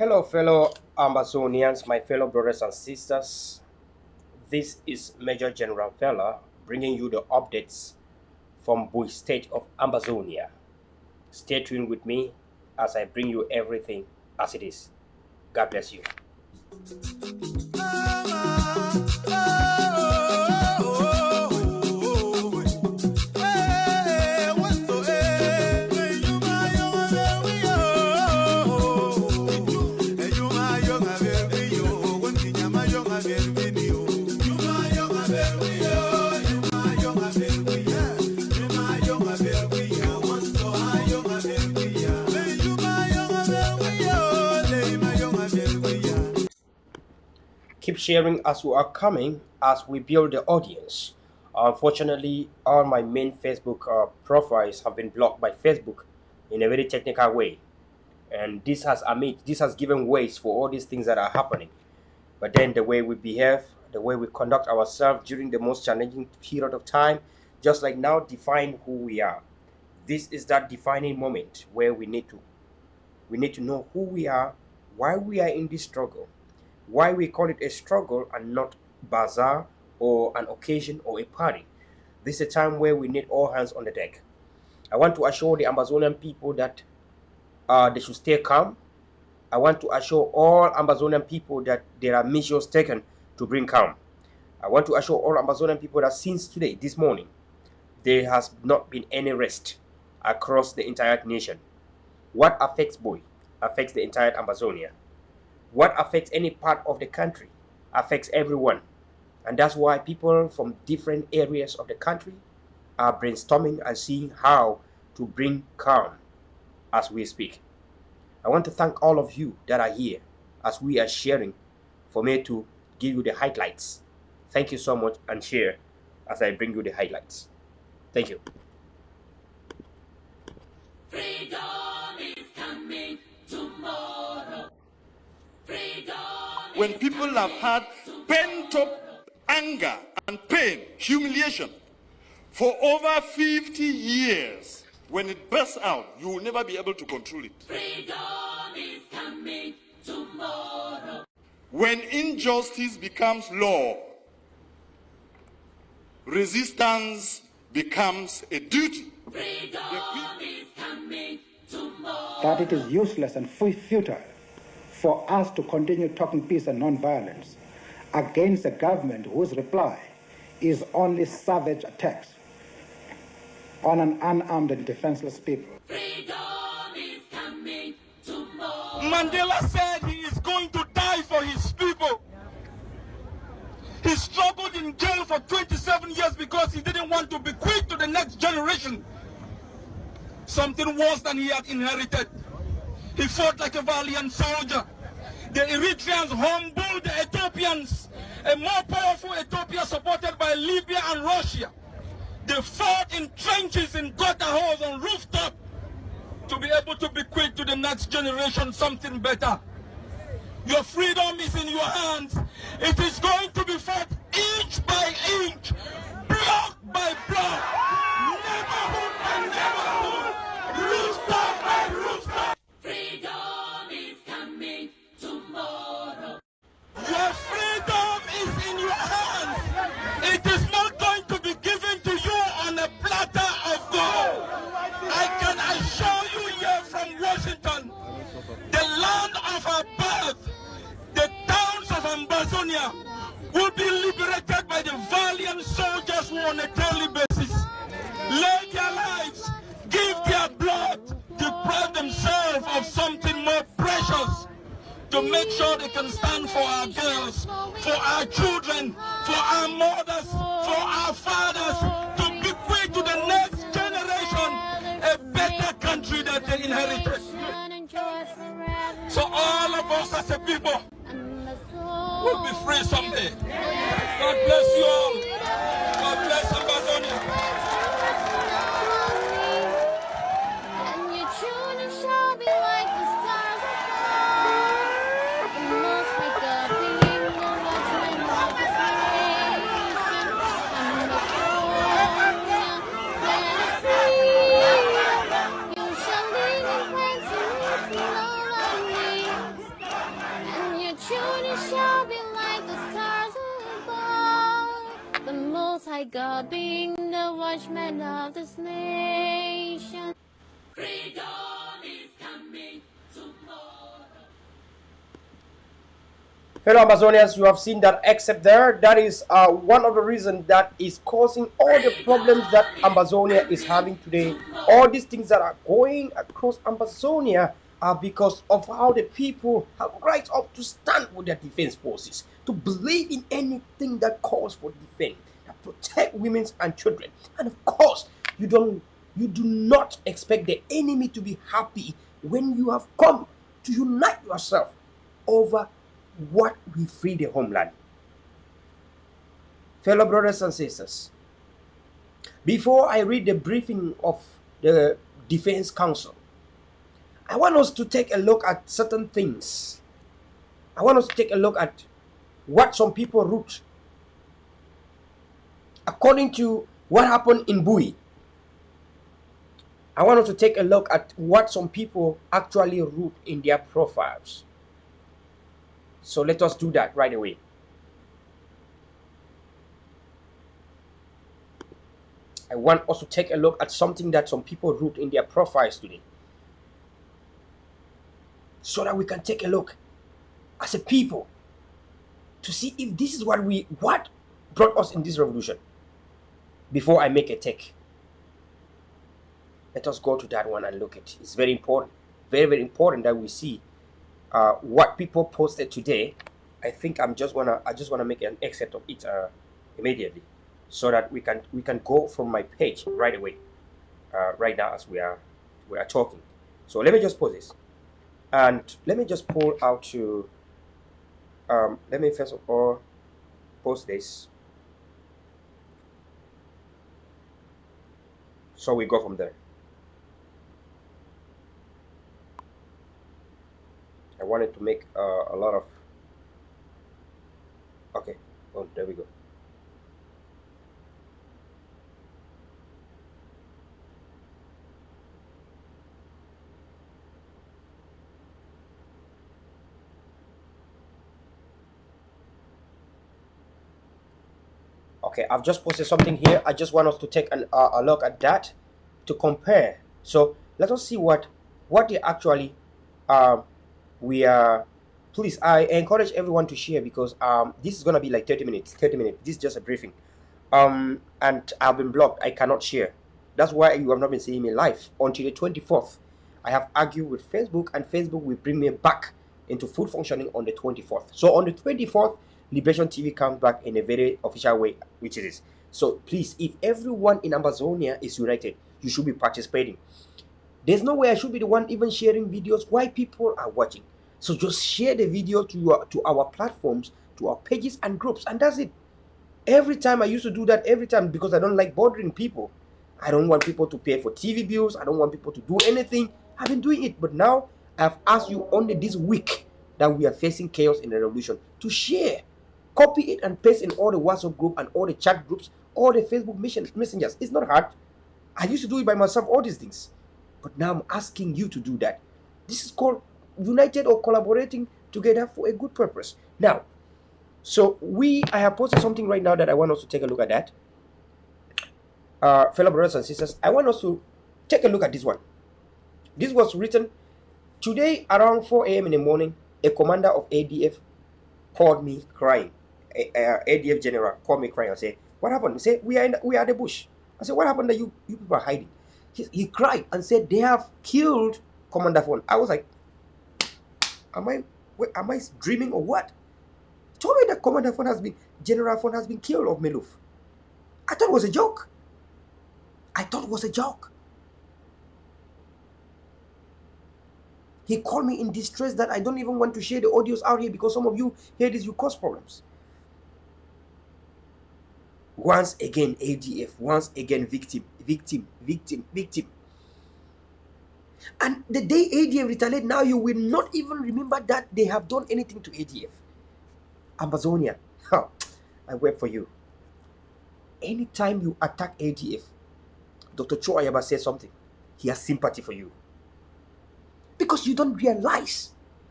Hello, fellow Ambazonians, my fellow brothers and sisters. This is Major General Vela bringing you the updates from Bouie state of Ambazonia. Stay tuned with me as I bring you everything as it is. God bless you. Keep sharing as you are coming as we build the audience. Unfortunately, all my main Facebook profiles have been blocked by Facebook in a very technical way. And this has given ways for all these things that are happening. But then the way we behave, the way we conduct ourselves during the most challenging period of time, just like now, define who we are. This is that defining moment where we need to know who we are, why we are in this struggle, why we call it a struggle and not bazaar or an occasion or a party. This is a time where we need all hands on the deck. I want to assure the Amazonian people that they should stay calm. I want to assure all Amazonian people that there are measures taken to bring calm. I want to assure all Amazonian people that since today, this morning, there has not been any rest across the entire nation. What affects Bouie affects the entire Amazonia. What affects any part of the country affects everyone. And that's why people from different areas of the country are brainstorming and seeing how to bring calm as we speak. I want to thank all of you that are here as we are sharing for me to give you the highlights. Thank you so much, and share as I bring you the highlights. Thank you. Freedom is coming tomorrow. When people have had pent-up anger and pain, humiliation for over 50 years, when it bursts out, you will never be able to control it. Freedom is coming tomorrow. When injustice becomes law, resistance becomes a duty. Freedom is coming tomorrow. That it is useless and futile for us to continue talking peace and non-violence against a government whose reply is only savage attacks on an unarmed and defenseless people. Freedom is coming tomorrow. Mandela said he is going to die for his people. He struggled in jail for 27 years because he didn't want to bequeath to the next generation something worse than he had inherited. He fought like a valiant soldier. The Eritreans humbled the Ethiopians, a more powerful Ethiopia supported by Libya and Russia. They fought in trenches, in gutter holes, on rooftop to be able to bequeath to the next generation something better. Your freedom is in your hands. It is going to be fought inch by inch, block by block, neighborhood by neighborhood, rooftop by rooftop. Freedom is coming tomorrow. Your freedom is in your hands. It is not going to be given to you on a platter of gold. I can assure you here from Washington, the land of our birth, the towns of Ambazonia will be liberated by the valiant soldiers who on a daily basis lay their lives, give their blood, deprive themselves of something more precious to make sure they can stand for our girls, for our children, for our mothers, for our fathers, to bequeath to the next generation a better country that they inherited. So all of us as a people will be free someday. God bless you all. God bless Ambazonia. And your children shall be like the stars above, the most like the beam of watchman of the creation. Ambazonia, let us free. You shall live in plenty with no lonely. shall be like the stars above. The Most High God being the watchman of this nation. Freedom is coming tomorrow. Fellow Amazonians, you have seen that except there. That is one of the reasons that is causing all the problems that Ambazonia is having today. All these things that are going across Ambazonia are because of how the people have rise up to stand with their defense forces, to believe in anything that calls for defense, that protect women and children. And of course, you do not expect the enemy to be happy when you have come to unite yourself over what we free the homeland. Fellow brothers and sisters, before I read the briefing of the Defense Council, I want us to take a look at certain things. I want us to take a look at what some people wrote according to what happened in Bouie. I want us to take a look at what some people actually wrote in their profiles. So let us do that right away. I want us to take a look at something that some people wrote in their profiles today, so that we can take a look as a people to see if this is what brought us in this revolution. Before I make a take, let us go to that one and look at it. It's very important, very, very important that we see what people posted today. I think I just wanna make an excerpt of it immediately, so that we can go from my page right away, right now as we are talking. So let me just pause this, and let me just pull out to. Let me first of all post this, so we go from there. I wanted to make a lot of. Okay, oh, there we go. Okay, I've just posted something here. I just want us to take a look at that to compare. So let us see what they actually we are. Please, I encourage everyone to share, because this is gonna be like 30 minutes. 30 minutes. This is just a briefing. And I've been blocked. I cannot share. That's why you have not been seeing me live until the 24th. I have argued with Facebook, and Facebook will bring me back into full functioning on the 24th. So on the 24th, Liberation TV comes back in a very official way, which it is. So please, if everyone in Ambazonia is united, you should be participating. There's no way I should be the one even sharing videos while people are watching. So just share the video to our platforms, to our pages and groups, and that's it. Every time I used to do that, every time, because I don't like bothering people. I don't want people to pay for TV bills. I don't want people to do anything. I've been doing it, but now I've asked you only this week that we are facing chaos in the revolution to share. Copy it and paste in all the WhatsApp group and all the chat groups, all the Facebook messengers. It's not hard. I used to do it by myself, all these things. But now I'm asking you to do that. This is called united or collaborating together for a good purpose. Now, so I have posted something right now that I want us to take a look at that. Fellow brothers and sisters, I want us to take a look at this one. This was written today around 4 a.m. in the morning. A commander of ADF called me crying. ADF general called me crying and said, "What happened?" He said, we are at the bush." I said, "What happened that you people are hiding?" He cried and said, "They have killed Commander Fon." I was like, am I dreaming or what? He told me that General Fon has been killed of Meluf. I thought it was a joke. He called me in distress that I don't even want to share the audios out here, because some of you hear this, you cause problems. Once again, ADF. Once again, victim. And the day ADF retaliate, now you will not even remember that they have done anything to ADF. Ambazonia, I wait for you. Anytime you attack ADF, Dr. Cho Ayaba says something. He has sympathy for you. Because you don't realize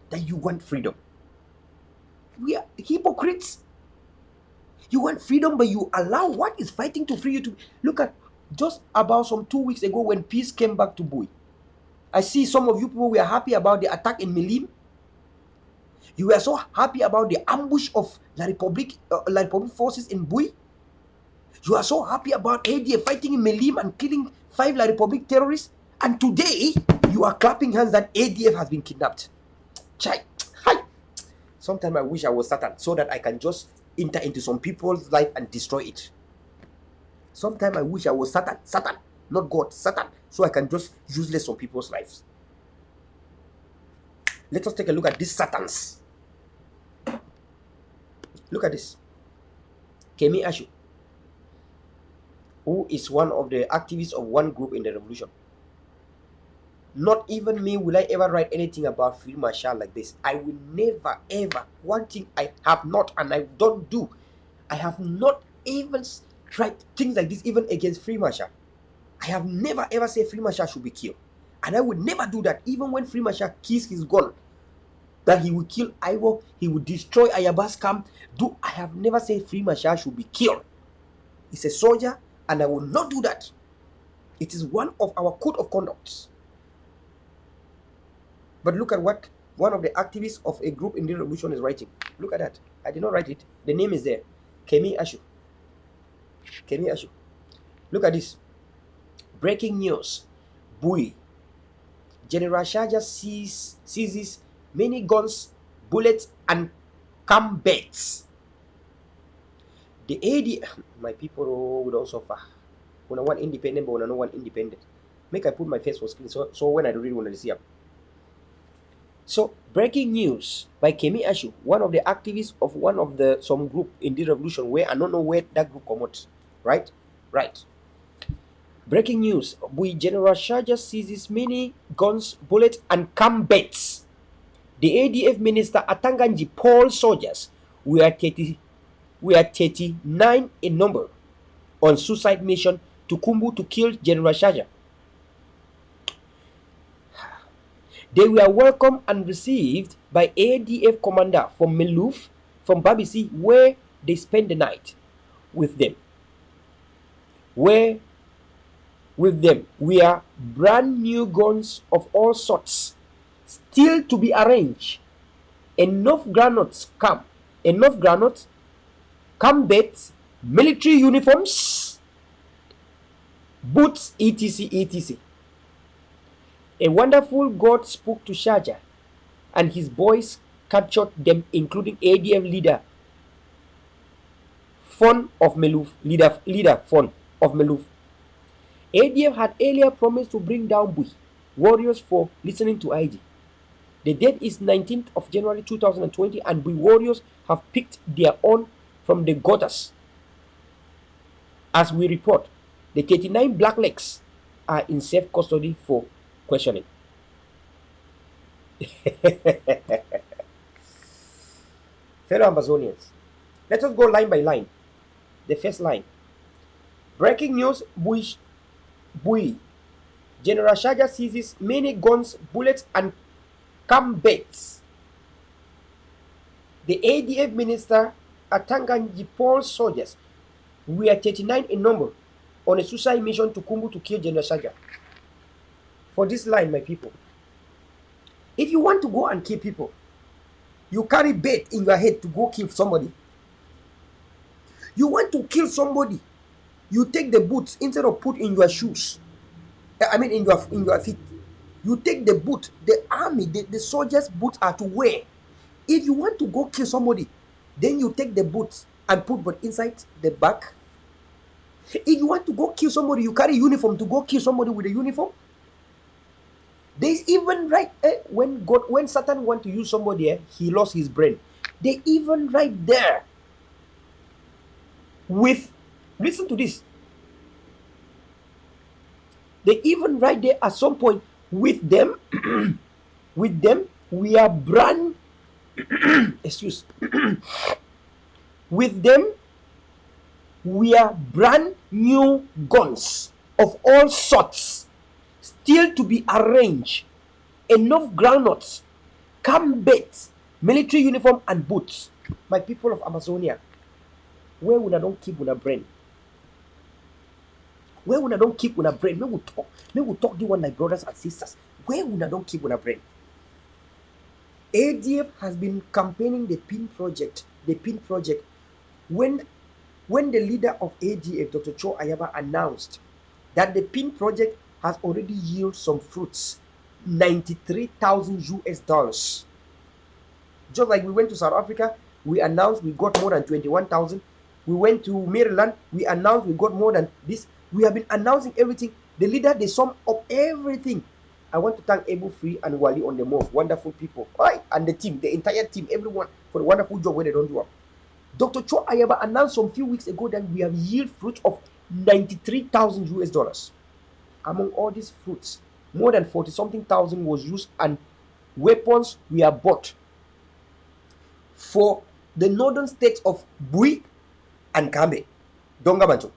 that you want freedom. We are hypocrites. You want freedom, but you allow what is fighting to free you to look at. Just about some 2 weeks ago, when peace came back to Bouie, I see some of you people were happy about the attack in Milim. You were so happy about the ambush of La Republique forces in Bouie. You are so happy about ADF fighting in Milim and killing 5 La Republique terrorists. And today, you are clapping hands that ADF has been kidnapped. Chai. Hi. Sometimes I wish I was Satan so that I can just enter into some people's life and destroy it. Sometimes I wish I was Satan, not God, Satan, so I can just useless some people's lives. Let us take a look at these Satans. Look at this. Kemi Ashu, who is one of the activists of one group in the revolution. Not even me will I ever write anything about Free Marshal like this. I will never ever. One thing I have not and I don't do. I have not even tried things like this even against Free Marshal. I have never ever said Free Marshal should be killed. And I would never do that even when Free Marshal kills his gun. That he will kill Ivo, he will destroy Ayabas camp. I have never said Free Marshal should be killed. He's a soldier and I will not do that. It is one of our code of conduct. But look at what one of the activists of a group in the revolution is writing. Look at that. I did not write it. The name is there. Kemi Ashu. Kemi Ashu. Look at this. Breaking news. Bouie. General Shaja seizes many guns, bullets, and cam beds. The ADF, my people would also suffer. When I want independent, but when I don't want independent. Make I put my face for screen so when I really want to see up. So, breaking news by Kemi Ashu, one of the activists of one of some group in the revolution where I don't know where that group come out. Right? Right. Breaking news. Bouie General Shaja seizes many guns, bullets, and cam beds. The ADF minister Atanganji Paul soldiers were 39 in number on suicide mission to Kumbu to kill General Shaja. They were welcomed and received by ADF commander from Meluf, from Babisi, where they spent the night with them. Where with them were brand new guns of all sorts, still to be arranged. Enough granates, cam beds, military uniforms, boots, etc. etc. A wonderful God spoke to Shaja, and his boys captured them, including ADF leader Fon of Meluf. Leader Fon of Meluf. ADF had earlier promised to bring down Bouie warriors for listening to ID. The date is 19th of January 2020, and Bouie warriors have picked their own from the gutters. As we report, the 39 blacklegs are in safe custody for questioning. Fellow Ambazonians, let us go line by line. The first line. Breaking news, Bouie. General Shaja seizes many guns, bullets, and cam beds. The ADF minister Atanganji Paul soldiers were 39 in number on a suicide mission to Kumbu to kill General Shaja. For this line, my people, if you want to go and kill people, you carry bait in your head to go kill somebody. You want to kill somebody, you take the boots instead of put in your shoes. In your feet. You take the boot, the army, the soldiers' boots are to wear. If you want to go kill somebody, then you take the boots and put but inside the back. If you want to go kill somebody, you carry uniform to go kill somebody with a uniform. There's even right when Satan want to use somebody, he lost his brain. They even right there with, listen to this. They even right there at some point with them, we are brand with them we are brand new guns of all sorts, still to be arranged, enough groundnuts, cam beds, military uniform, and boots. My people of Amazonia, where una don't keep una brain? Where una don't keep una brain? May we talk the one like brothers and sisters. Where una don't keep una brain? ADF has been campaigning the PIN project. The PIN project. When the leader of ADF, Dr. Cho Ayaba, announced that the PIN project has already yielded some fruits, 93,000 US dollars. Just like we went to South Africa, we announced we got more than 21,000. We went to Maryland, we announced we got more than this. We have been announcing everything. The leader, they sum up everything. I want to thank Ebu Free and Wali on the move. Wonderful people. Right? And the team, the entire team, everyone for the wonderful job where they don't do up. Dr. Cho Ayaba announced some few weeks ago that we have yield fruit of 93,000 US dollars. Among all these fruits, more than 40 something thousand was used, and weapons we are bought for the northern states of Bouie and Kambe, Dongabancho.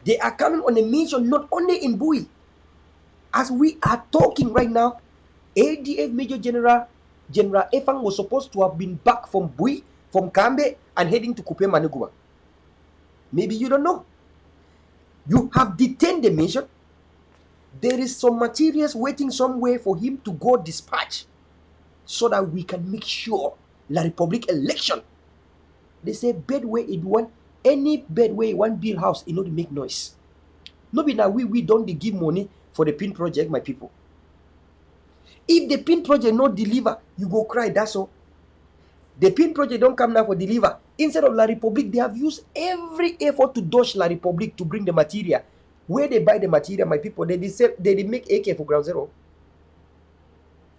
They are coming on a mission not only in Bouie. As we are talking right now, ADF Major General Efang was supposed to have been back from Bouie, from Kambe, and heading to Kupe Manuguma. Maybe you don't know. You have detained the mission. There is some materials waiting somewhere for him to go dispatch so that we can make sure La Republic election. They say bed where it want, any bed where you want build house, it not make noise. No be now we don't give money for the PIN project, my people. If the PIN project not deliver, you go cry, that's all. The PIN project don't come now for deliver. Instead of La Republic, they have used every effort to dodge La Republic to bring the material. Where they buy the material, my people, they make AK for ground zero.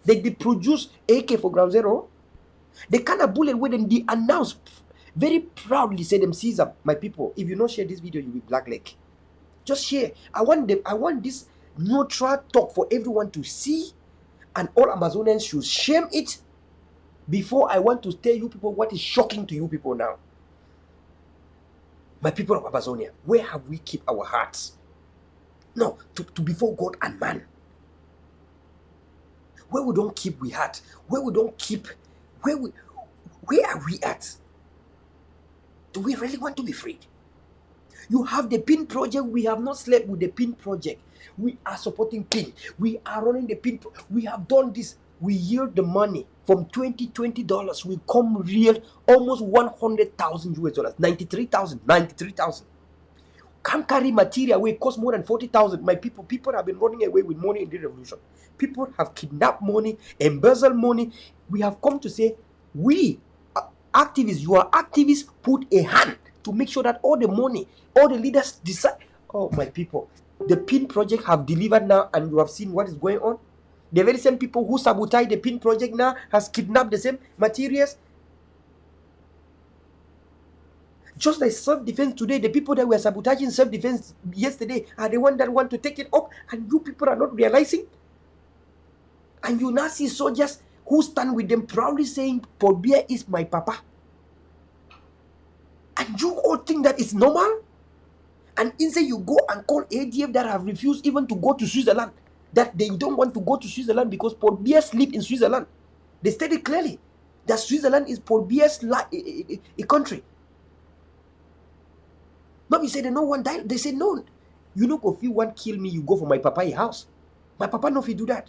They produce AK for ground zero. The kind of bullet where they announce very proudly say them Caesar, my people. If you not share this video, you will be blackleg. Just share. I want this neutral talk for everyone to see, and all Amazonians should shame it. Before I want to tell you people what is shocking to you people now. My people of Amazonia, where have we keep our hearts? No, to before God and man. Where we don't keep we heart, where we don't keep, where are we at? Do we really want to be freed? You have the PIN project. We have not slept with the PIN project. We are supporting PIN. We are running the PIN. We have done this. We yield the money from $20. We come real almost 100,000 US dollars. 93,000. Come carry material where it costs more than 40,000. My people have been running away with money in the revolution. People have kidnapped money, embezzled money. We have come to say, we activists, you are activists, put a hand to make sure that all the money, all the leaders decide. Oh, my people, the PIN project have delivered now, and you have seen what is going on. The very same people who sabotage the PIN project now has kidnapped the same materials. Just like self-defense today, the people that were sabotaging self-defense yesterday are the one that want to take it up, and you people are not realizing. And you now see soldiers who stand with them proudly saying, Paul Biya is my papa. And you all think that is normal? And instead you go and call ADF that have refused even to go to Switzerland, that they don't want to go to Switzerland because Paul Biya sleep in Switzerland. They stated clearly that Switzerland is Paul Biya's a country. But we said they no one died. They said no. You know, if you want kill me, you go for my papa's house. My papa no fit do that.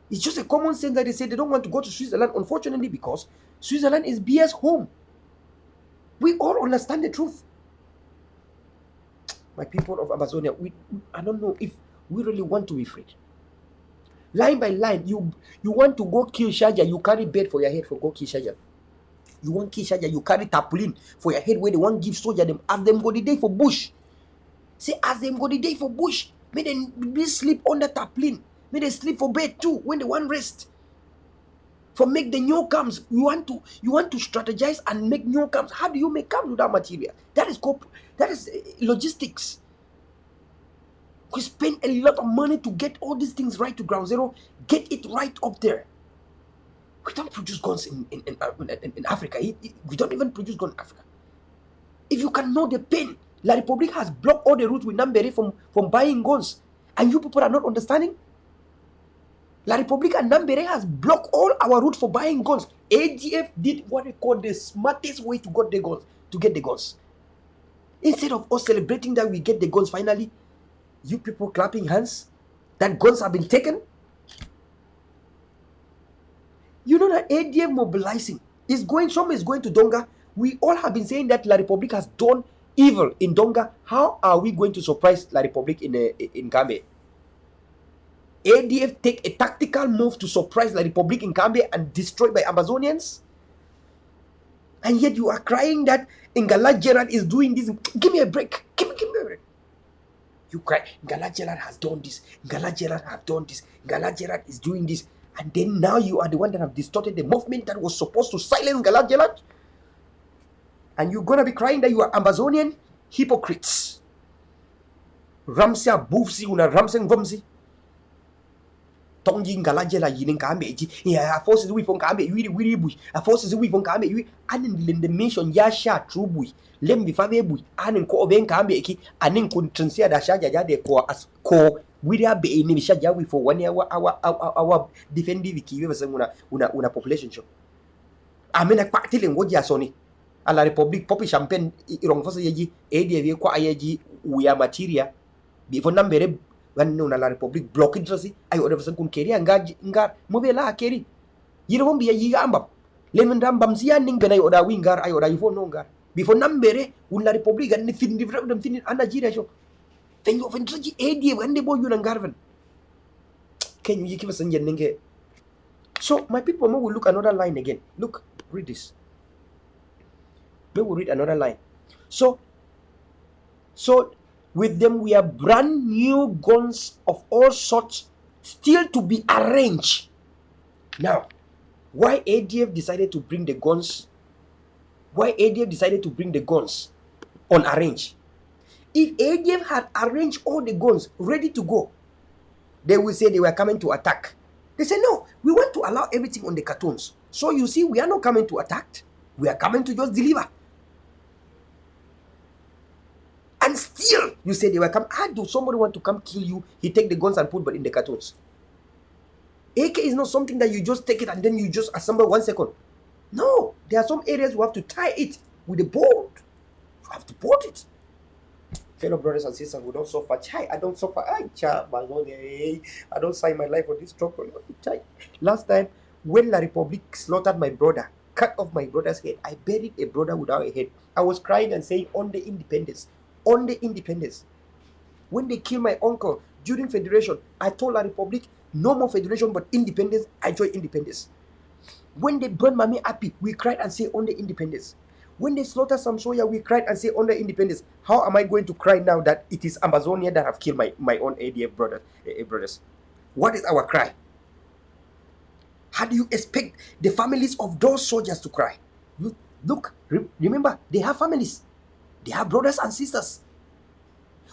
It's just a common sense that they say they don't want to go to Switzerland, unfortunately, because Switzerland is Biya's home. We all understand the truth. My people of Amazonia, I don't know if we really want to be freed. Line by line, you want to go kill Shaja, you carry bed for your head for go kill Shaja. You want kill Shaja, you carry tarpaulin for your head where they want give soldier them, as them go the day for bush. Say, as them go the day for bush, may they sleep under tarpaulin. May they sleep for bed too when they want rest. For make the new camps, you want to strategize and make new camps. How do you make camps without material? That is logistics. We spend a lot of money to get all these things right to ground zero. Get it right up there. We don't produce guns in Africa. We don't even produce guns in Africa. If you can know the pain, La Republic has blocked all the routes with Nambere from buying guns, and you people are not understanding. La Republic and Nambere has blocked all our route for buying guns. ADF did what they call the smartest way to get the guns. Instead of us celebrating that we get the guns finally, you people clapping hands that guns have been taken. You know that ADF mobilizing is going, some is going to Donga. We all have been saying that La Republic has done evil in Donga. How are we going to surprise La Republic in Gambe? ADF take a tactical move to surprise La Republic in Gambe and destroyed by Ambazonians? And yet you are crying that Ngala Gerard is doing this. Give me a break. Give me a break. You cry, Ngala Gerard has done this. Ngala Gerard have done this. Ngala Gerard is doing this. And then now you are the one that have distorted the movement that was supposed to silence Ngala Gerard. And you're going to be crying that you are Ambazonian hypocrites. Ramsia Bufsi una Ramsen Vumsi. Tongjin Galajela Yin Kambe, yeah, forces we from Kambe, we bui, a forces we from Kambe, and in the mission Yasha true bui, lem be Fabe bui, and in Co Ben Kambe, and in Kuntransia da Shaja de Co as Co, we are be in Shajawi for 1 year our defending the Kiva una population show. I mean a quack in what Yasoni, a la Republic Poppy Champagne, Irong Fosaji, ADV Quayaji, we are materia, before number. When la Republic blockade rasi ay o defsan kun keri ngar move la keri yiro hom biya yiga ambam lemen dam bam siya ning benay oda wingar ay oda yifo no ngar before nambere un la Republic gan fin different dem fin ana jira sho ten yo fen traji edi wande bo yuna ngarven can you give us nge. So my people, we will look another line again. Look, read this. We will read another line. So with them, we have brand new guns of all sorts still to be arranged. Now, why ADF decided to bring the guns? Why ADF decided to bring the guns unarranged? If ADF had arranged all the guns ready to go, they will say they were coming to attack. They say, no, we want to allow everything on the cartoons. So you see, we are not coming to attack. We are coming to just deliver. And still, you say they were coming. How do somebody want to come kill you? He take the guns and put but in the cartoons. AK is not something that you just take it and then you just assemble 1 second. No, there are some areas you have to tie it with a bolt. You have to bolt it. Fellow brothers and sisters, we don't suffer. I don't suffer. I don't sign my life for this struggle. Last time, when La Republic slaughtered my brother, cut off my brother's head, I buried a brother without a head. I was crying and saying, on the independence. On the independence. When they killed my uncle during Federation, I told La Republic, no more Federation but independence. I joined independence. When they burned Mami Api, we cried and say, on the independence. When they slaughtered Samsoya, we cried and say, on the independence. How am I going to cry now that it is Ambazonia that have killed my own ADF brothers? What is our cry? How do you expect the families of those soldiers to cry? You look, remember, they have families. They have brothers and sisters.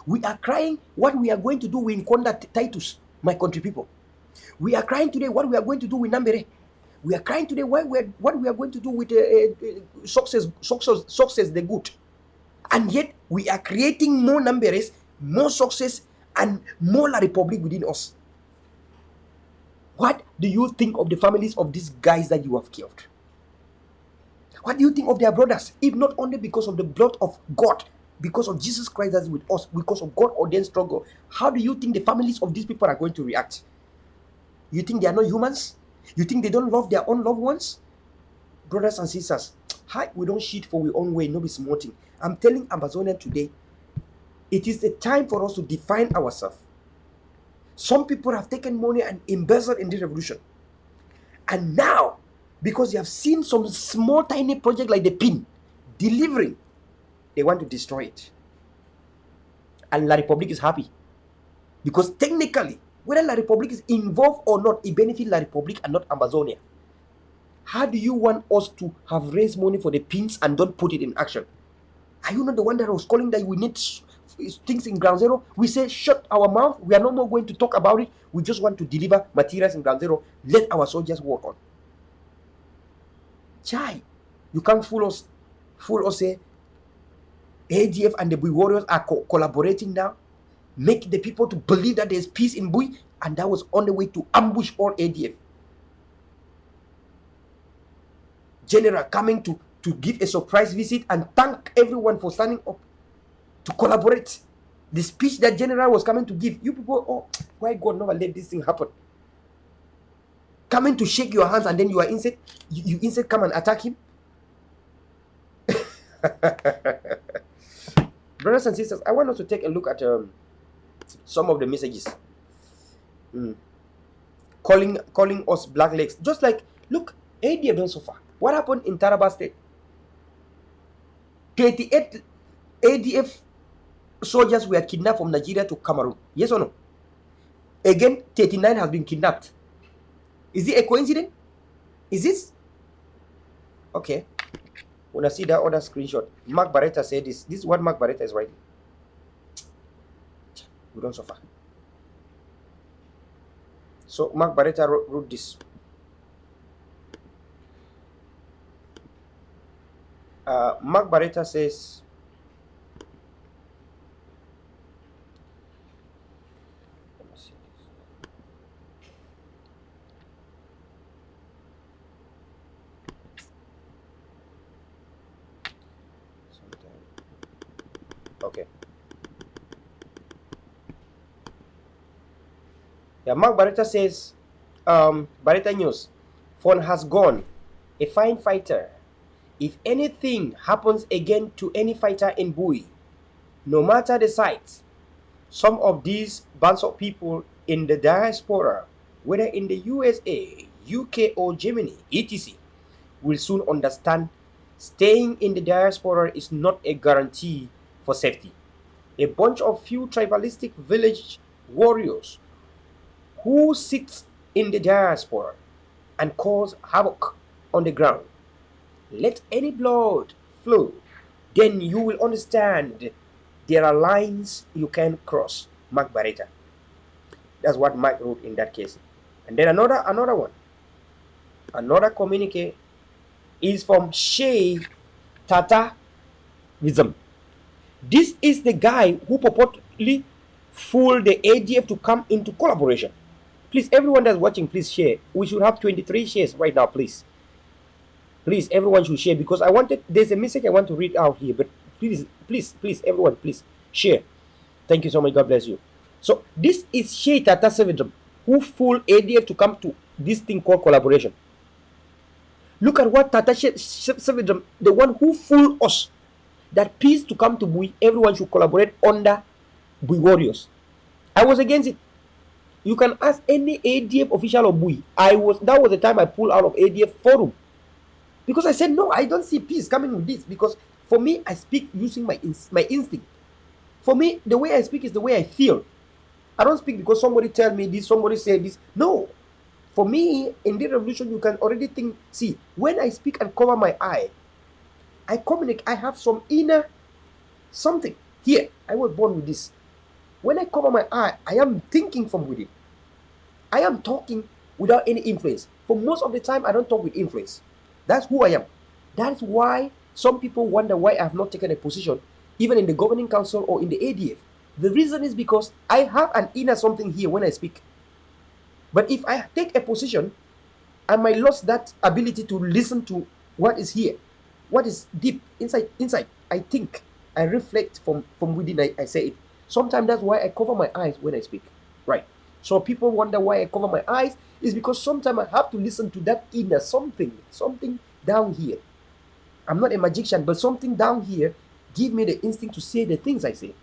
We are crying what we are going to do with Nkonda Titus, my country people. We are crying today what we are going to do with Nambere. We are crying today what we are going to do with success the good. And yet we are creating more Namberes, more success, and more La Republic within us. What do you think of the families of these guys that you have killed? What do you think of their brothers? If not only because of the blood of God, because of Jesus Christ that's with us, because of God ordained struggle, how do you think the families of these people are going to react? You think they are not humans? You think they don't love their own loved ones? Brothers and sisters, we don't shit for our own way, no be smarting. I'm telling Ambazonia today, it is the time for us to define ourselves. Some people have taken money and embezzled in this revolution. And now, because you have seen some small tiny project like the PIN delivering, they want to destroy it. And La Republic is happy. Because technically, whether La Republic is involved or not, it benefits La Republic and not Ambazonia. How do you want us to have raised money for the pins and don't put it in action? Are you not the one that was calling that we need things in ground zero? We say, shut our mouth. We are no more going to talk about it. We just want to deliver materials in ground zero. Let our soldiers work on. Chai, you can't fool us. Say ADF and the Bouie warriors are collaborating now. Make the people to believe that there's peace in Bouie. and that was on the way to ambush all ADF. General coming to give a surprise visit and thank everyone for standing up to collaborate. The speech that General was coming to give, you people, oh, why God never let this thing happen? Coming to shake your hands and then you are inside, you inside come and attack him. Brothers and sisters, I want us to take a look at some of the messages. Calling us black legs. Just like, look, ADF done so far. What happened in Taraba State? 28 ADF soldiers were kidnapped from Nigeria to Cameroon. Yes or no? Again, 39 has been kidnapped. Is it a coincidence? Is this? Okay. When I see that other screenshot, Mark Barretta said this. This is what Mark Barretta is writing. We don't suffer. So Mark Barretta wrote this. Mark Barretta says, okay. Yeah, Mark Barretta says, Barretta News, phone has gone. A fine fighter. If anything happens again to any fighter in Bouie, no matter the size, some of these bands of people in the diaspora, whether in the USA, UK, or Germany, etc., will soon understand staying in the diaspora is not a guarantee for safety. A bunch of few tribalistic village warriors who sit in the diaspora and cause havoc on the ground. Let any blood flow, then you will understand there are lines you can cross. Mark Barretta. That's what Mike wrote in that case. And then another one. Another communique is from Shea Tatavism. This is the guy who purportedly fooled the ADF to come into collaboration. Please, everyone that's watching, please share. We should have 23 shares right now, please. Please, everyone should share, because there's a message I want to read out here, but please, everyone, please share. Thank you so much. God bless you. So this is Shea Tatavism, who fooled ADF to come to this thing called collaboration. Look at what Tatavism, the one who fooled us, that peace to come to Bouie, everyone should collaborate under Bouie warriors. I was against it. You can ask any ADF official of Bouie. That was the time I pulled out of ADF forum, because I said no, I don't see peace coming with this. Because for me, I speak using my instinct. For me, the way I speak is the way I feel. I don't speak because somebody tell me this, somebody say this. No. For me, in the revolution, you can already think. See, when I speak and cover my eye, I communicate. I have some inner something here. I was born with this. When I cover my eye, I am thinking from within. I am talking without any influence. For most of the time, I don't talk with influence. That's who I am. That's why some people wonder why I have not taken a position, even in the governing council or in the ADF. The reason is because I have an inner something here when I speak. But if I take a position, I might lose that ability to listen to what is here, what is deep inside. I think, I reflect from within. I say it. Sometimes that's why I cover my eyes when I speak. Right. So people wonder why I cover my eyes. Is because sometimes I have to listen to that inner something down here. I'm not a magician, but something down here give me the instinct to say the things I say.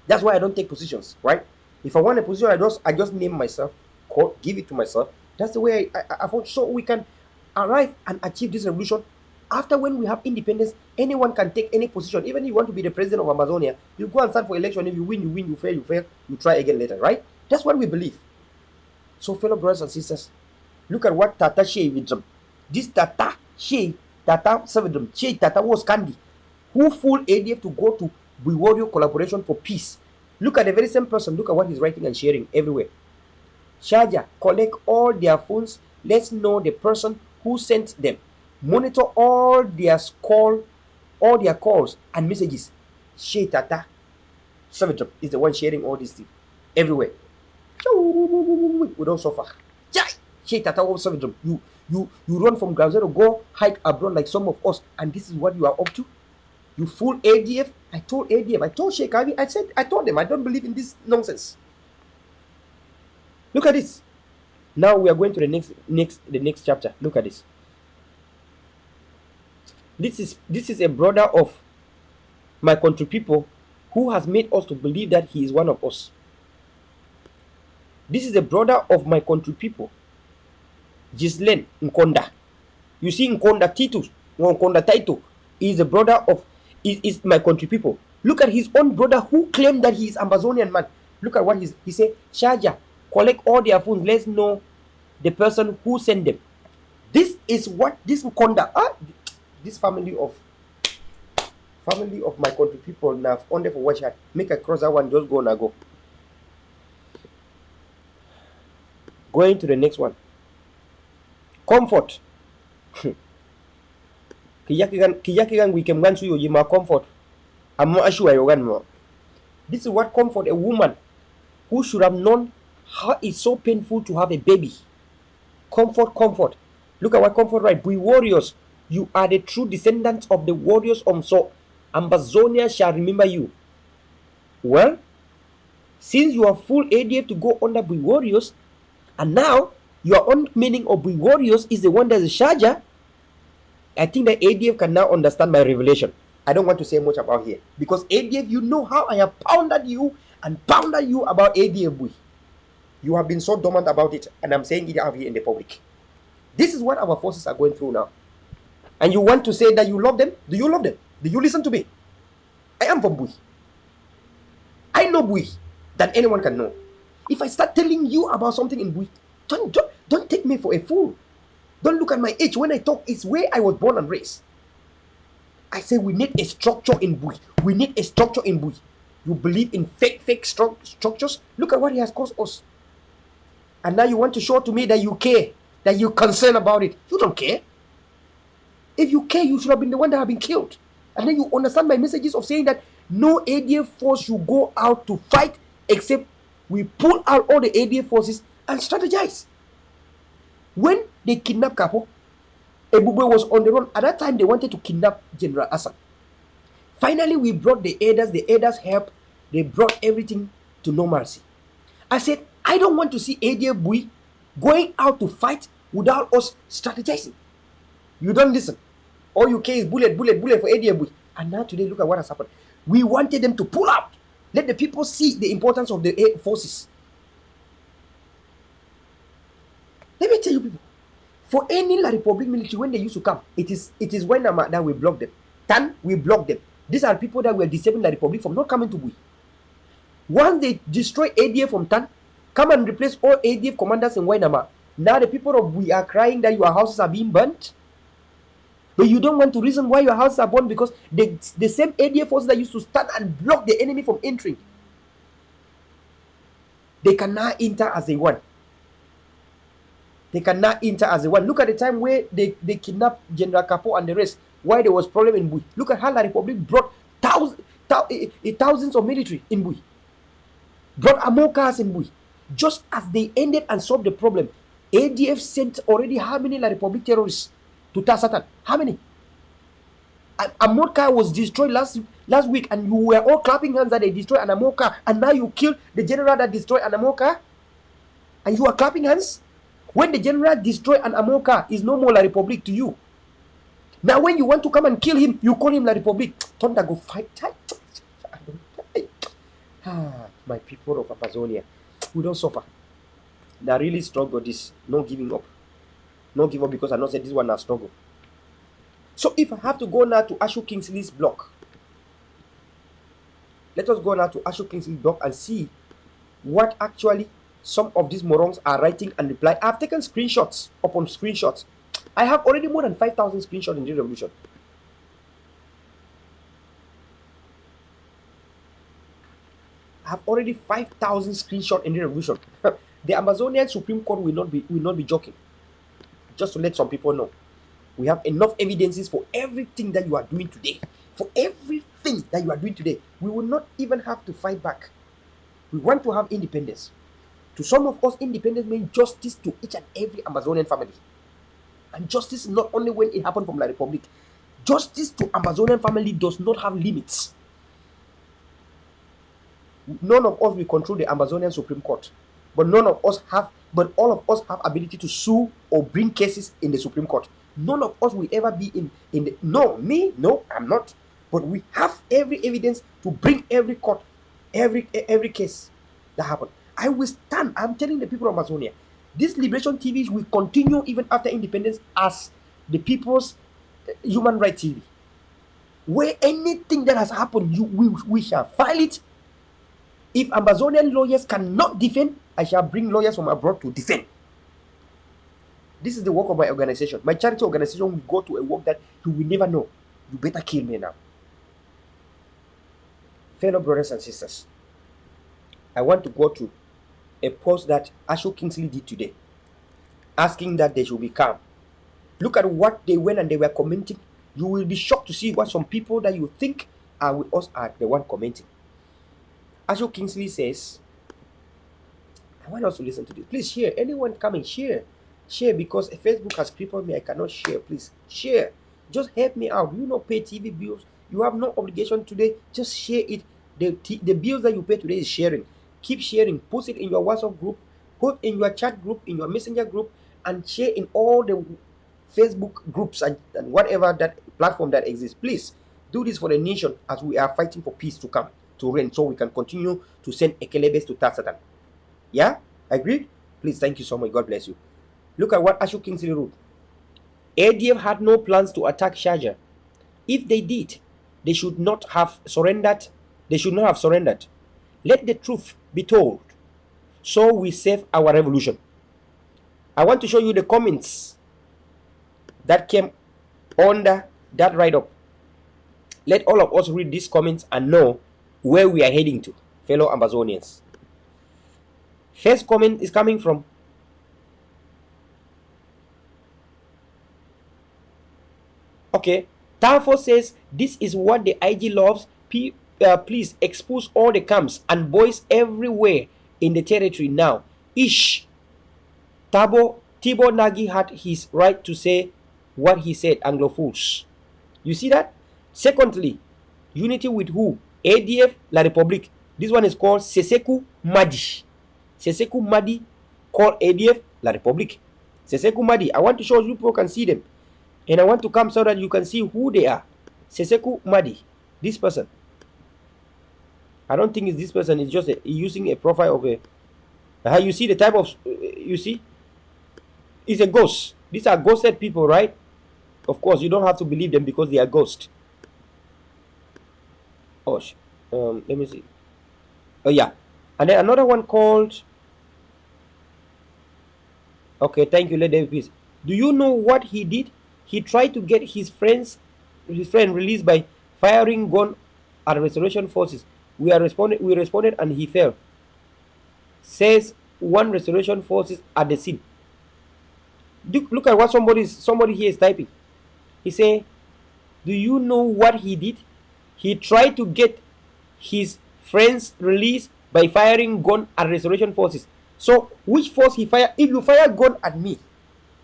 That's why I don't take positions, right? If I want a position, I just name myself, give it to myself. That's the way I thought. So we can arrive and achieve this revolution. After, when we have independence, anyone can take any position. Even if you want to be the president of Amazonia, you go and stand for election. If you win, you win. You fail, you fail. You try again later, right? That's what we believe. So, fellow brothers and sisters, look at what Tata Shea-Vidram. This Tata Shea-Tata-Vidram. Shea-Tata was Candy, who fooled ADF to go to Bouie warrior collaboration for peace. Look at the very same person. Look at what he's writing and sharing everywhere. Shaja, collect all their phones. Let's know the person who sent them. Monitor all their calls and messages. Shea Tata Shea-Vidram is the one sharing all these things everywhere. We don't suffer. You run from ground zero, go hike abroad like some of us, and this is what you are up to? You fool ADF. I told ADF, I told Sheikh Abi, I told them I don't believe in this nonsense. Look at this. Now we are going to the next chapter. Look at this. This is a brother of my country people who has made us to believe that he is one of us. This is a brother of my country people, Gislen Nkonda. You see Nkonda Titus, Nkonda Taito is a brother of is my country people. Look at his own brother who claimed that he is Ambazonian man. Look at what he said. Shaja, collect all their phones. Let's know the person who sent them. This is what this Nkonda, this family of my country people now on there for watch out. Make a cross that one, just go and go. Going to the next one. Comfort. Kiyakigan we can to you my comfort. I'm not sure I more. This is what comfort a woman who should have known how it's so painful to have a baby. Comfort. Look at what comfort right. We warriors, you are the true descendants of the warriors so Ambazonia shall remember you. Well, since you are full ADF to go under Bouie warriors, and now your own meaning of Bouie warriors is the one that's a Shaja, I think that ADF can now understand my revelation. I don't want to say much about here because ADF, you know how I have pounded you about ADF Bouie. You have been so dormant about it, and I'm saying it out here in the public. This is what our forces are going through now. And you want to say that you love them? Do you love them? Do you listen to me? I am from Bouie. I know Bouie than anyone can know. If I start telling you about something in Bouie, don't take me for a fool. Don't look at my age. When I talk, it's where I was born and raised. I say we need a structure in Bouie. We need a structure in Bouie. You believe in fake structures? Look at what he has caused us. And now you want to show to me that you care, that you're concerned about it. You don't care. If you care, you should have been the one that have been killed. And then you understand my messages of saying that no ADF force should go out to fight except we pull out all the ADF forces and strategize. When they kidnapped Capo, Bouie was on the run. At that time, they wanted to kidnap General Hassan. Finally, we brought the aiders. The aiders helped. They brought everything to normalcy. I said, I don't want to see ADF Bouie going out to fight without us strategizing. You don't listen. All you care is bullet for ADF Bouie. And now today, look at what has happened. We wanted them to pull out. Let the people see the importance of the forces. Let me tell you people, for any La Republic military, when they used to come, it is when that we block them. Tan, we block them. These are people that were disabling La Republic from not coming to Bouie. Once they destroy ADF from Tan, come and replace all ADF commanders in Wainama. Now the people of Bouie are crying that your houses are being burnt. But you don't want to reason why your houses are burned because the same ADF forces that used to stand and block the enemy from entering, they can now enter as they want. They can now enter as they want. Look at the time where they kidnapped General Capo and the rest. Why there was problem in Bouie. Look at how La Republic brought thousands of military in Bouie. Brought ammo cars in Bouie. Just as they ended and solved the problem, ADF sent already how many La Republic terrorists to Tasatan? How many? A Amor car was destroyed last week, and you were all clapping hands that they destroyed an Amor car, and now you killed the general that destroyed an Amor car, and you are clapping hands? When the general destroyed an Amor car, is no more La Republic to you. Now when you want to come and kill him, you call him La Republic. Tonda go fight. My people of Amazonia, we don't suffer. They really struggle this, no giving up. No give up because I not said this one has struggle. So if I have to go now to Ashu Kingsley's blog, let us go now to Ashu Kingsley's blog and see what actually some of these morons are writing and reply. I have taken screenshots upon screenshots. I have already more than 5,000 screenshots in the revolution. I have already 5,000 screenshots in the revolution. The Amazonian Supreme Court will not be joking. Just to let some people know, we have enough evidences for everything that you are doing today. For everything that you are doing today, we will not even have to fight back. We want to have independence. To some of us, independence means justice to each and every Ambazonian family. And justice not only when it happened from the Republic. Justice to Ambazonian family does not have limits. None of us will control the Ambazonian Supreme Court, but all of us have ability to sue or bring cases in the Supreme Court. None of us will ever be in the no, I'm not. But we have every evidence to bring every court, every case that happened. I will stand. I'm telling the people of Amazonia, this Liberation TV will continue even after independence as the people's human rights TV. Where anything that has happened, we shall file it. If Ambazonian lawyers cannot defend, I shall bring lawyers from abroad to defend. This is the work of my organization. My charity organization will go to a work that you will never know. You better kill me now. Fellow brothers and sisters, I want to go to a post that Asho Kingsley did today, asking that they should be calm. Look at what they went and they were commenting. You will be shocked to see what some people that you think are with us are the one commenting. Asho Kingsley says, I want us to listen to this. Please share. Anyone coming, share. Share, because Facebook has crippled me. I cannot share. Please share. Just help me out. You know, pay TV bills. You have no obligation today. Just share it. The bills that you pay today is sharing. Keep sharing. Post it in your WhatsApp group. Put in your chat group, in your messenger group, and share in all the Facebook groups and whatever that platform that exists. Please do this for the nation as we are fighting for peace to come, to reign, so we can continue to send Ekelebes to Tarsatan. Yeah? Agreed? Please, thank you so much. God bless you. Look at what Asho Kingsley wrote. ADF had no plans to attack Sharjah. If they did, they should not have surrendered. Let the truth be told, so we save our revolution. I want to show you the comments that came under that write-up. Let all of us read these comments and know where we are heading to, fellow Ambazonians. First comment is coming from Tafo says, this is what the IG loves. Please expose all the camps and boys everywhere in the territory now. Tibo Nagi had his right to say what he said, Anglophiles. You see that? Secondly, unity with who? ADF La Republique. This one is called Seseku Madi. Seseku Madi called ADF La Republique. Seseku Madi. I want to show you people can see them. And I want to come so that you can see who they are. Seseku Madi. This person. I don't think it's this person. It's just using a profile of a... you see the type of... you see? It's a ghost. These are ghosted people, right? Of course, you don't have to believe them because they are ghosts. Oh, let me see. Oh, yeah. And then another one called... Okay, thank you. Let David peace. Do you know what he did? He tried to get his friend released by firing gun at restoration forces. We responded and he fell. Says one restoration forces at the scene. Look at what somebody here is typing. He say, do you know what he did? He tried to get his friends released by firing gun at restoration forces. So which force he fired? If you fire gun at me,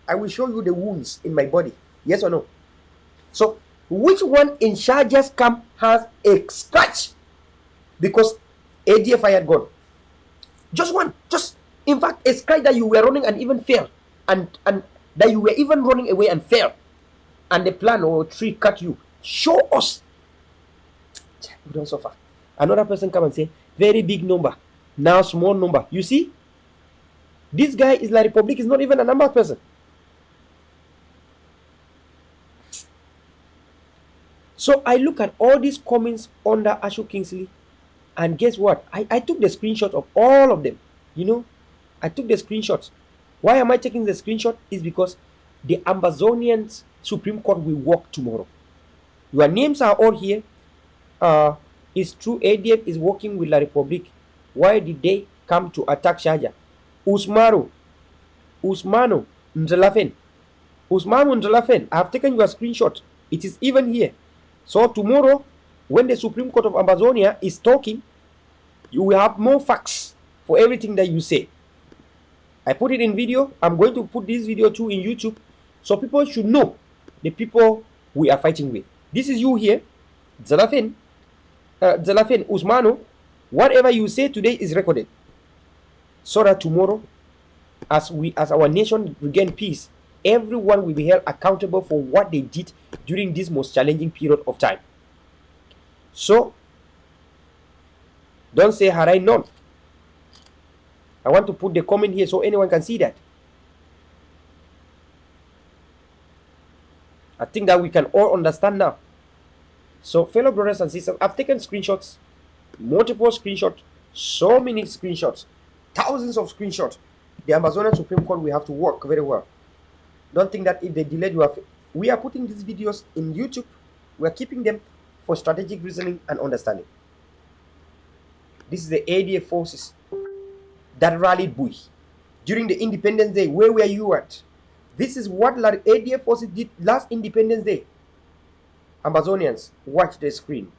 I will show you the wounds in my body. Yes or no? So which one in Sharjah's camp has a scratch because ADF fired gun? Just one. Just, in fact, a scratch that you were running and even fell. And that you were even running away and fell. And the plant or tree cut you. Show us. We don't suffer. Another person come and say, very big number. Now small number. You see? This guy is La Republique, is not even a number person. So I look at all these comments under Asho Kingsley, and guess what? I took the screenshot of all of them. You know, I took the screenshots. Why am I taking the screenshot? Is because the Ambazonian Supreme Court will work tomorrow. Your names are all here. It's true ADF is working with La Republique. Why did they come to attack Sharjah? Usmanu Ndelafen. Usmanu Ndelafen. I have taken your screenshot. It is even here. So tomorrow, when the Supreme Court of Ambazonia is talking, you will have more facts for everything that you say. I put it in video. I'm going to put this video too in YouTube, so people should know the people we are fighting with. This is you here, Zalafin Usmano. Whatever you say today is recorded, so that tomorrow, as our nation regain peace, everyone will be held accountable for what they did during this most challenging period of time. So don't say had I known. I want to put the comment here so anyone can see that. I think that we can all understand now. So fellow brothers and sisters, I've taken screenshots, multiple screenshots, so many screenshots, thousands of screenshots. The Ambazonia Supreme Court will have to work very well. Don't think that if they delay, we are putting these videos in YouTube. We are keeping them for strategic reasoning and understanding. This is the ADF forces that rallied Bouie during the Independence Day. Where were you at? This is what ADF forces did last Independence Day. Ambazonians, watch the screen.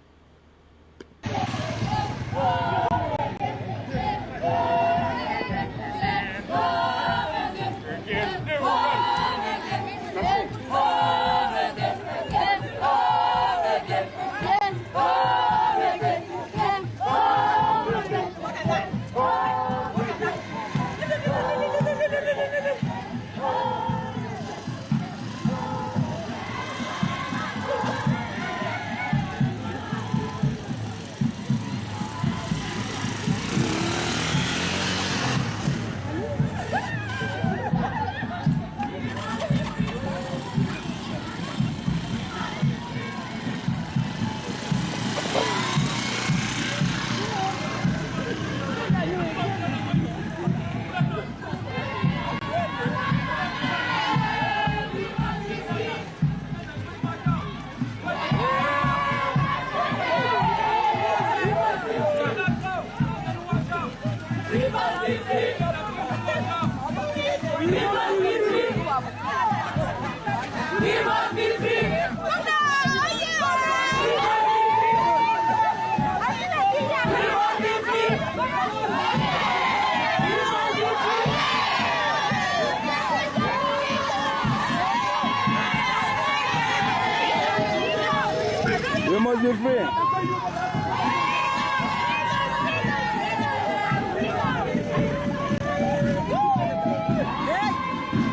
We must be free.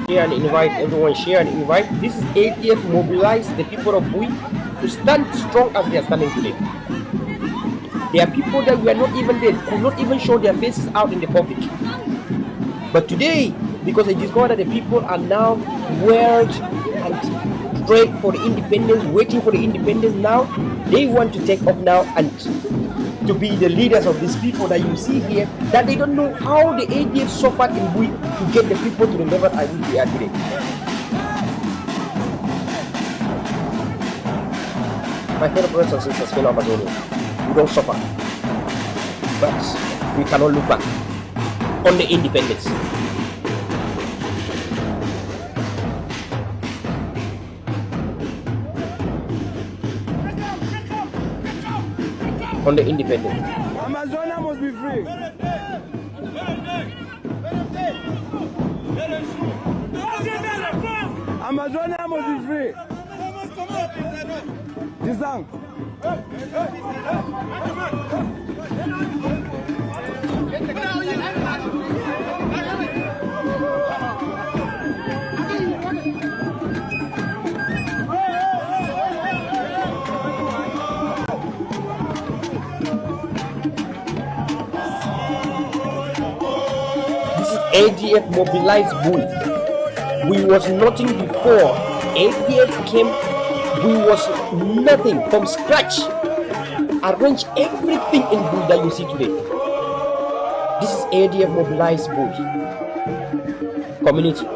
Share and invite everyone. Share and invite. This is ADF mobilize the people of Bouie to stand strong as they are standing today. There are people that were not even there, could not even show their faces out in the public. But today, because they discovered that the people are now weird and straight for the independence, waiting for the independence now, they want to take off now and to be the leaders of these people that you see here, that they don't know how the ADF suffered in Bouie to get the people to the level at which we are today. My fellow brothers and sisters, fellow Amazonians, we don't suffer, but we cannot look back on the independence. On the independence. Amazonia must be free. Amazonia must be free. Disang. ADF mobilized Bouie. We was nothing before. ADF came, we was nothing from scratch. Arrange everything in Bouie that you see today. This is ADF mobilized Bouie. Community.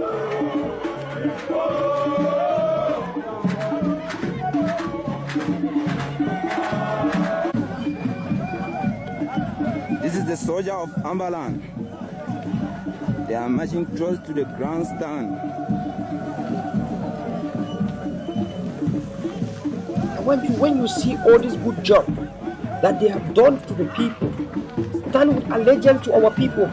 This is the soldier of Ambaland. They are marching close to the grandstand. And when you see all this good job that they have done to the people, stand with allegiance to our people.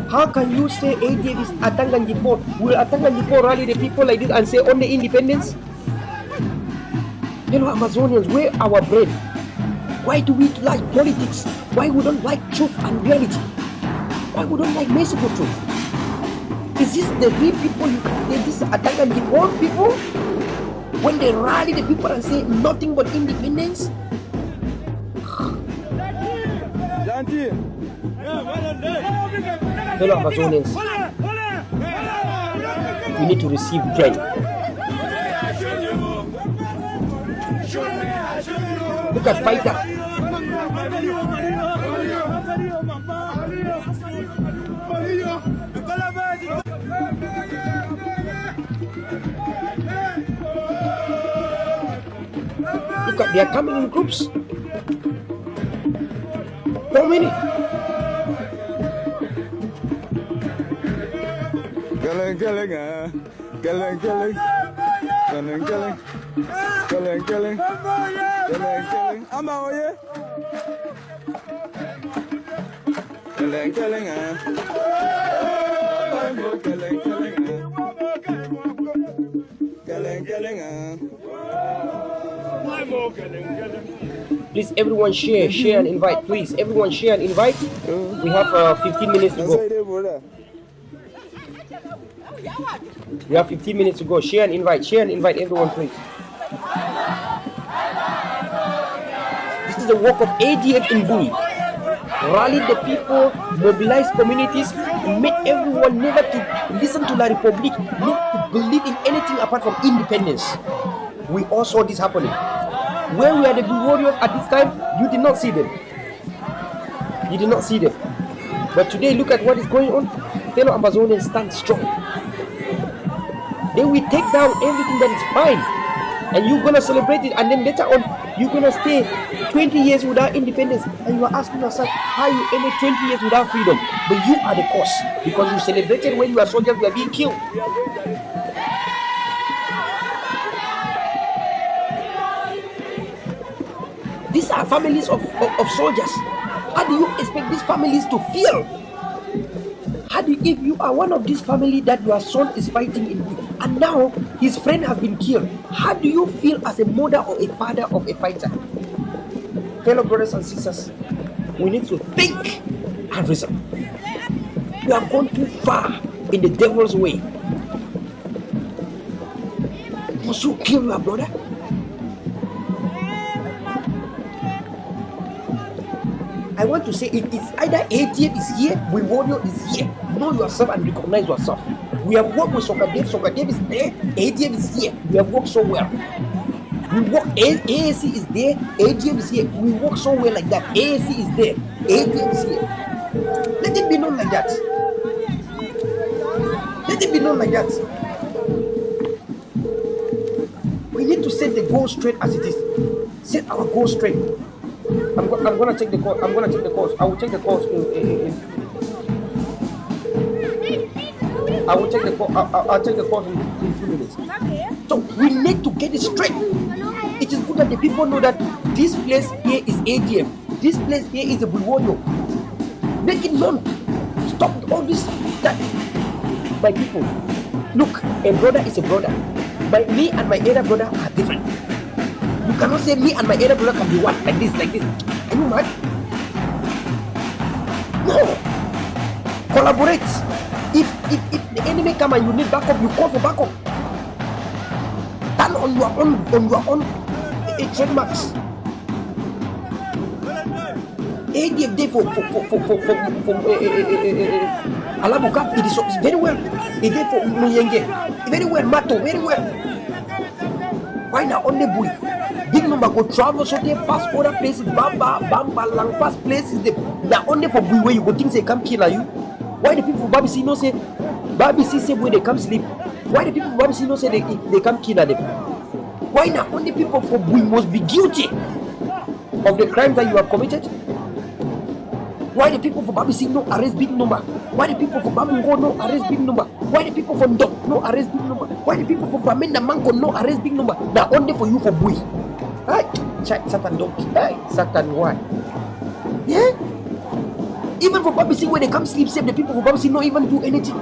How can you say ADF is Atanganjipo? Will Atanganjipo rally the people like this and say only independence? Fellow Amazonians, where our brain? Why do we like politics? Why we don't like truth and reality? Why we don't like merciful truth? Is this the real people you can say this Atanganjipo people? When they rally the people and say nothing but independence? Fellow Amazonians, we need to receive training. Look at fighter. Look at, they are coming in groups. How many? Please, everyone share and invite. Please, everyone share and invite. We have 15 minutes to go. We have 15 minutes to go. Share and invite everyone, please. This is the work of ADF in Bouie. Rally the people, mobilize communities, make everyone never to listen to La Republique, not to believe in anything apart from independence. We all saw this happening. Where we are the good warriors at this time, you did not see them. You did not see them. But today, look at what is going on. Fellow Ambazonians stand strong. Then we take down everything that is fine. And you're going to celebrate it. And then later on, you're going to stay 20 years without independence. And you are asking yourself, how you ended 20 years without freedom? But you are the cause. Because you celebrated when your soldiers were being killed. These are families of soldiers. How do you expect these families to feel? How do you, if you are one of these family that your son is fighting in, and now his friend has been killed, how do you feel as a mother or a father of a fighter? Fellow brothers and sisters, we need to think and reason. You have gone too far in the devil's way. Must you kill your brother? I want to say it is either ADF is here, Bouie Warrior is here. Know yourself and recognize yourself. We have worked with Soccer Dave is there, ADF is here. We have worked so well. We work, AAC is there, ADF is here. We work so well like that. AAC is there, ADF is here. Let it be known like that. Let it be known like that. We need to set the goal straight as it is. Set our goal straight. I'm gonna take the course. I will take the course I will take the course. I'll take the course in a few minutes. So we need to get it straight. It is good that the people know that this place here is ADF. This place here is a Bouie Warrior. Make it known. Stop all this. That my people. Look, a brother is a brother. Me and my elder brother are different. You cannot say me and my elder brother can be one like this. Are you mad? No. Collaborate. If the enemy come and you need backup, you call for backup. Stand on your own trademarks. ADF day for Alabuka, it is very well. It is for Muyenge, very well. Mato, very well. Why not only Bouie? Big number go travel so they pass other places, Bamba, Lang pass places. Now only for Bouie where you go think they come kill you. Why the people from Babisi no say Babisi say when they come sleep? Why the people from Babisi no say they come kill them? Why not only people from Bouie must be guilty of the crimes that you have committed? Why the people from Babisi no arrest big number? Why the people from Bamungo no arrest big number? Why the people from Dok no arrest big number? Why the people from Bamenda Manko no arrest big number? Now only for you for Bouie. Hey, Satan donkey. Hey, Satan why? Yeah? Even for Babisi, when they come sleep, save the people for Babisi not even do anything.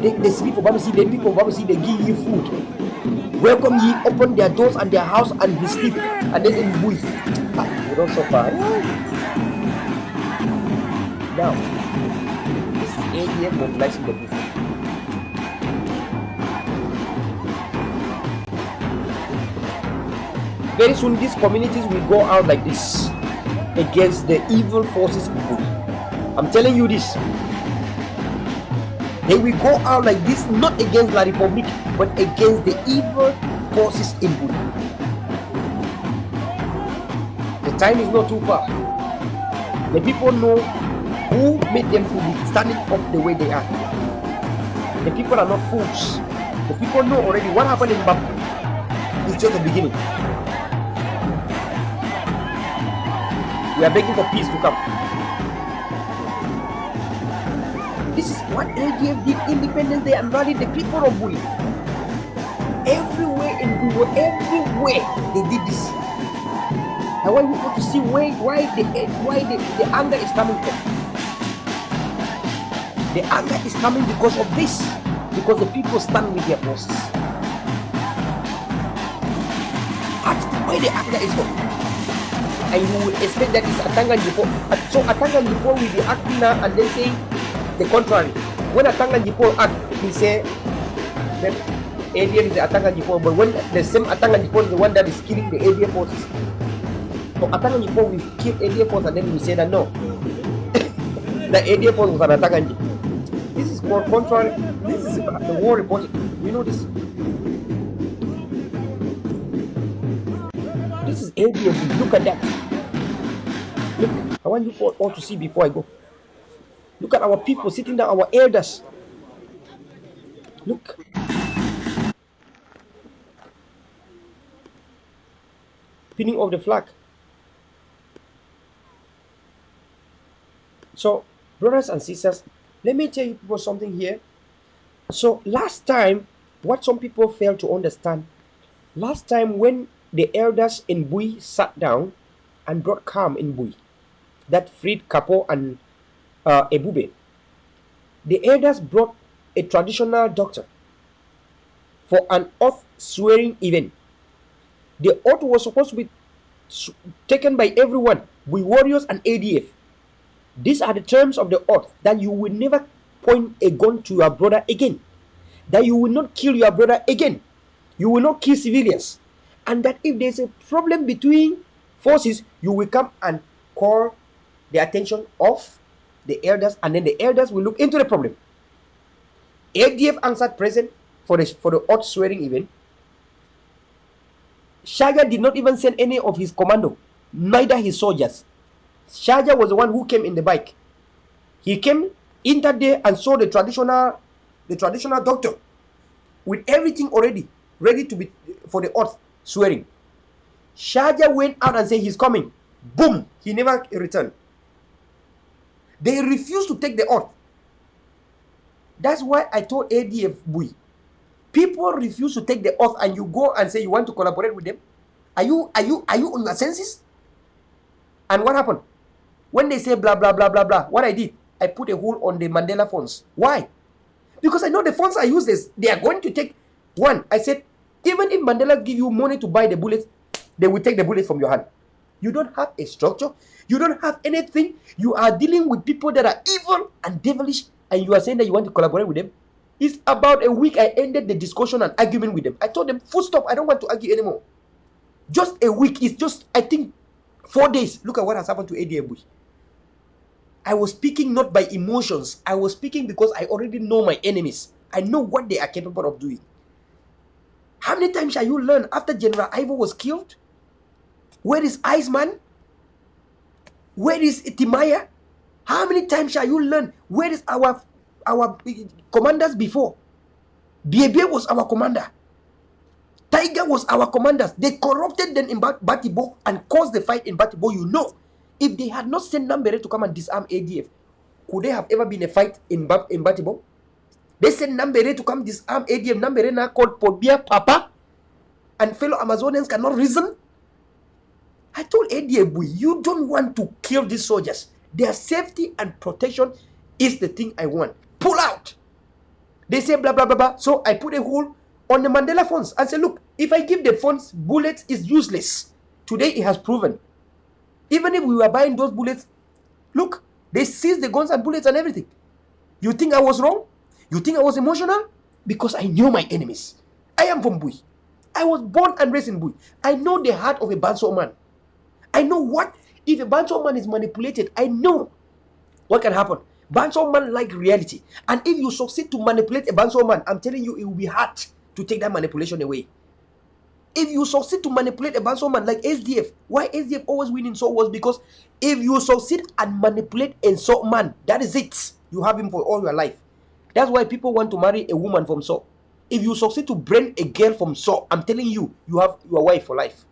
They sleep for Babisi, the people for Babisi, they give you food. Welcome ye, open their doors and their house and he sleep. And then in Bouie. You don't suffer. Now, this is ADF mobilizing the people. Very soon, these communities will go out like this against the evil forces in Bouie. I'm telling you this. They will go out like this, not against La Republic, but against the evil forces in Bouie. The time is not too far. The people know who made them to be standing up the way they are. The people are not fools. The people know already what happened in Babu. It's just the beginning. We are begging for peace to come. This is what ADF did Independence Day and rallied the people of Bouie. Everywhere in Bouie, everywhere they did this. I want people to see why the anger is coming from. The anger is coming because of this. Because the people stand with their forces. That's where the anger is from. And you will expect that it's Atanga Jipo. So Atanga Jipo will be acting now and then saying the contrary. When Atanga Jipo act, he say that ADF is the Atanga Jipo, but when the same Atanga Jipo is the one that is killing the ADF forces. So Atanga Jipo will kill ADF forces and then we say that no. The ADF force was an Atanga Jipo. This is called contrary. This is the war reporting. We know this. This is ADF. Look at that. Look, I want you all to see before I go. Look at our people sitting down, our elders. Look. Pinning of the flag. So, brothers and sisters, let me tell you people something here. So, last time, what some people fail to understand, last time when the elders in Bouie sat down and brought calm in Bouie, that freed Kapo and Ebube, the elders brought a traditional doctor for an oath swearing event. The oath was supposed to be taken by everyone, Bouie warriors and ADF. These are the terms of the oath: that you will never point a gun to your brother again, that you will not kill your brother again, you will not kill civilians, and that if there's a problem between forces, you will come and call the attention of the elders, and then the elders will look into the problem. ADF answered present for the oath swearing event. Shaga did not even send any of his commando, neither his soldiers. Shaja was the one who came in the bike. He came in that day and saw the traditional doctor with everything already ready to be for the oath swearing. Shaja went out and said he's coming. Boom! He never returned. They refused to take the oath. That's why I told ADF Bouie, people refuse to take the oath and you go and say you want to collaborate with them. Are you on your senses? And what happened? When they say blah blah blah blah blah, what I did, I put a hold on the Mandela funds. Why? Because I know the funds are useless. They are going to take one. I said, even if Mandela give you money to buy the bullets, they will take the bullets from your hand. You don't have a structure. You don't have anything. You are dealing with people that are evil and devilish, and you are saying that you want to collaborate with them. It's about a week I ended the discussion and argument with them. I told them, full stop, I don't want to argue anymore. Just a week. It's just, I think, 4 days. Look at what has happened to ADF Bouie. I was speaking not by emotions. I was speaking because I already know my enemies. I know what they are capable of doing. How many times shall you learn after General Ivo was killed? Where is Iceman? Where is Timaya? How many times shall you learn? Where is our commanders before? Biebe was our commander. Tiger was our commanders. They corrupted them in Batibo and caused the fight in Batibo. You know, if they had not sent Nambere to come and disarm ADF, could there have ever been a fight in Batibo? They sent Nambere to come disarm ADF. Nambere now called Pobia Papa, and fellow Amazonians cannot reason. I told ADF Bouie, you don't want to kill these soldiers. Their safety and protection is the thing I want. Pull out. They say blah blah blah blah. So I put a hole on the Mandela funds and say, look, if I give the funds bullets is useless. Today it has proven. Even if we were buying those bullets, look, they seized the guns and bullets and everything. You think I was wrong? You think I was emotional? Because I knew my enemies. I am from Bouie. I was born and raised in Bouie. I know the heart of a Banso man. I know what, if a Banso man is manipulated, I know what can happen. Banso man like reality. And if you succeed to manipulate a Banso man, I'm telling you, it will be hard to take that manipulation away. If you succeed to manipulate a Banso man like SDF, why SDF always win in SOT was because if you succeed and manipulate a SOT man, that is it. You have him for all your life. That's why people want to marry a woman from SOT. If you succeed to bring a girl from SOT, I'm telling you, you have your wife for life.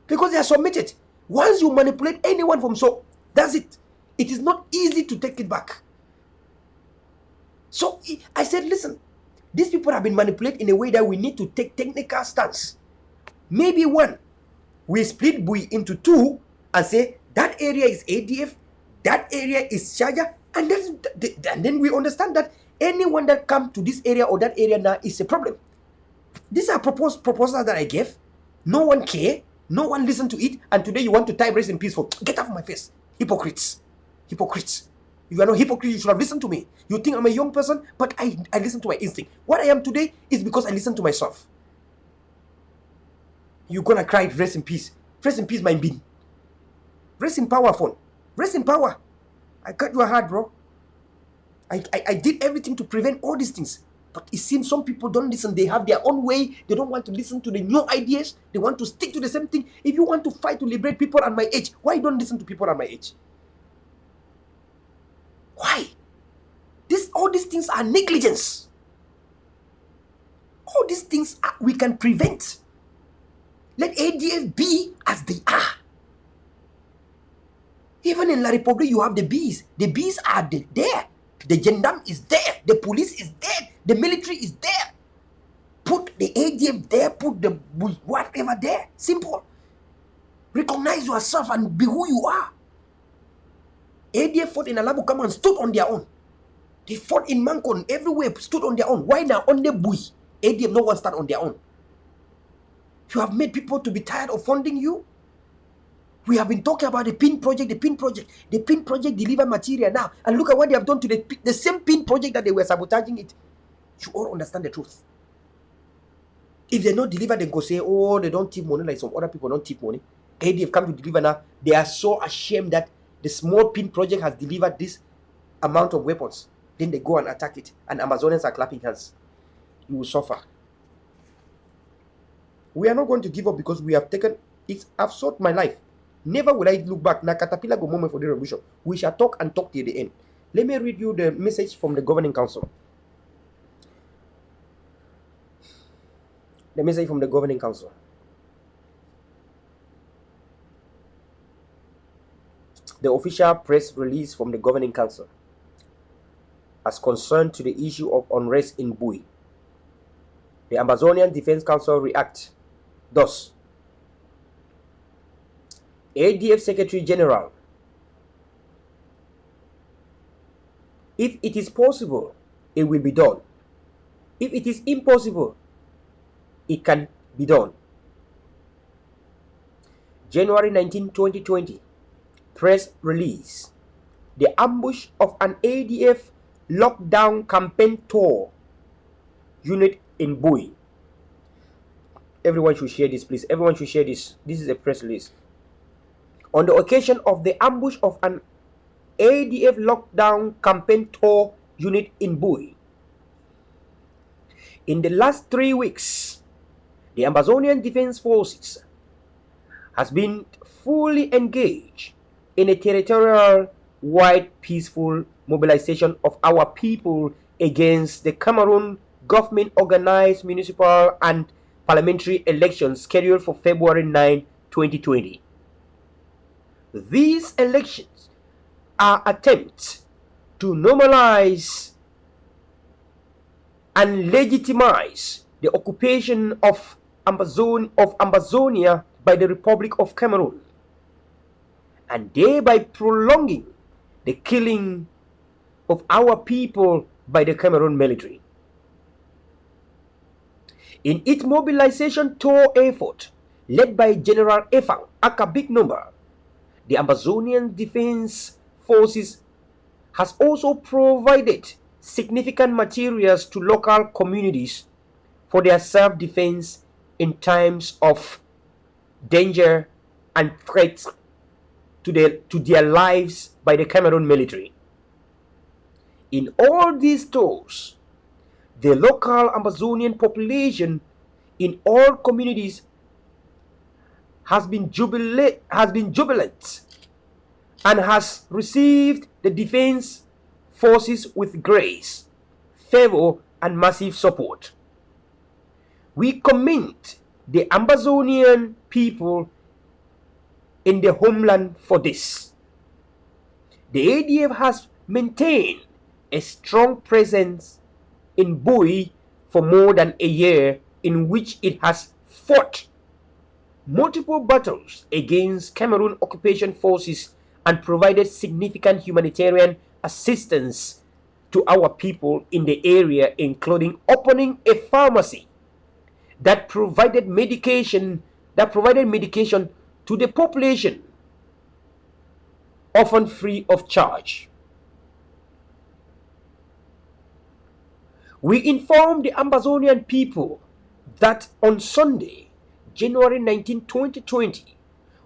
Because they are submitted. Once you manipulate anyone from SOT, that's it. It is not easy to take it back. So I said, listen, these people have been manipulated in a way that we need to take technical stance. Maybe one, we split Bouie into two and say that area is ADF, that area is Shaja, and then we understand that anyone that comes to this area or that area now is a problem. These are proposals that I gave. No one care. No one listened to it. And today you want to type rest in peace for get out of my face. Hypocrites. Hypocrites. If you are not hypocrite, you should have listened to me. You think I'm a young person, but I listen to my instinct. What I am today is because I listen to myself. You're gonna cry rest in peace. Rest in peace, my being. Rest in power, phone. Rest in power. I cut your heart, bro. I did everything to prevent all these things. But it seems some people don't listen. They have their own way. They don't want to listen to the new ideas. They want to stick to the same thing. If you want to fight to liberate people at my age, why don't listen to people at my age? Why? All these things are negligence. All these things we can prevent. Let ADF be as they are. Even in La Republic, you have the bees. The bees are there. The gendarme is there. The police is there. The military is there. Put the ADF there. Put the whatever there. Simple. Recognize yourself and be who you are. ADF fought in Alabu Kama and stood on their own. They fought in Mankon, everywhere, stood on their own. Why now on the Bouie? ADF, no one start on their own. You have made people to be tired of funding you. We have been talking about the PIN project, the PIN project. The PIN project deliver material now. And look at what they have done to the same PIN project that they were sabotaging it. You all understand the truth. If they don't deliver, they go say, oh, they don't thief money like some other people don't thief money. ADF come to deliver now. They are so ashamed that the small PIN project has delivered this amount of weapons. Then they go and attack it. And Amazonians are clapping hands. You will suffer. We are not going to give up because we have taken it. I've sought my life. Never will I look back. Na caterpillar go moment for the revolution. We shall talk and talk till the end. Let me read you the message from the governing council. The message from the governing council. The official press release from the governing council as concerned to the issue of unrest in Bouie. The Ambazonia Defense Council react. Thus, ADF Secretary General, if it is possible, it will be done. If it is impossible, it can be done. January 19, 2020, press release. The ambush of an ADF lockdown campaign tour unit in Bouie. Everyone should share this, please. Everyone should share this. This is a press release. On the occasion of the ambush of an ADF lockdown campaign tour unit in Bouie. In the last 3 weeks, the Ambazonian Defense Forces has been fully engaged in a territorial-wide peaceful mobilization of our people against the Cameroon government-organized municipal and parliamentary elections scheduled for February 9, 2020. These elections are attempts to normalize and legitimize the occupation of Ambazonia by the Republic of Cameroon, and thereby prolonging the killing of our people by the Cameroon military. In its mobilization tour effort, led by General Efang Aka Big Number, the Ambazonian Defense Forces has also provided significant materials to local communities for their self-defense in times of danger and threats to their lives by the Cameroon military. In all these tours, the local Amazonian population in all communities has been jubilant and has received the defense forces with grace, favor, and massive support. We commend the Ambazonian people in the homeland for this. The ADF has maintained a strong presence in Bouie for more than a year, in which it has fought multiple battles against Cameroon occupation forces and provided significant humanitarian assistance to our people in the area, including opening a pharmacy that provided medication to the population, often free of charge. We informed the Ambazonian people that on Sunday, January 19, 2020,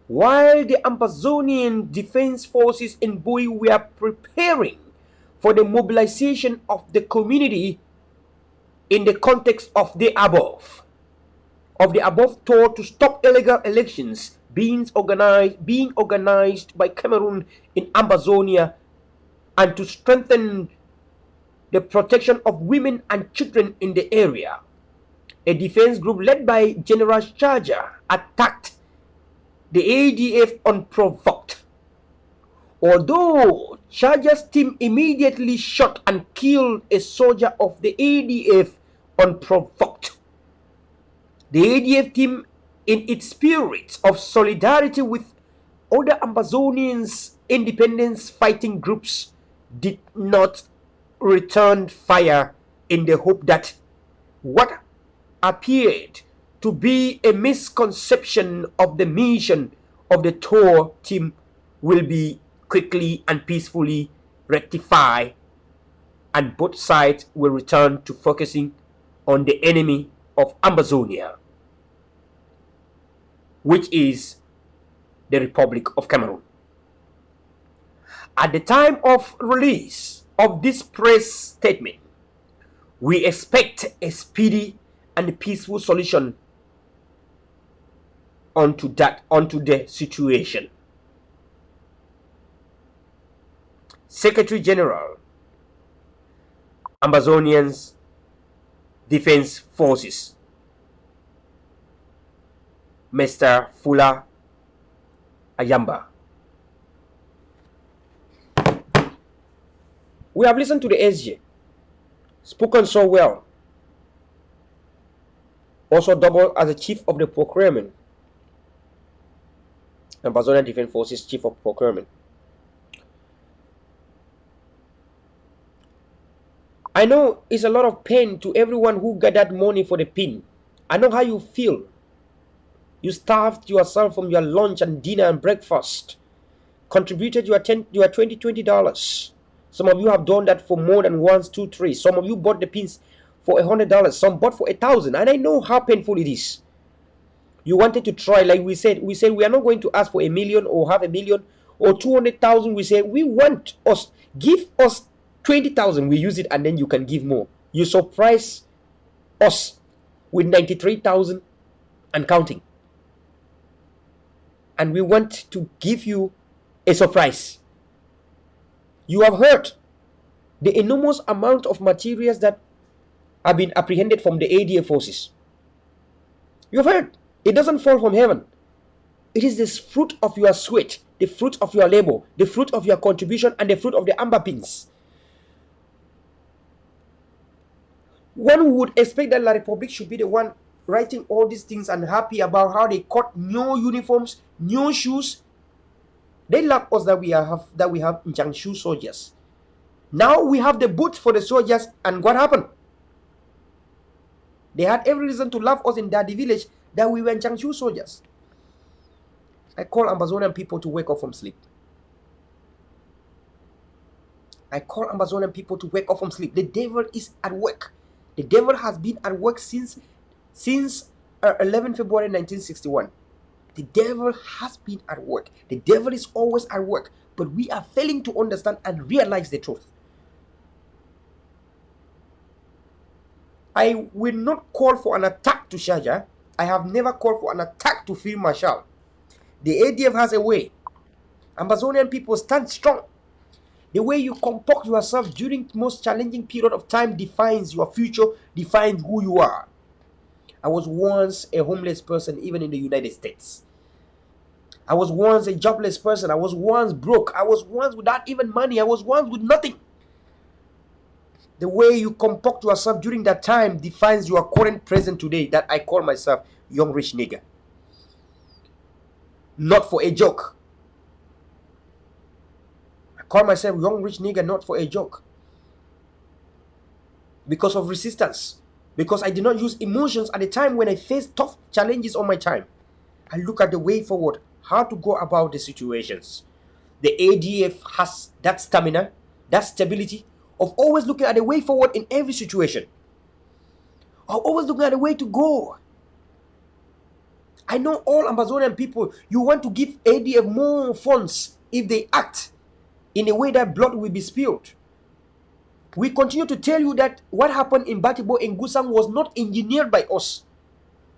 while the Ambazonian Defense Forces in Bouie were preparing for the mobilization of the community in the context of the above tour to stop illegal elections being organized by Cameroon in Ambazonia and to strengthen the protection of women and children in the area, a defense group led by General Charger attacked the ADF unprovoked. Although Charger's team immediately shot and killed a soldier of the ADF unprovoked, the ADF team, in its spirit of solidarity with other Ambazonians independence fighting groups, did not return fire in the hope that what appeared to be a misconception of the mission of the tour team will be quickly and peacefully rectified, and both sides will return to focusing on the enemy of Ambazonia, which is the Republic of Cameroon. At the time of release of this press statement, we expect a speedy and peaceful solution onto the situation. Secretary General, Ambazonians Defense Forces, Mr. Fula Ayamba. We have listened to the SJ, spoken so well, also doubled as the Chief of the Procurement, Ambazonia Defense Forces Chief of Procurement. I know it's a lot of pain to everyone who gathered money for the pin. I know how you feel. You starved yourself from your lunch and dinner and breakfast, contributed your $20. Some of you have done that for more than once, two, three. Some of you bought the pins for $100. Some bought for $1,000, and I know how painful it is. You wanted to try, like we said we are not going to ask for $1 million or $500,000 or 200,000. We say we want us, give us 20,000. We use it, and then you can give more. You surprise us with 93,000 and counting, and we want to give you a surprise. You have heard the enormous amount of materials that have been apprehended from the ADF forces. You have heard. It doesn't fall from heaven. It is the fruit of your sweat, the fruit of your labor, the fruit of your contribution, and the fruit of the amber pins. One would expect that La Republique should be the one writing all these things and happy about how they got new uniforms, new shoes, They lack us that we have Jiangsu soldiers. Now we have the boots for the soldiers, and what happened? They had every reason to laugh us in Dadi village that we were Jiangsu soldiers. I call Ambazonian people to wake up from sleep. I call Ambazonian people to wake up from sleep. The devil is at work. The devil has been at work since 11 February 1961. The devil has been at work. The devil is always at work. But we are failing to understand and realize the truth. I will not call for an attack to Sharjah. I have never called for an attack to Field Marshal. The ADF has a way. Ambazonian people stand strong. The way you comport yourself during the most challenging period of time defines your future, defines who you are. I was once a homeless person, even in the United States. I was once a jobless person. I was once broke. I was once without even money. I was once with nothing. The way you comport yourself during that time defines your current present today, that I call myself young rich nigger. Not for a joke. I call myself young rich nigger not for a joke. Because of resistance. Because I did not use emotions at the time when I faced tough challenges on my time. I look at the way forward, how to go about the situations. The ADF has that stamina, that stability of always looking at the way forward in every situation. Of always looking at the way to go. I know all Ambazonian people, you want to give ADF more funds if they act in a way that blood will be spilled. We continue to tell you that what happened in Batibo and Gusang was not engineered by us.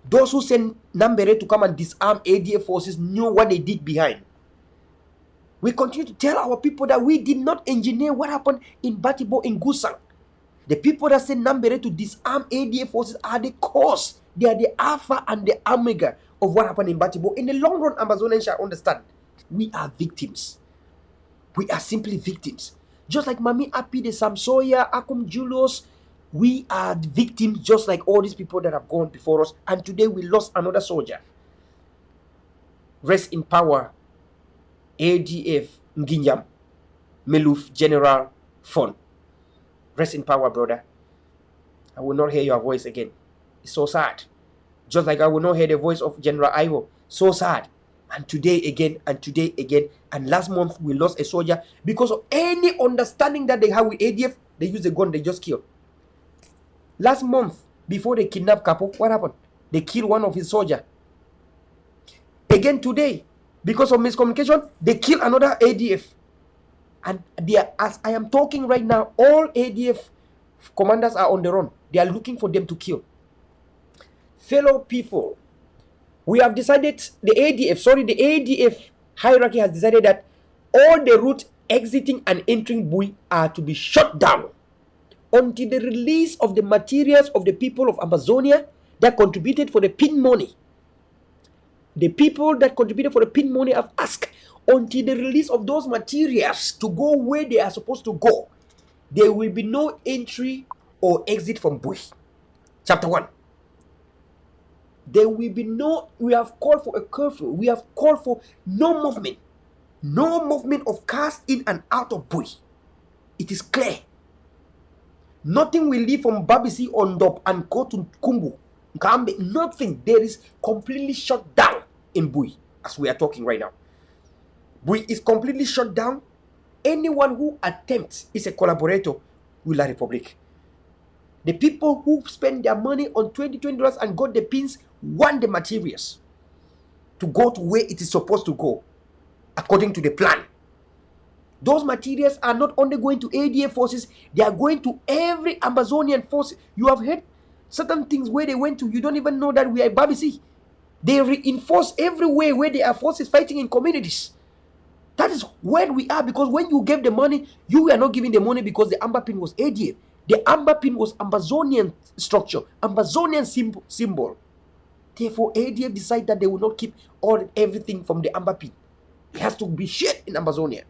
Those who sent Nambere to come and disarm ADF forces knew what they did behind. We continue to tell our people that we did not engineer what happened in Batibo and Gusang. The people that sent Nambere to disarm ADF forces are the cause. They are the alpha and the omega of what happened in Batibo. In the long run, Ambazonians shall understand. We are victims. We are simply victims. Just like Mami Api, the Samsoya, Akum Julius, we are the victims just like all these people that have gone before us. And today we lost another soldier. Rest in power, ADF Nginyam, Meluf General Fon. Rest in power, brother. I will not hear your voice again. It's so sad. Just like I will not hear the voice of General Ivo. So sad. And today again, and today again. And last month we lost a soldier because of any understanding that they have with ADF. They use a gun, they just kill. Last month, before they kidnapped Kapo, what happened? They killed one of his soldiers. Again today, because of miscommunication, they kill another ADF. And they are, as I am talking right now, all ADF commanders are on the run. They are looking for them to kill. Fellow people, we have decided, the ADF hierarchy has decided that all the routes exiting and entering Bouie are to be shut down until the release of the materials of the people of Ambazonia that contributed for the pin money. The people that contributed for the pin money have asked until the release of those materials to go where they are supposed to go. There will be no entry or exit from Bouie. Chapter 1. There will be no, we have called for a curfew. We have called for no movement. No movement of cars in and out of Bouie. It is clear. Nothing will leave from Babisi on Dop and go to Kumbu. Nkambe, nothing. There is completely shut down in Bouie as we are talking right now. Bouie is completely shut down. Anyone who attempts is a collaborator with La Republic. The people who spend their money on $20 and got the pins want the materials to go to where it is supposed to go according to the plan. Those materials are not only going to ADF forces, they are going to every Ambazonian force. You have heard certain things where they went to, you don't even know that we are Babisi. They reinforce everywhere where there are forces fighting in communities. That is where we are, because when you gave the money, you were not giving the money because the Amber pin was ADF. The Amber pin was Ambazonian structure, Ambazonian symbol. Therefore, ADF decided that they will not keep everything from the Amber pin. It has to be shared in Ambazonia.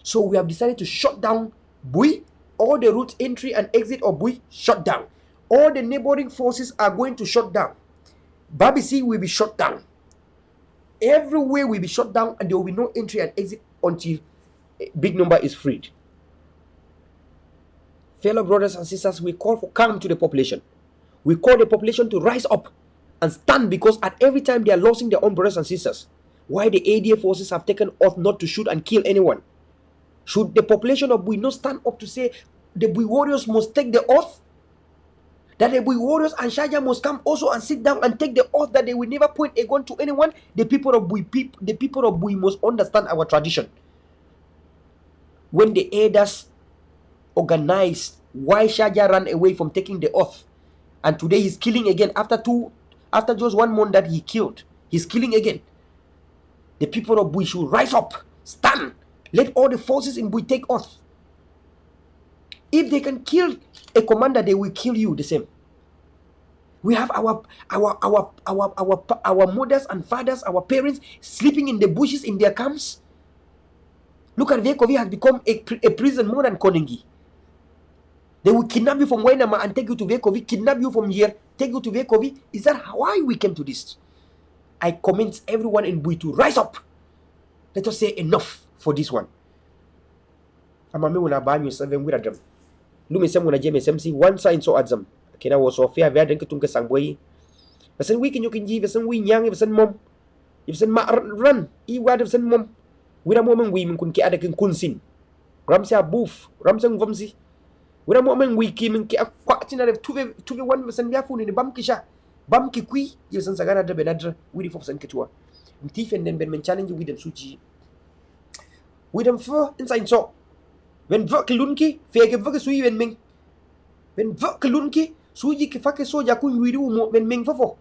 So we have decided to shut down Bouie. All the route entry and exit of Bouie shut down. All the neighboring forces are going to shut down. Babisi will be shut down. Everywhere will be shut down and there will be no entry and exit until a big number is freed. Fellow brothers and sisters, we call for calm to the population. We call the population to rise up and stand, because at every time they are losing their own brothers and sisters. Why the ADF forces have taken oath not to shoot and kill anyone? Should the population of Bouie not stand up to say the Bouie warriors must take the oath? That the Bouie warriors and Shaja must come also and sit down and take the oath that they will never point a gun to anyone? The people of Bouie must understand our tradition. When the elders organized why Shaja ran away from taking the oath, and today he's killing again after just 1 month that he killed, he's killing again. The people of Bouie should rise up, stand. Let all the forces in Bouie take oath. If they can kill a commander, they will kill you the same. We have our mothers and fathers, our parents sleeping in the bushes in their camps. Look at Vekovi has become a prison more than Konengi. They will kidnap you from Wainama and take you to Vekovi, kidnap you from here, take you to Vekovi. Is that why we came to this? I commend everyone in Bouie to rise up. Let us say enough for this one. Amame wuna banyu 7 wira dam. Lumi sem wuna jeme sem si one sign so adzam. Kena wo Sofia vya den ketung ke sangboyi. Besen wi kinyo kinji, besen wi nyang, besen mom. Besen ma run, I wad besen mom. Wira mo men wi min kun ki ada kin kunsin. Ramsa buf, ramsa ngomsi. Wira mo men wi ki min ki akwa tina de tuve wan besen vya funi ni bam kisha. Bam ki kui, yesen sagana de benadra wiri fof sen ketwa. Mtifen den ben men challenge wi dem suji. Wi dem fo inside so. When vợ cái lún ki fege vợ cái suy ven mình, when vợ cái lún ki suy ki fa cái soja ku yuri mo ven mình fo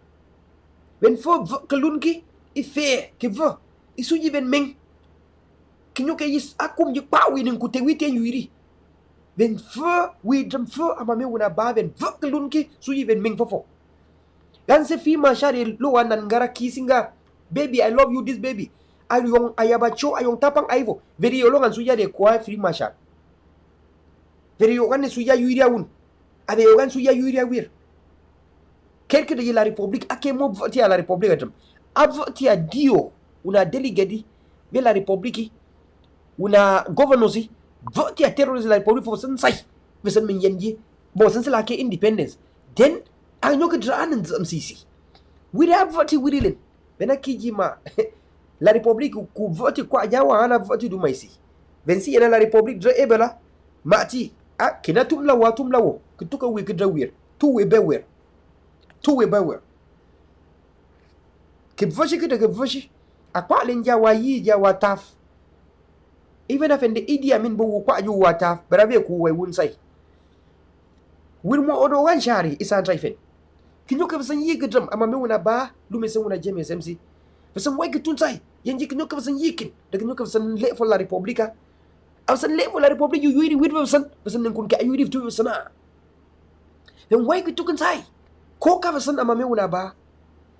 when fo vợ cái lún ki I fe cái vợ I suy ven mình kinyo ke is akum ju pa wi ning ku te wi te yuri when fo wi drum fo ama me una ba ven vợ cái lún ki suy ven mình fo gan se fi ma shari lo wanan ngara kisinga baby I love you this baby ayong ayabacho ayong tapang aivo video lo ngan suya de kwa free mashar Veriogan suya yuria un. Adeogan suya yuria wir. Quelque de la République a mo voté à la République adam. A voté à Dio una delegati de la République una governosi voté à terroriste la République for sen sai. Vesen men yenji bo sen la ke independence. Then anyo ke dran MCC. We have voté wirilen. Bena kijima la République ku voté kwa jawa ana voté du maisi. Vensi ena la République dre ebela mati kina tumla wo kutuka we kidawir tu we bewer ke vashi akwa lenja wa yi ja wa taf even if the Idi Amin bo kwa ju wa taf brave ku we wun sai wir mo odo wan shari isa driven kinyo ka san yi gidram amma me wona ba lume san wona jeme SMC fasan wai gitun sai yanji kinyo ka san yikin da kinyo ka san le for la republica Asan level la republic you yuri with person nin kun ka yuri tu sana then why ku tukun sai ko ka person ama me una ba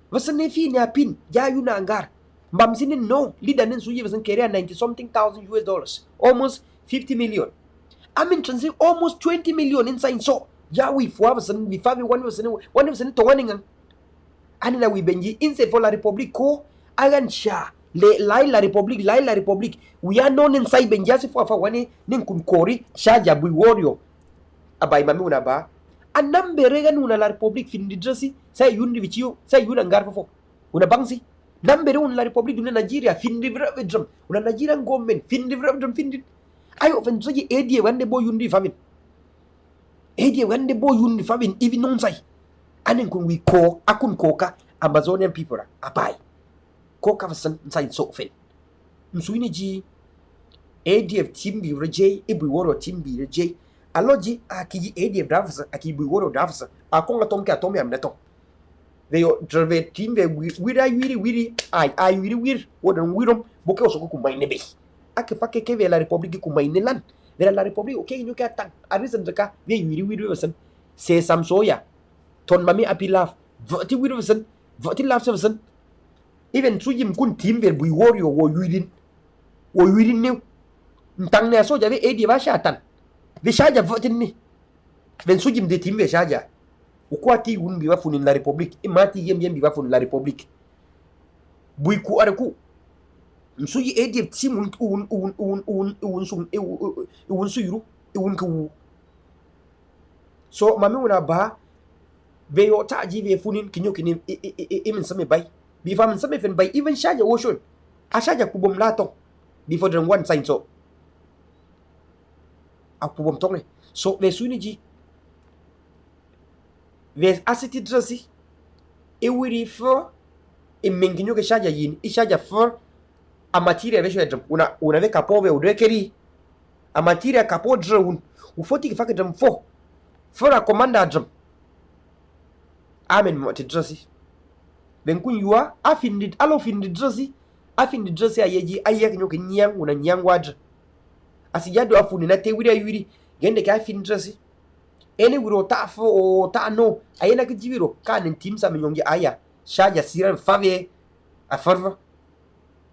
person ne fi na pin ja yu na angar mbam sinin no leader nin su yi person kere 90 something thousand US dollars almost 50 million I mean transit almost 20 million inside so ja we for person we fa one person to waningan anina we benji inside for la republic ko agan sha la republic we are known inside benjasi for wani nin kun kori shaja Bouie warrior abai mami una ba anambe rega nuna la republic fin dresi sai yundi vichio sai yuna ngar fo una bangsi nambe re la republic duna Nigeria fin drum una Nigerian government fin drum fin ayo fen soji edie wande bo yundi famin even non sai anin kun we ko akun koka Amazonian people abai ko ka san sai so fen msuini ji ADF team bi reje Bouie warrior team bi reje aloji akiji ADF drafsa aki Bouie warrior drafsa akonga tomke atomi amneto veyo drave team ve wiri ai wiri wodan wirom boke osoko kumaine be ake fake ke ve la republique kumaine lan ve la republique okay nyoka tan arisen deka ve wiri wesan se samsoya ton mami apilaf voti wiri wesan voti laf wesan even sujim kun team ve Bouie warrior wo yurin ne ntang ne soja ve ADF ba shatan ve shaja votin ni ben sujim de team ve shaja ukwati wun bi wafunin la republique imati yem bi wafunin la republique Bouie ku ada ku. Msu yi ADF team un suyru un ku. So mami una ba ve yo ta ji ve funin kinyo kini min same bay. Before min same fen bay even shaja woshon. A shaja ku bom la tong. Before the one sign so. A ku bom tong ne. So ve suni ji ve asiti drasi e wiri fo e menginyo ke shaja yin i shaja for a materia ve shwe una ve kapo ve udrekeri a materia kapo drone u foti ke fake drum fo for a commander drum amen mo te drasi ben kun yuwa afindi alo findi drasi afindi drasi ayeji ayek nyoke nyang una nyang wadr asijado afuni na te wiri gende ka afindi drasi ene wiro ta fo o ta no ayena ke jiwiro kanen team sa menyongi aya shaja siran fave a farva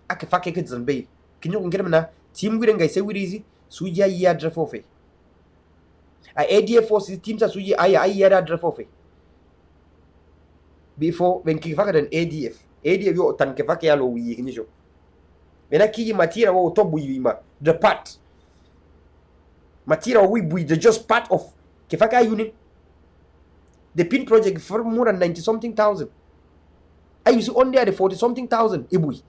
ake fake ke zambe kinyo ngere na team wire ngai se wirizi suja ya drafofe a ADF force team sa suji aya da drafofe before when ki faka den ADF yo tan ke faka yalo wi kinyo bena ki matira wo to buyi ma the part matira we bui the just part of ke faka unit the pin project for more than 90 something thousand I use only at the 40 something thousand ibui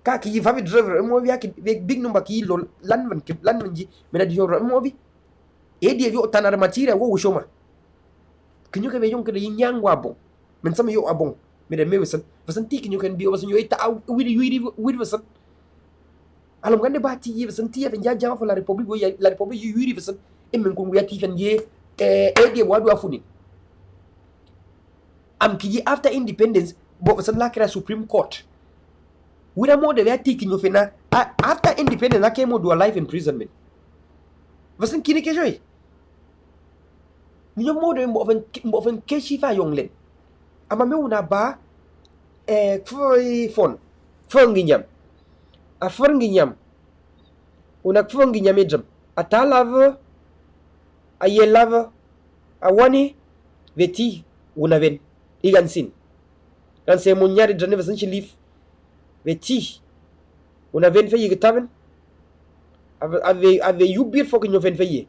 ka ki favi driver mo vi ak big number ki lo lanvan ji mena di yoro mo vi ADF yo tanar matira wo shoma kinyo ke be yon ke nyang wa bon men sama yo abong me de me wesan ti kinyo ken bi wesan yo ita wiri wesan alam gande ba ti wesan ti ya jaja fa la republique yuri wesan e men ko ya ti fen ye ADF wadu afuni am ki after independence bo wesan la kira supreme court wira mo de ya ti kinyo fena after independence na kemo do life imprisonment wesan kini ke joy minyo mo de mo fen keshi fa yonglen ama me una ba nginyam a for nginyam una for nginyam edram atalava a yelava a wani veti una ven igansin kan se munyari drane vasan chilif veti una ven fe yigtaven ave yubir fo kinyo ven fe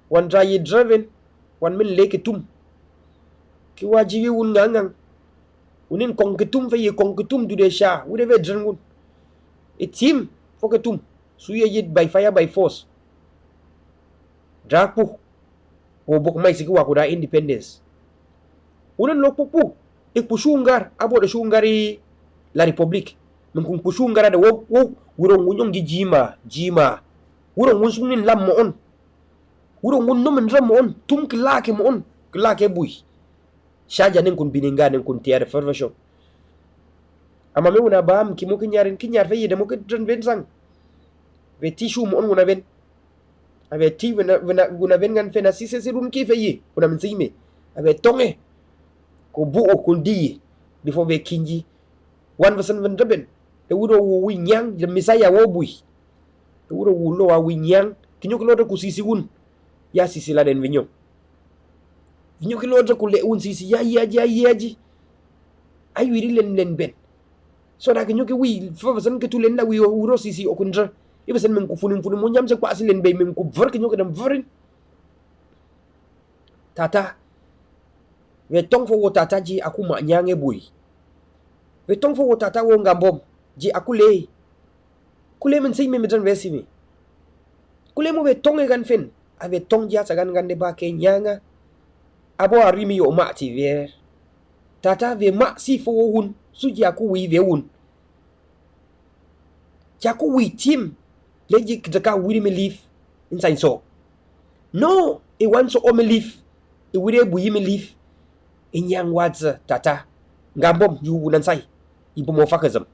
wan dry driven wan min leke tum ki wajibi wun ngangang unin kongketum fe ye kongketum du de sha wude ve drengun a team foketum suye yit by fire by force drapu wo bok mai siki wakuda independence unin lo pupu e pushungar abo de shungari la republique mun kun pushungara de wo wuro ngunyong gi jima wuro ngun sunin lam mo on wuro ngun no men ram mo on tum klake mo on klake bui shaja nen kun bininga nen kun tiare formation ama me una bam ki mo kinyar fe yede mo ke dren ven sang ve tishu mo on una ven ave ti una ven ngan fe na sise run ki fe yi una min sime ave tonge ko bu o kun di before ve kinji wan versen ven deben e wuro wi nyang je misaya wo bui e wuro wu lo wa wi nyang kinyo ko lo ku sisi wun ya sisi la den vinyo vinyo ki lo ku le un sisi ya ji ay wiri len ben so da kinyo ki wi fo versen ke tulen na wi wuro sisi o kunja e versen men ku funin mo nyam se kwa silen be men ku ver kinyo ke dem verin tata we tong fo wo tata ji aku ma nyange bui we tong fo wo tata wo ngambom ji aku le kule men sei me medran vesi mi kule mo we tong e gan fen ave tong ja sagan gande ba ke nyanga abo arimi yo ma ti ver tata ve ma si fo hun su ji aku wi ve hun ja ku wi tim leji kdaka wiri me leaf inside so no e wan so o me leaf e wiri bu me leaf e nyang wadza tata ngambom yu bunan sai ibo mo fakazam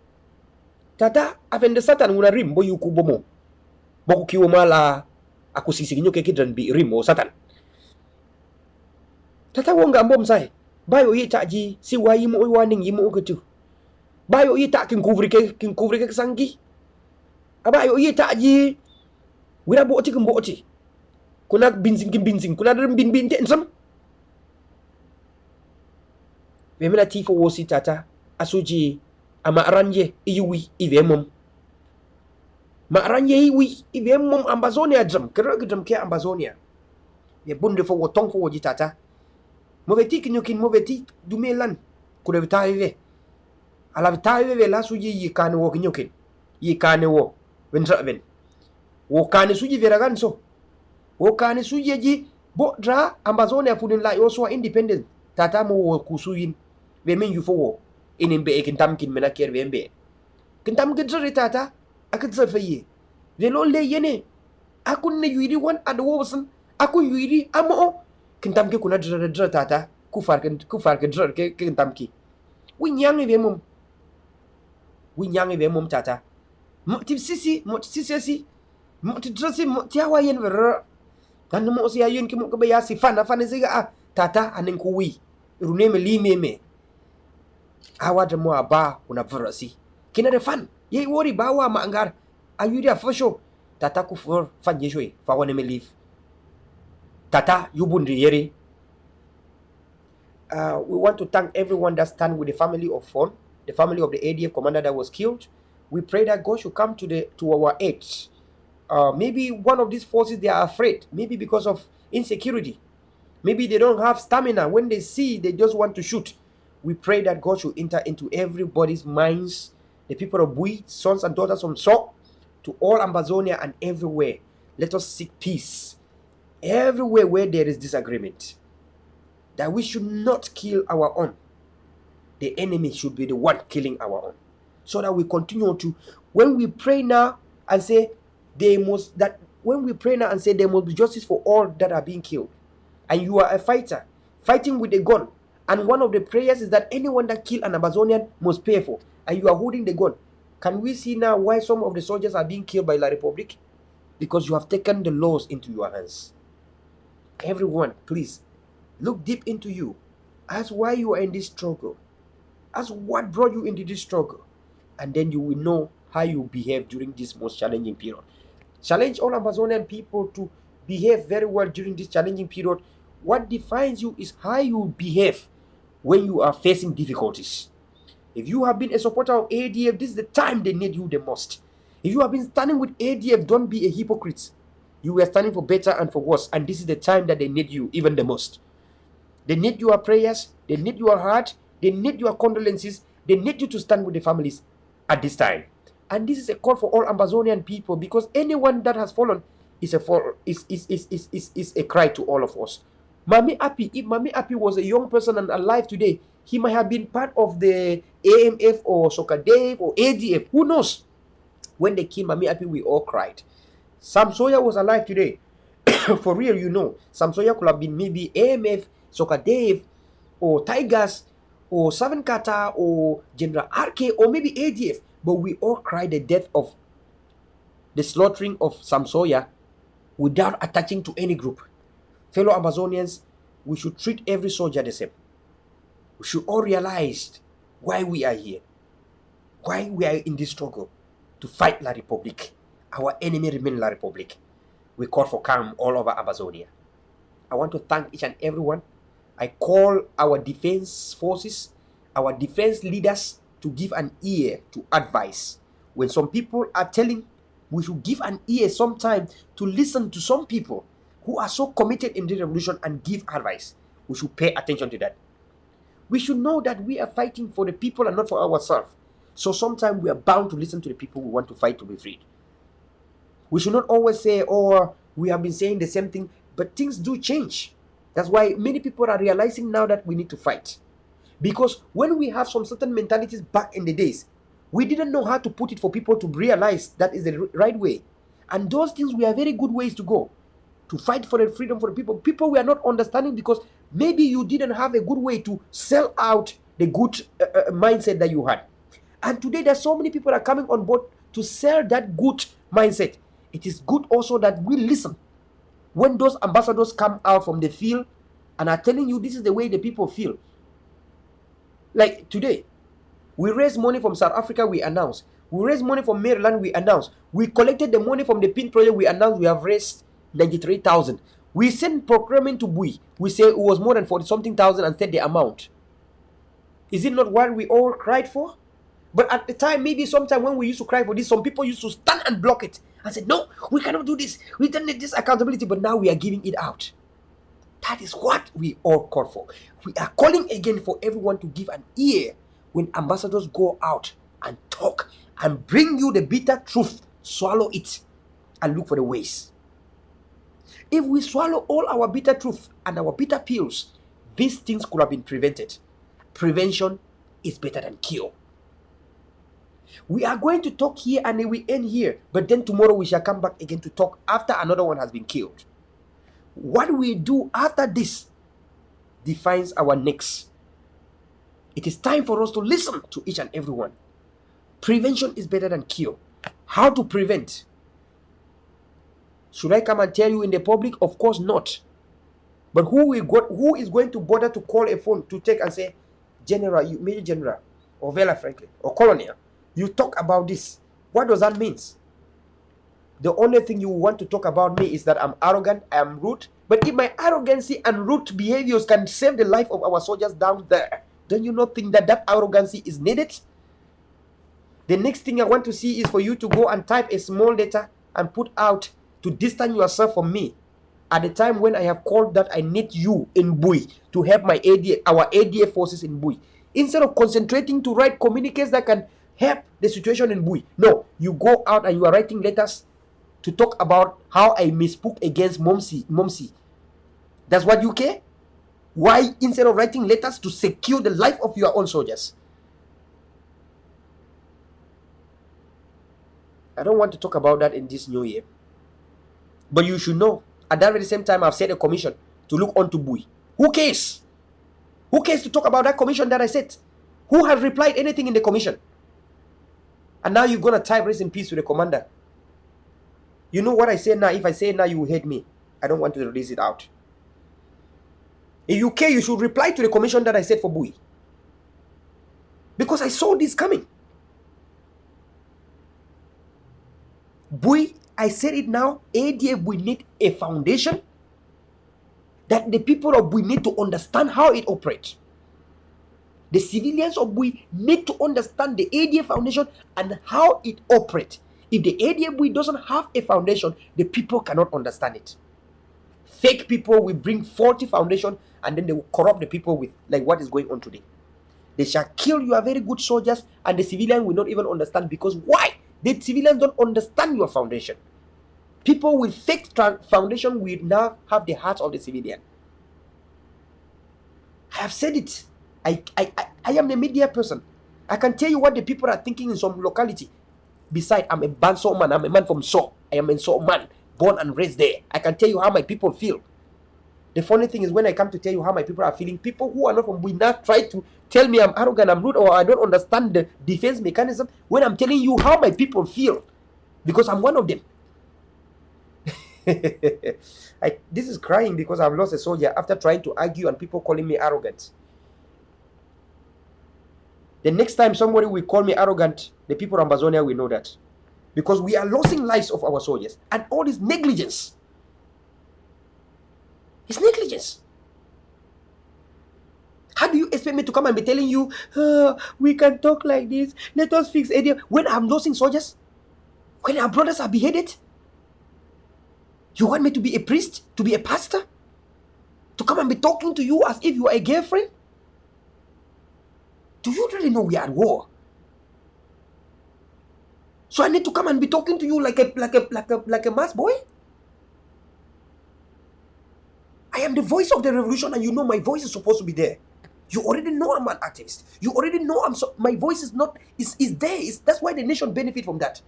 tata avende satan una rim bo yu ku bomo boku kiwo mala aku sisi nyo ke kidran bi rim o satan tata wo ngambom sai bayo yi taji si wayi mo waning yimo ko tu bayo yi ta kin kuvri ke sangi abayo yi taji wira bo ti kumbo ti kuna binzing kuna rim bin te ensam memela tifo wosi tata asuji ama aranje iwi ivemom ma aranje iwi ivemom Ambazonia drum ke Ambazonia ye bunde fo wotong fo wojitata moveti kinyokin moveti dumelan kude vitawe ala vitawe la suji yikane wo kinyokin yikane wo ventraven wo kane suji veragan so wo kane suji ji bo dra Ambazonia fudin la yo so independent tata mo wo kusuyin ve men yufo wo inin be kintam kin mena ker vembe kintam gidre tata akidre faye ve lo le yene akun ne yuri wan adwosan aku yuri amo kintam ke kuna dre tata ku far ke dre ke kintam ki wi nyangi ve mom tata mo ti sisi mo ti dre mo ti awa yen ver kan mo si ayun ki mo ke ya si fana siga tata anen ku wi rune me li me awa de mo aba kuna verasi kina de fan ye wori bawa ma angar ayuri afosho tata ku for fan yeshwe fa wone me live tata yubundi yeri. We want to thank everyone that stand with the family of Fon, the family of the ADF commander that was killed. We pray that God should come to our aid. Maybe one of these forces, they are afraid, maybe because of insecurity. Maybe they don't have stamina. When they see, they just want to shoot. We pray that God should enter into everybody's minds, the people of Bouie, sons and daughters from So, to all Ambazonia and everywhere. Let us seek peace. Everywhere where there is disagreement, that we should not kill our own. The enemy should be the one killing our own. So that we continue to, when we pray now and say there must be justice for all that are being killed, and you are a fighter, fighting with a gun, and one of the prayers is that anyone that kill an Ambazonian must pay for, and you are holding the gun. Can we see now why some of the soldiers are being killed by La Republic? Because you have taken the laws into your hands. Everyone, please, look deep into you. Ask why you are in this struggle. Ask what brought you into this struggle. And then you will know how you behave during this most challenging period. Challenge all Amazonian people to behave very well during this challenging period. What defines you is how you behave when you are facing difficulties. If you have been a supporter of ADF, this is the time they need you the most. If you have been standing with ADF, don't be a hypocrite. You were standing for better and for worse, and this is the time that they need you even the most. They need your prayers, they need your heart, they need your condolences, they need you to stand with the families at this time. And this is a call for all Ambazonian people, because anyone that has fallen is a cry to all of us. Mami Api, if Mami Api was a young person and alive today, he might have been part of the AMF or Sokadef or ADF. Who knows? When they killed Mami Api, we all cried. Sam Sawyer was alive today. For real, you know. Sam Sawyer could have been maybe AMF, Sokadef, or Tigers, or Seven Kata, or General RK, or maybe ADF. But we all cried the death of the slaughtering of Sam Sawyer without attaching to any group. Fellow Amazonians, we should treat every soldier the same. We should all realize why we are here, why we are in this struggle to fight La Republic. Our enemy remains La Republic. We call for calm all over Amazonia. I want to thank each and everyone. I call our defense forces, our defense leaders to give an ear to advice. When some people are telling, we should give an ear sometime to listen to some people who are so committed in the revolution and give advice. We should pay attention to that. We should know that we are fighting for the people and not for ourselves. So sometimes we are bound to listen to the people we want to fight to be freed. We should not always say, oh, we have been saying the same thing, but things do change. That's why many people are realizing now that we need to fight. Because when we have some certain mentalities back in the days, we didn't know how to put it for people to realize that is the right way. And those things were very good ways to go, to fight for the freedom for the people. People were not understanding because maybe you didn't have a good way to sell out the good mindset that you had. And today there's so many people are coming on board to sell that good mindset. It is good also that we listen. When those ambassadors come out from the field and are telling you this is the way the people feel. Like today, we raised money from South Africa, we announced. We raised money from Maryland, we announced. We collected the money from the PIN project, we announced we have raised 93,000. We sent procurement to Bouie. We say it was more than 40-something thousand and said the amount. Is it not what we all cried for? But at the time, maybe sometime when we used to cry for this, some people used to stand and block it and say, no, we cannot do this. We don't need this accountability, but now we are giving it out. That is what we all call for. We are calling again for everyone to give an ear when ambassadors go out and talk and bring you the bitter truth. Swallow it and look for the ways. If we swallow all our bitter truth and our bitter pills, these things could have been prevented. Prevention is better than cure. We are going to talk here and we end here, but then tomorrow we shall come back again to talk after another one has been killed. What we do after this defines our next. It is time for us to listen to each and every one. Prevention is better than cure. How to prevent? Should I come and tell you in the public? Of course not. But who is going to bother to call a phone to take and say, General, Major General, or Vela Franklin, or Colonel, you talk about this. What does that mean? The only thing you want to talk about me is that I'm arrogant, I am rude. But if my arrogancy and rude behaviors can save the life of our soldiers down there, don't you not think that that arrogancy is needed? The next thing I want to see is for you to go and type a small letter and put out to distance yourself from me at the time when I have called that I need you in Bouie to help our ADF forces in Bouie. Instead of concentrating to write communiques that can help the situation in Bouie. No, you go out and you are writing letters to talk about how I misspoke against Momsi. That's what you care? Why, instead of writing letters to secure the life of your own soldiers? I don't want to talk about that in this new year. But you should know, at that very same time, I've set a commission to look onto Bouie. Who cares? Who cares to talk about that commission that I set? Who has replied anything in the commission? And now you're going to type rest in peace to the commander. You know what I say now? If I say it now, you will hate me. I don't want to release it out. If you care, you should reply to the commission that I set for Bouie. Because I saw this coming. Bouie, I said it now, ADF, we need a foundation that the people of Bouie need to understand how it operates. The civilians of Bouie need to understand the ADF foundation and how it operates. If the ADF Bouie doesn't have a foundation, the people cannot understand it. Fake people will bring faulty foundation and then they will corrupt the people with like what is going on today. They shall kill your very good soldiers and the civilian will not even understand because why? The civilians don't understand your foundation. People with fake foundation will now have the heart of the civilian. I have said it. I am a media person. I can tell you what the people are thinking in some locality. Besides, I'm a Banso man. I'm a man from So. I am a So man, born and raised there. I can tell you how my people feel. The funny thing is when I come to tell you how my people are feeling, people who are not from Bouie now try to tell me I'm arrogant, I'm rude, or I don't understand the defense mechanism when I'm telling you how my people feel. Because I'm one of them. This is crying because I've lost a soldier after trying to argue and people calling me arrogant. The next time somebody will call me arrogant, the people of Ambazonia will know that. Because we are losing lives of our soldiers. And all this negligence. It's negligence. How do you expect me to come and be telling you, we can talk like this, let us fix ADF, when I'm losing soldiers? When our brothers are beheaded? You want me to be a priest? To be a pastor? To come and be talking to you as if you are a girlfriend? Do you really know we are at war? So I need to come and be talking to you like a mass boy? I am the voice of the revolution and you know my voice is supposed to be there. You already know I'm an activist. You already know my voice is there. That's why the nation benefit from that.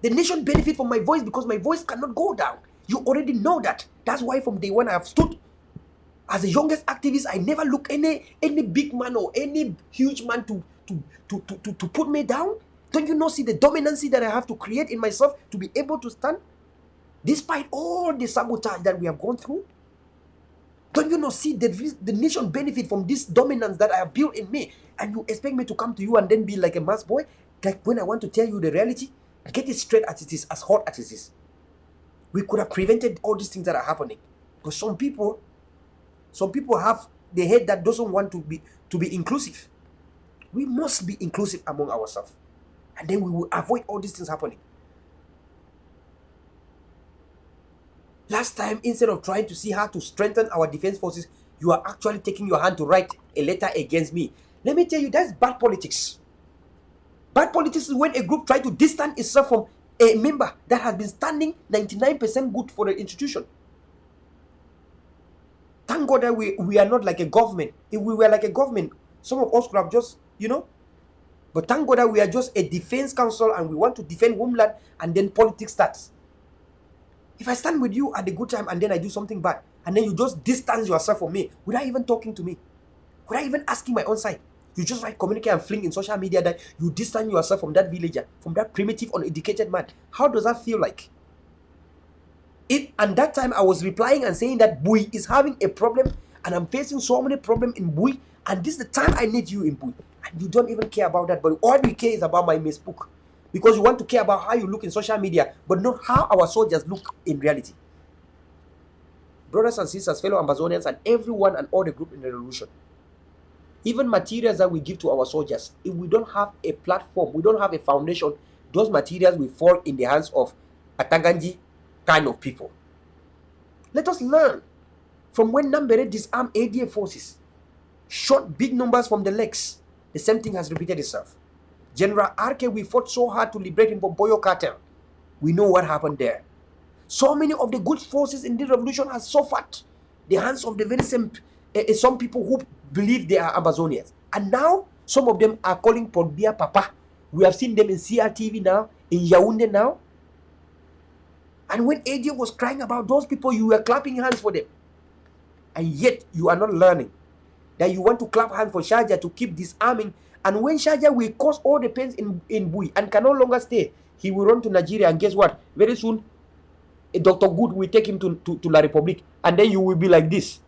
The nation benefit from my voice because my voice cannot go down. You already know that. That's why from day one I have stood as the youngest activist. I never look any big man or any huge man to put me down. Don't you not see the dominancy that I have to create in myself to be able to stand? Despite all the sabotage that we have gone through. Don't you not see that the nation benefit from this dominance that I have built in me? And you expect me to come to you and then be like a mass boy? Like when I want to tell you the reality? Get it straight as it is, as hot as it is. We could have prevented all these things that are happening. But some people have the head that doesn't want to be inclusive. We must be inclusive among ourselves. And then we will avoid all these things happening. Last time, instead of trying to see how to strengthen our defense forces, you are actually taking your hand to write a letter against me. Let me tell you, that's bad politics. Bad politics is when a group tries to distance itself from a member that has been standing 99% good for the institution. Thank God that we are not like a government. If we were like a government, some of us could have just, but thank God that we are just a defense council and we want to defend homeland, and then politics starts. If I stand with you at the good time and then I do something bad, and then you just distance yourself from me without even talking to me, without even asking my own side, you just write, communicate, and fling in social media that you distance yourself from that villager, from that primitive, uneducated man. How does that feel like? And that time I was replying and saying that Bouie is having a problem, and I'm facing so many problems in Bouie, and this is the time I need you in Bouie. And you don't even care about that, but all you care is about my Facebook. Because you want to care about how you look in social media, but not how our soldiers look in reality. Brothers and sisters, fellow Ambazonians, and everyone and all the group in the revolution, even materials that we give to our soldiers, if we don't have a platform, we don't have a foundation, those materials will fall in the hands of Ataganji kind of people. Let us learn from when Nambere disarmed ADF forces, shot big numbers from the legs. The same thing has repeated itself. General Arke, we fought so hard to liberate him from Boyo cartel. We know what happened there. So many of the good forces in the revolution have suffered the hands of the very same some people who believe they are Ambazonians. And now, some of them are calling Podbia Papa. We have seen them in CRTV now, in Yaoundé now. And when ADF was crying about those people, you were clapping hands for them. And yet, you are not learning that you want to clap hands for Sharjah to keep disarming. And when Sharjah will cause all the pains in Bouie and can no longer stay, he will run to Nigeria. And guess what? Very soon, Dr. Good will take him to La Republique. And then you will be like this.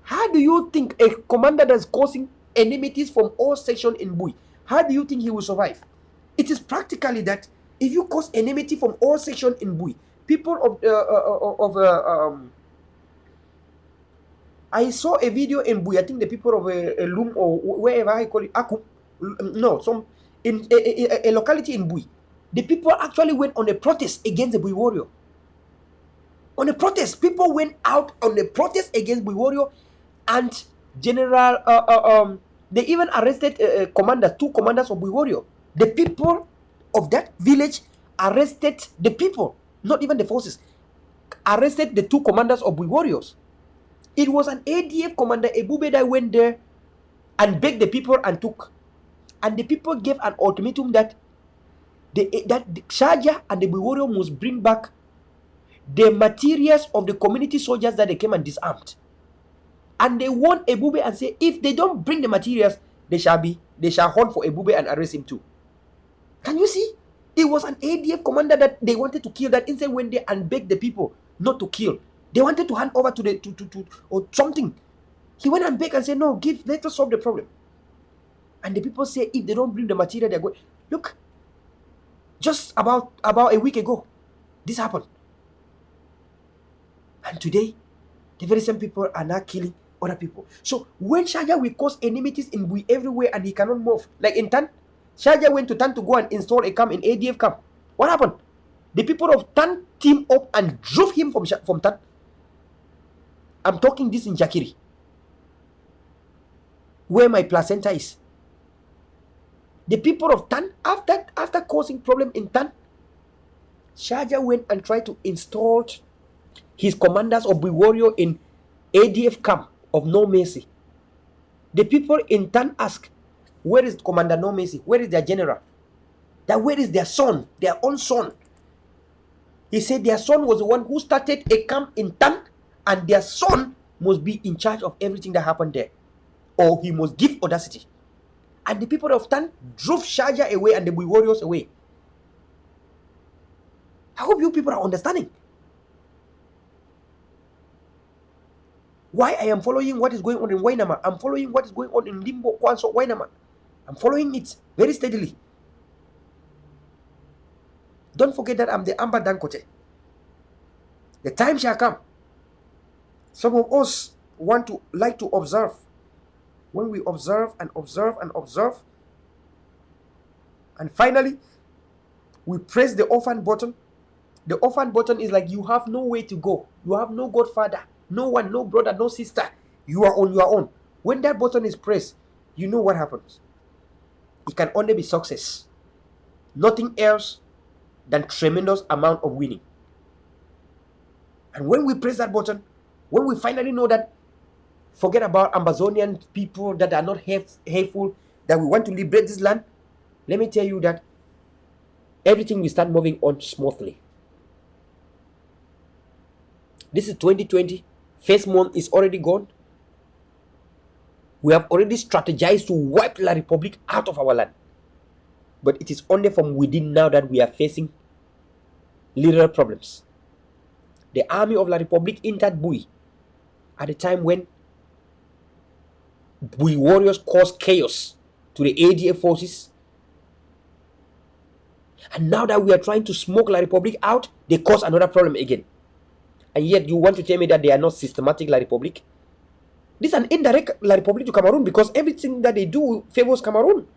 How do you think a commander that's causing enmities from all sections in Bouie, how do you think he will survive? It is practically that if you cause enmity from all sections in Bouie, people I saw a video in Bouie, I think the people of Lum or wherever I call it, Akum, no, in a locality in Bouie, the people actually went on a protest against the Bouie warrior. On a protest, people went out on a protest against Bouie warrior, and General, they even arrested two commanders of Bouie warrior. The people of that village arrested the people, not even the forces, arrested the two commanders of Bouie warriors. It was an ADF commander, Ebube, that went there and begged the people and took. And the people gave an ultimatum that the Sharjah and the Bouie warrior must bring back the materials of the community soldiers that they came and disarmed. And they warned Ebube and say, if they don't bring the materials, they shall hunt for Ebube and arrest him too. Can you see? It was an ADF commander that they wanted to kill, that instead when they unbegged the people not to kill, they wanted to hand over to the or something. He went and begged and said, no, let us solve the problem. And the people say, if they don't bring the material, they're going. Look, just about a week ago, this happened. And today, the very same people are now killing other people. So when Sharjah will cause enmities in Bouie everywhere and he cannot move, like in Tan, Sharjah went to Tan to go and install a camp in ADF camp. What happened? The people of Tan teamed up and drove him from Tan. I'm talking this in Jakiri, where my placenta is. The people of Tan, after causing problem in Tan, Sharjah went and tried to install his commanders of Bouie warrior in ADF camp of No Mercy. The people in Tan ask, where is Commander No Mercy? Where is their general? That where is their son, their own son? He said their son was the one who started a camp in Tan, and their son must be in charge of everything that happened there, or he must give audacity. And the people of Tan drove Sharjah away and the Bouie warriors away. I hope you people are understanding why I am following what is going on in Wainama. I'm following what is going on in Limbo, Kwanso, Wainama. I'm following it very steadily. Don't forget that I'm the Amba Dankote. The time shall come. Some of us like to observe When we observe and observe and observe, and finally we press the orphan button. The orphan button is like you have no way to go. You have no godfather, no one, no brother, no sister. You are on your own. When that button is pressed, you know what happens. It can only be success. Nothing else than tremendous amount of winning. And when we press that button, when we finally know that, forget about Ambazonian people that are not hateful, that we want to liberate this land, let me tell you that everything will start moving on smoothly. This is 2020. First month is already gone. We have already strategized to wipe La Republic out of our land. But it is only from within now that we are facing literal problems. The army of La Republic entered Bouie at the time when Bouie warriors caused chaos to the ADF forces. And now that we are trying to smoke La Republic out, they cause another problem again. And yet you want to tell me that they are not systematic La Republic? This is an indirect La Republic to Cameroon because everything that they do favors Cameroon.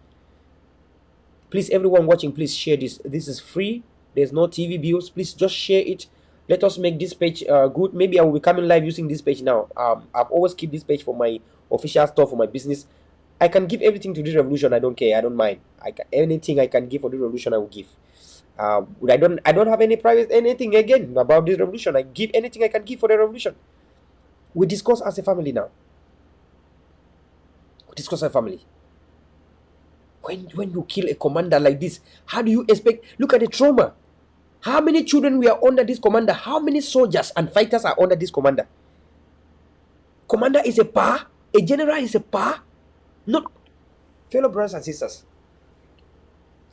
Please, everyone watching, please share this. This is free. There's no TV bills. Please just share it. Let us make this page good. Maybe I will be coming live using this page now. I've always kept this page for my official stuff for my business. I can give everything to this revolution. I don't care. I don't mind. Anything I can give for this revolution, I will give. I don't have any private anything again about this revolution. I give anything I can give for the revolution. We discuss as a family now. We discuss as a family. When you kill a commander like this, how do you expect? Look at the trauma. How many children we are under this commander? How many soldiers and fighters are under this commander? Commander is a pa. A general is a pa. Not, fellow brothers and sisters.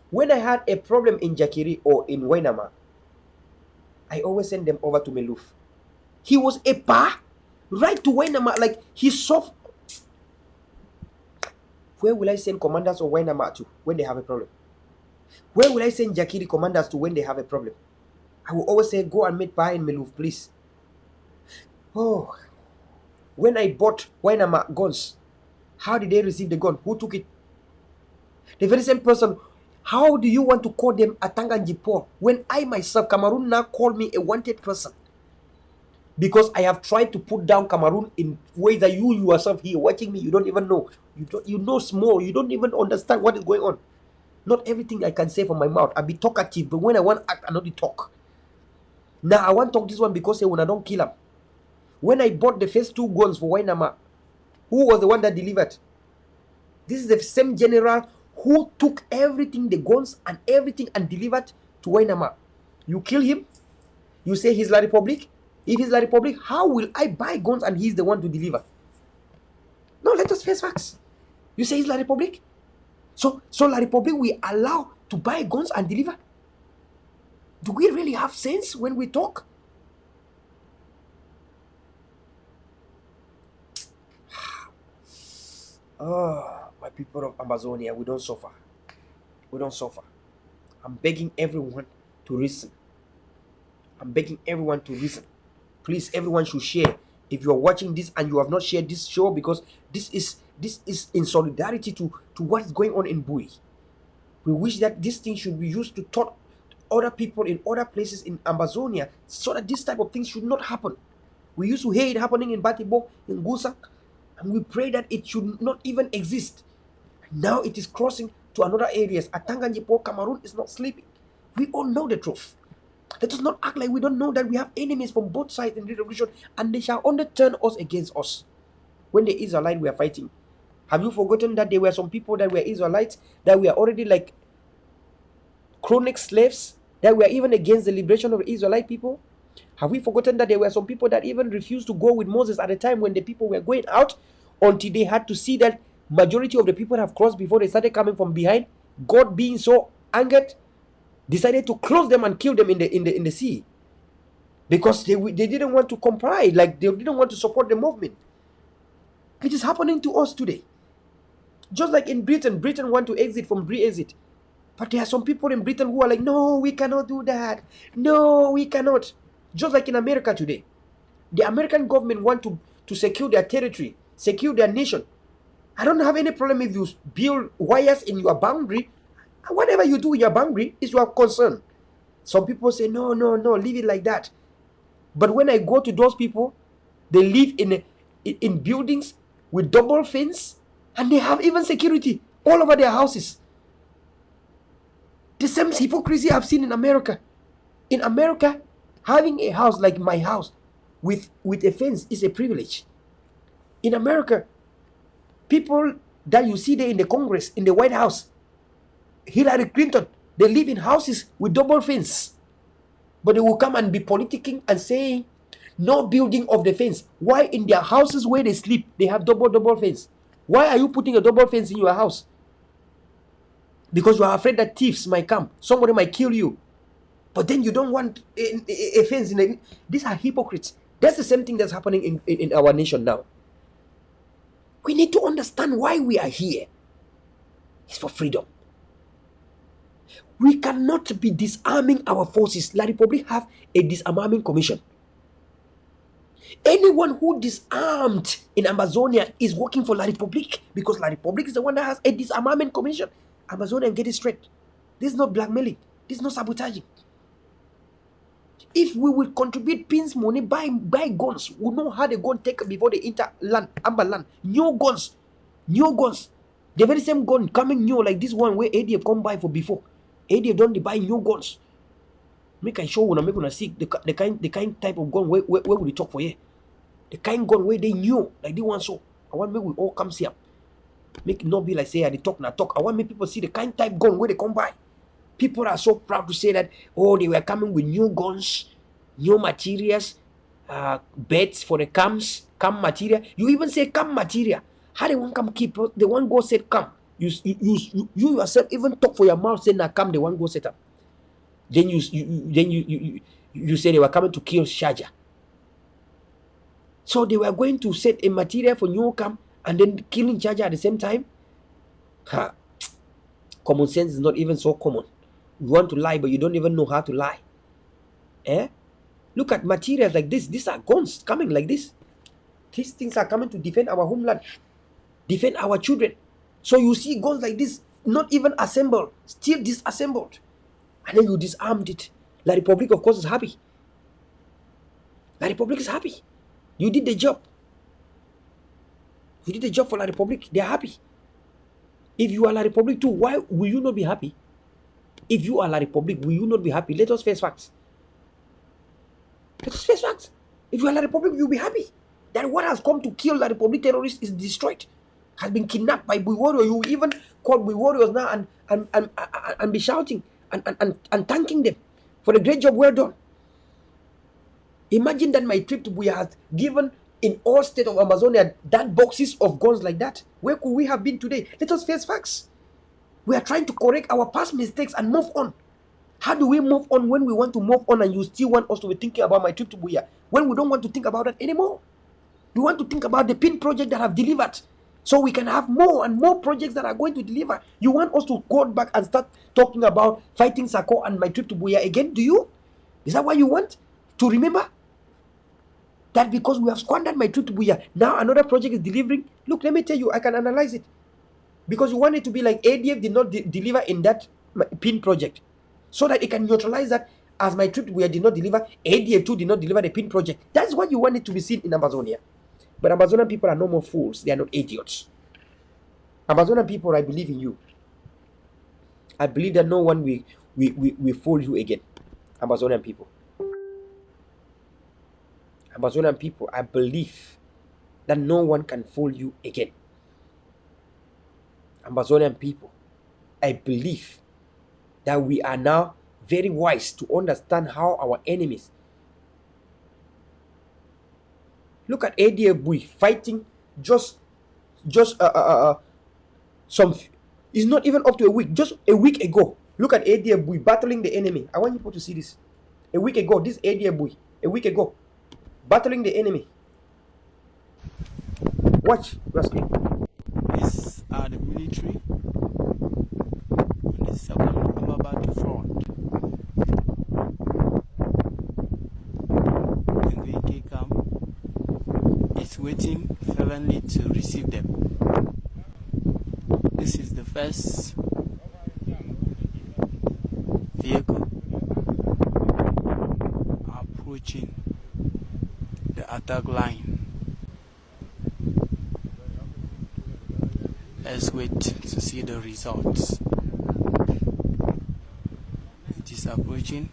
When I had a problem in Jakiri or in Wainama, I always send them over to Meluf. He was a pa, right to Wainama, like he soft. Where will I send commanders of Wainama to when they have a problem? Where will I send Jakiri commanders to when they have a problem? I will always say, go and meet Pa in Meluf, please. Oh, when I bought Wainama guns, how did they receive the gun? Who took it? The very same person. How do you want to call them Atanganjipo when I myself, Cameroon now call me a wanted person? Because I have tried to put down Cameroon in ways that you yourself here watching me, you don't even know. You know small. You don't even understand what is going on. Not everything I can say from my mouth. I be talkative, but when I want to act, I not talk. Now I want to talk this one because when I don't kill him. When I bought the first 2 guns for Wainama, who was the one that delivered? This is the same general who took everything, the guns and everything, and delivered to Wainama. You kill him, you say he's La Republic. If he's La Republic, how will I buy guns and he's the one to deliver? No, let us face facts. You say he's La Republic? So La Republic we allow to buy guns and deliver? Do we really have sense when we talk? Oh, my people of Ambazonia, we don't suffer. We don't suffer. I'm begging everyone to listen. I'm begging everyone to listen. Please, everyone should share. If you are watching this and you have not shared this show, because this is in solidarity to what is going on in Bouie. We wish that this thing should be used to taught other people in other places in Ambazonia so that this type of things should not happen. We used to hear it happening in Batibo, in Gusak, and we pray that it should not even exist. Now it is crossing to another areas. Atanganjipo, Cameroon is not sleeping. We all know the truth. Let us not act like we don't know that we have enemies from both sides in the revolution, and they shall only turn us against us. When the Israelites were fighting, have you forgotten that there were some people that were Israelites that were already like chronic slaves, that were even against the liberation of the Israelite people? Have we forgotten that there were some people that even refused to go with Moses at the time when the people were going out, until they had to see that majority of the people have crossed before they started coming from behind? God, being so angered, decided to close them and kill them in the sea, because they didn't want to comply, like they didn't want to support the movement. It is happening to us today. Just like in Britain want to exit from Brexit, but there are some people in Britain who are like, no, we cannot do that. No, we cannot. Just like in America today, the American government want to secure their territory, secure their nation. I don't have any problem if you build wires in your boundary. Whatever you do in your boundary is your concern. Some people say, no, leave it like that. But when I go to those people, they live in buildings with double fence, and they have even security all over their houses. The same hypocrisy I've seen in America. In America, having a house like my house with a fence is a privilege. In America, people that you see there in the Congress, in the White House, Hillary Clinton, they live in houses with double fence. But they will come and be politicking and saying, no building of the fence. Why in their houses where they sleep, they have double fence? Why are you putting a double fence in your house? Because you are afraid that thieves might come. Somebody might kill you. But then you don't want a fence. These are hypocrites. That's the same thing that's happening in our nation now. We need to understand why we are here. It's for freedom. We cannot be disarming our forces. La Republic have a disarmament commission. Anyone who disarmed in Ambazonia is working for La Republic, because La Republic is the one that has a disarmament commission. Ambazonia, get it straight. This is not blackmailing. This is not sabotaging. If we will contribute pins money, buy guns, we know how the gun take before they enter land, Amber land. New guns. The very same gun coming new like this one where ADF come buy for before. ADF don't buy new guns. Make I show make una see the kind type of gun where will we talk for here? The kind gun where they knew like they want so. I want make we all come see. Make it not be like say I talk na talk. I want make people see the kind type gun where they come by. People are so proud to say that, oh, they were coming with new guns, new materials, beds for the camp material. You even say camp material. How they want come keep? They want go set camp. You yourself even talk for your mouth say na camp. They want go set up. Then you say they were coming to kill Shaja. So they were going to set a material for new camp and then killing Shaja at the same time. Common sense is not even so common. You want to lie, but you don't even know how to lie. Look at materials like this. These are guns coming like this. These things are coming to defend our homeland, defend our children. So you see guns like this, not even assembled, still disassembled. And then you disarmed it. La Republic, of course, is happy. La Republic is happy. You did the job. You did the job for La Republic. They are happy. If you are La Republic too, why will you not be happy? If you are La Republic, will you not be happy? Let us face facts. Let us face facts. If you are La Republic, you'll be happy that what has come to kill La Republic terrorists is destroyed, has been kidnapped by Bouie warriors. You even call Bouie warriors now and be shouting and thanking them for the great job well done. Imagine that my trip to Bouie has given in all state of Amazonia that boxes of guns like that. Where could we have been today? Let us face facts. We are trying to correct our past mistakes and move on. How do we move on when we want to move on and you still want us to be thinking about my trip to Bouie? When we don't want to think about that anymore. We want to think about the PIN project that have delivered. So we can have more and more projects that are going to deliver. You want us to go back and start talking about fighting Sako and my trip to Bouie again? Do you? Is that what you want to remember? That because we have squandered my trip to Bouie, now another project is delivering? Look, let me tell you, I can analyze it. Because you want it to be like ADF did not deliver in that PIN project. So that it can neutralize that as my trip to Bouie did not deliver, ADF too did not deliver the PIN project. That's what you want it to be seen in Ambazonia. But Amazonian people are no more fools. They are not idiots. Amazonian people, I believe in you. I believe that no one will fool you again. Amazonian people. Amazonian people, I believe that no one can fool you again. Amazonian people, I believe that we are now very wise to understand how our enemies. Look at ADF Bui fighting just some. It's not even up to a week. Just a week ago, look at ADF Bui battling the enemy. I want you to see this. A week ago, this ADF Bui. A week ago, battling the enemy. Watch your screen. These are the military on the second Ambazonia front. The Nguike camp is waiting fervently to receive them. first vehicle approaching the attack line. Let's wait to see the results. It is approaching.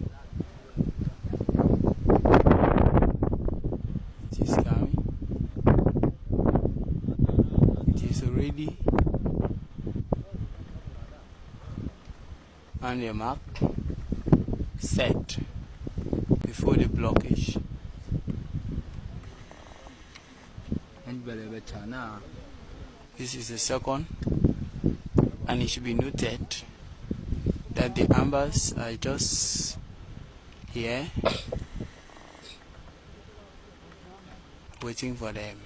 It is coming. It is already on the mark, set before the blockage. This is the second, and it should be noted that the ambers are just here waiting for them.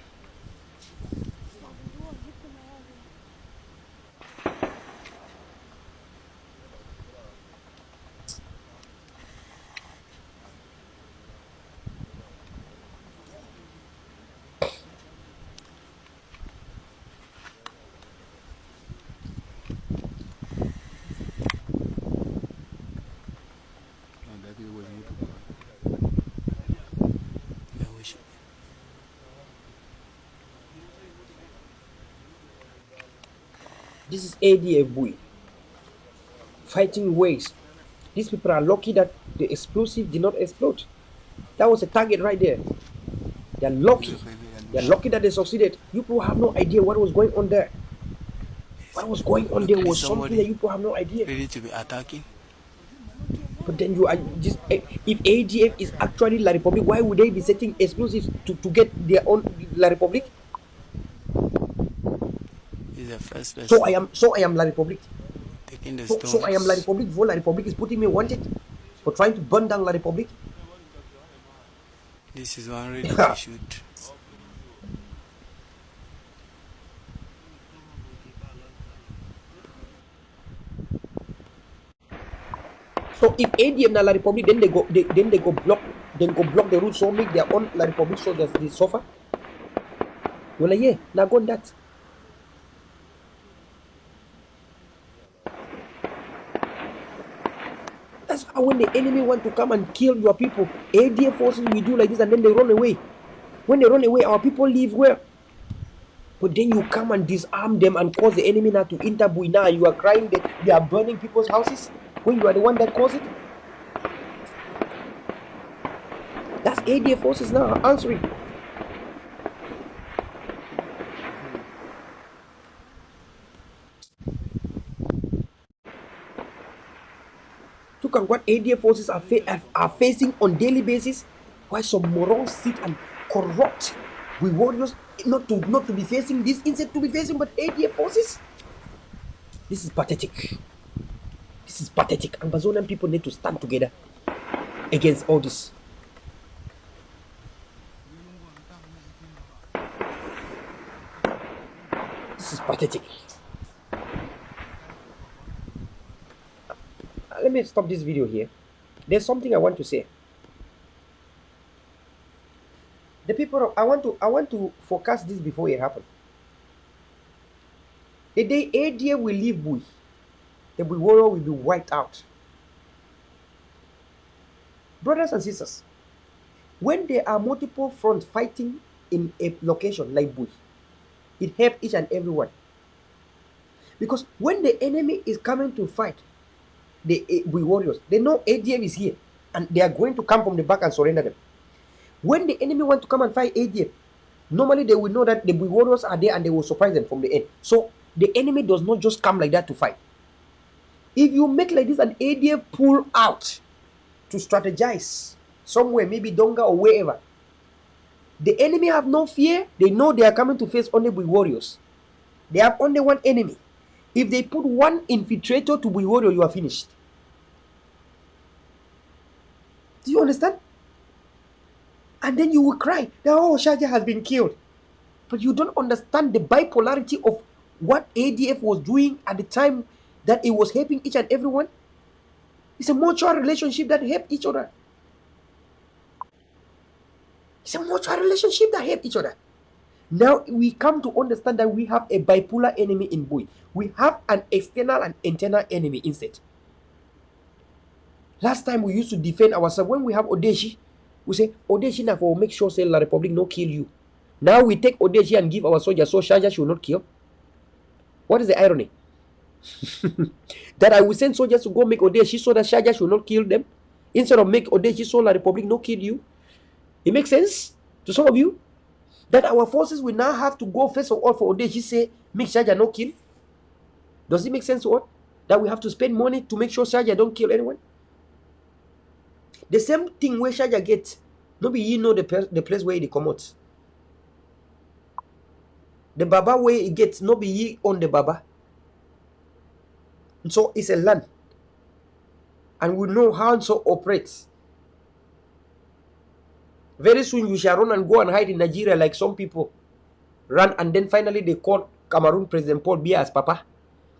This is ADF BUI. Fighting ways. These people are lucky that the explosive did not explode. That was a target right there. They're lucky. They're lucky that they succeeded. You people have no idea what was going on there. What was going on there was something that you people have no idea. Ready to be attacking. But then you are just, if ADF is actually La Republic, why would they be setting explosives to get their own La Republic? He's the first person. So I am La Republic. Taking the So I am La Republic. For La Republic is putting me wanted for trying to burn down La Republic. This is one ready to shoot. So if ADF na La Republic, then they go block the route, so make their own La Republic soldiers they suffer. You're like, yeah, now go on that. That's how when the enemy want to come and kill your people, ADF forces will do like this and then they run away. When they run away, our people leave where? But then you come and disarm them and cause the enemy now to enter Bouie. Now you are crying that they are burning people's houses when you are the one that caused it. That's ADF forces now answering. Look at what ADF forces are facing on daily basis. Why some morons sit and corrupt we warriors not to be facing this, instead to be facing but ADF forces. This is pathetic. This is pathetic. Ambazonian people need to stand together against all this. This is pathetic. Let me stop this video here. There's something I want to say. The people, I want to forecast this before it happens. The day ADF will leave Bouie, the Bouie warrior will be wiped out. Brothers and sisters, when there are multiple fronts fighting in a location like Bouie, it helps each and everyone. Because when the enemy is coming to fight the Bouie warriors, they know ADF is here and they are going to come from the back and surrender them. When the enemy want to come and fight ADF, normally they will know that the Bouie warriors are there and they will surprise them from the end. So the enemy does not just come like that to fight. If you make like this and ADF pull out to strategize somewhere, maybe Donga or wherever, the enemy have no fear. They know they are coming to face only Bouie warriors. They have only one enemy. If they put one infiltrator to Bouie warrior, you are finished. Do you understand? And then you will cry that, oh, Shaja has been killed. But you don't understand the bipolarity of what ADF was doing at the time that it was helping each and everyone. It's a mutual relationship that help each other. It's a mutual relationship that help each other. Now we come to understand that we have a bipolar enemy in Bouie. We have an external and internal enemy instead. Last time we used to defend ourselves. When we have Odeshi, we say Odeshi now for make sure say La Republic no kill you. Now we take Odeshi and give our soldiers so Shaja should not kill. What is the irony? That I will send soldiers to go make Odeshi so that Shaja should not kill them, instead of make Odeshi so La Republic no kill you. It makes sense to some of you that our forces will now have to go first of all for Odeshi say make Shaja no kill. Does it make sense to what? That we have to spend money to make sure Shaja don't kill anyone? The same thing where Shaja gets, nobody you know the place where they come out. The Baba where he gets, nobody ye on the Baba. And so it's a land. And we know how so operates. Very soon you shall run and go and hide in Nigeria like some people run, and then finally they call Cameroon President Paul Biya as Papa,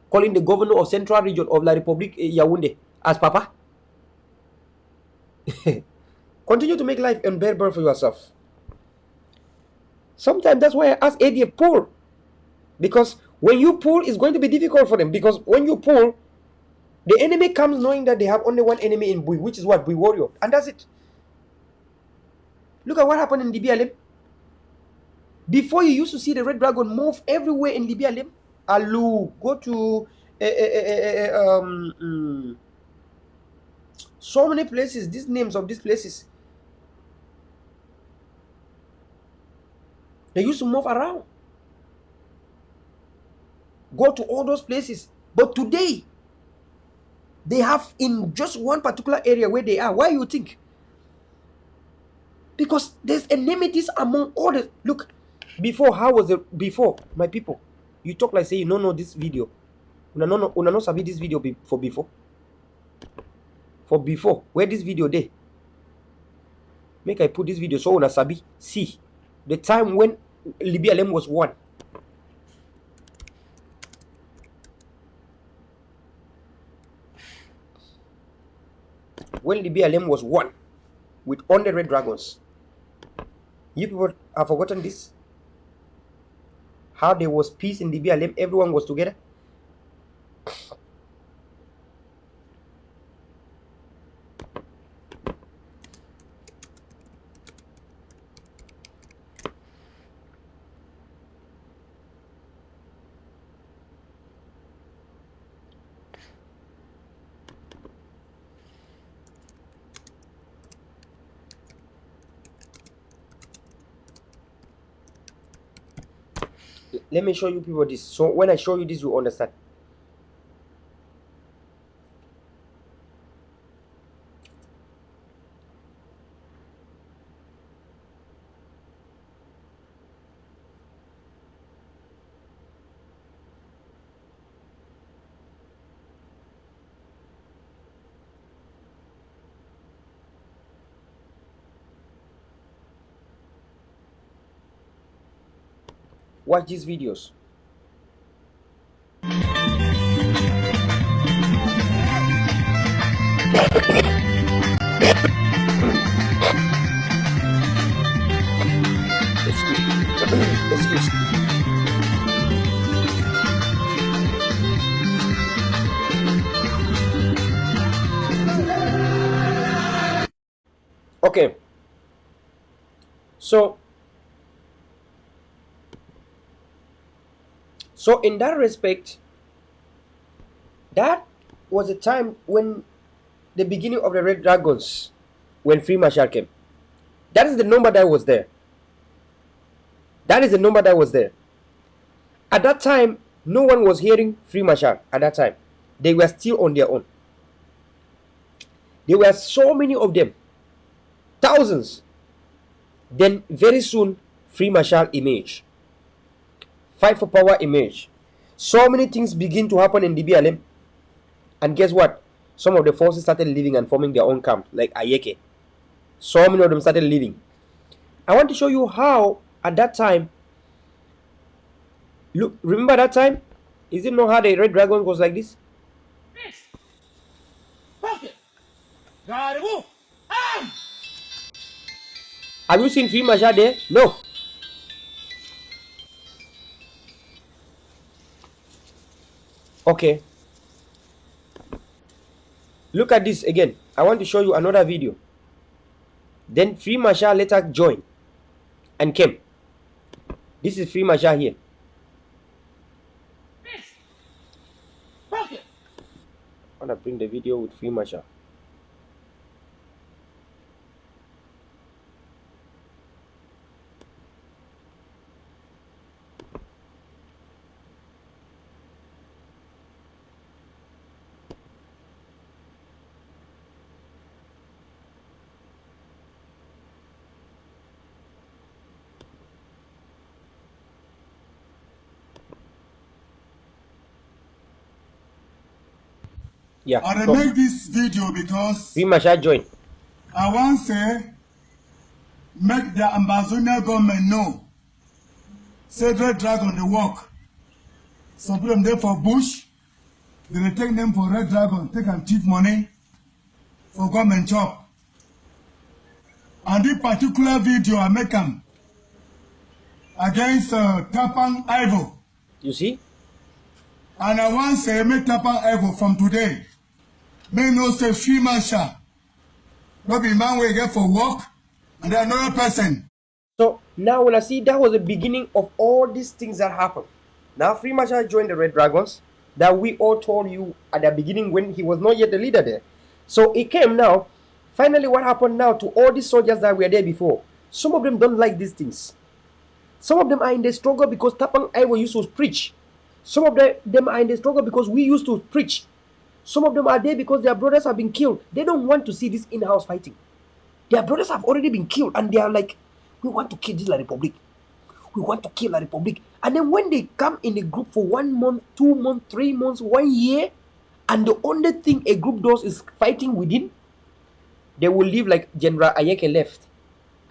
calling the governor of Central Region of La Republique Yaoundé as Papa. Continue to make life unbearable for yourself. Sometimes that's why I ask ADF pull, because when you pull, it's going to be difficult for them, because when you pull, the enemy comes knowing that they have only one enemy in Bouie, which is what? Bouie Warrior, and that's it. Look at what happened in Libya. Before, you used to see the Red Dragon move everywhere in Libya. Alu, go to so many places. These names of these places, they used to move around, go to all those places. But today, they have in just one particular area where they are. Why you think? Because there's enmities among all the... Look, before, how was it before, my people? You talk like say you don't know this video. Una no sabi this video for before. For before, where this video dey? Make I put this video so una sabi. See, the time when Libya was won. When Libya was won with all the Red Dragons. You people have forgotten this? How there was peace in Libya, everyone was together. Let me show you people this. So when I show you this, you understand. Watch these videos. Excuse. Okay. So in that respect, that was a time when the beginning of the Red Dragons, when Free Marshal came. That is the number that was there. That is the number that was there. At that time, no one was hearing Free Marshal at that time. They were still on their own. There were so many of them. Thousands. Then very soon, Free Marshal emerged. Fight for power emerged. So many things begin to happen in DBLM. And guess what? Some of the forces started leaving and forming their own camp, like Ayeke. So many of them started leaving. I want to show you how, at that time, look, remember that time? Is it not how the Red Dragon was like this? Have you seen Free Marshal there? No. Okay, look at this again. I want to show you another video. Then Free Masha later joined and came. This is Free Masha here. Pocket. I want to bring the video with Free Masha. Yeah, I so make this video because Free Masha joined. I want to say, make the Ambazonia government know. Say Red Dragon, they work. Some put them there for bush. They take them for Red Dragon, take and thief money for government job. And this particular video I make them against Tapang Ivo. You see? And I want to say, make Tapang Ivo from today. May no say Free Masha. No be man will get for work, and then another person. So now when I see that was the beginning of all these things that happened. Now Free Masha joined the Red Dragons that we all told you at the beginning when he was not yet the leader there. So it came now. Finally, what happened now to all these soldiers that were there before? Some of them don't like these things. Some of them are in the struggle because Tapang Ivo used to preach. Some of them are in the struggle because we used to preach. Some of them are there because their brothers have been killed. They don't want to see this in-house fighting. Their brothers have already been killed and they are like, we want to kill this La Republic. We want to kill La Republic. And then when they come in a group for 1 month, 2 months, 3 months, 1 year, and the only thing a group does is fighting within, they will leave like General Ayeke left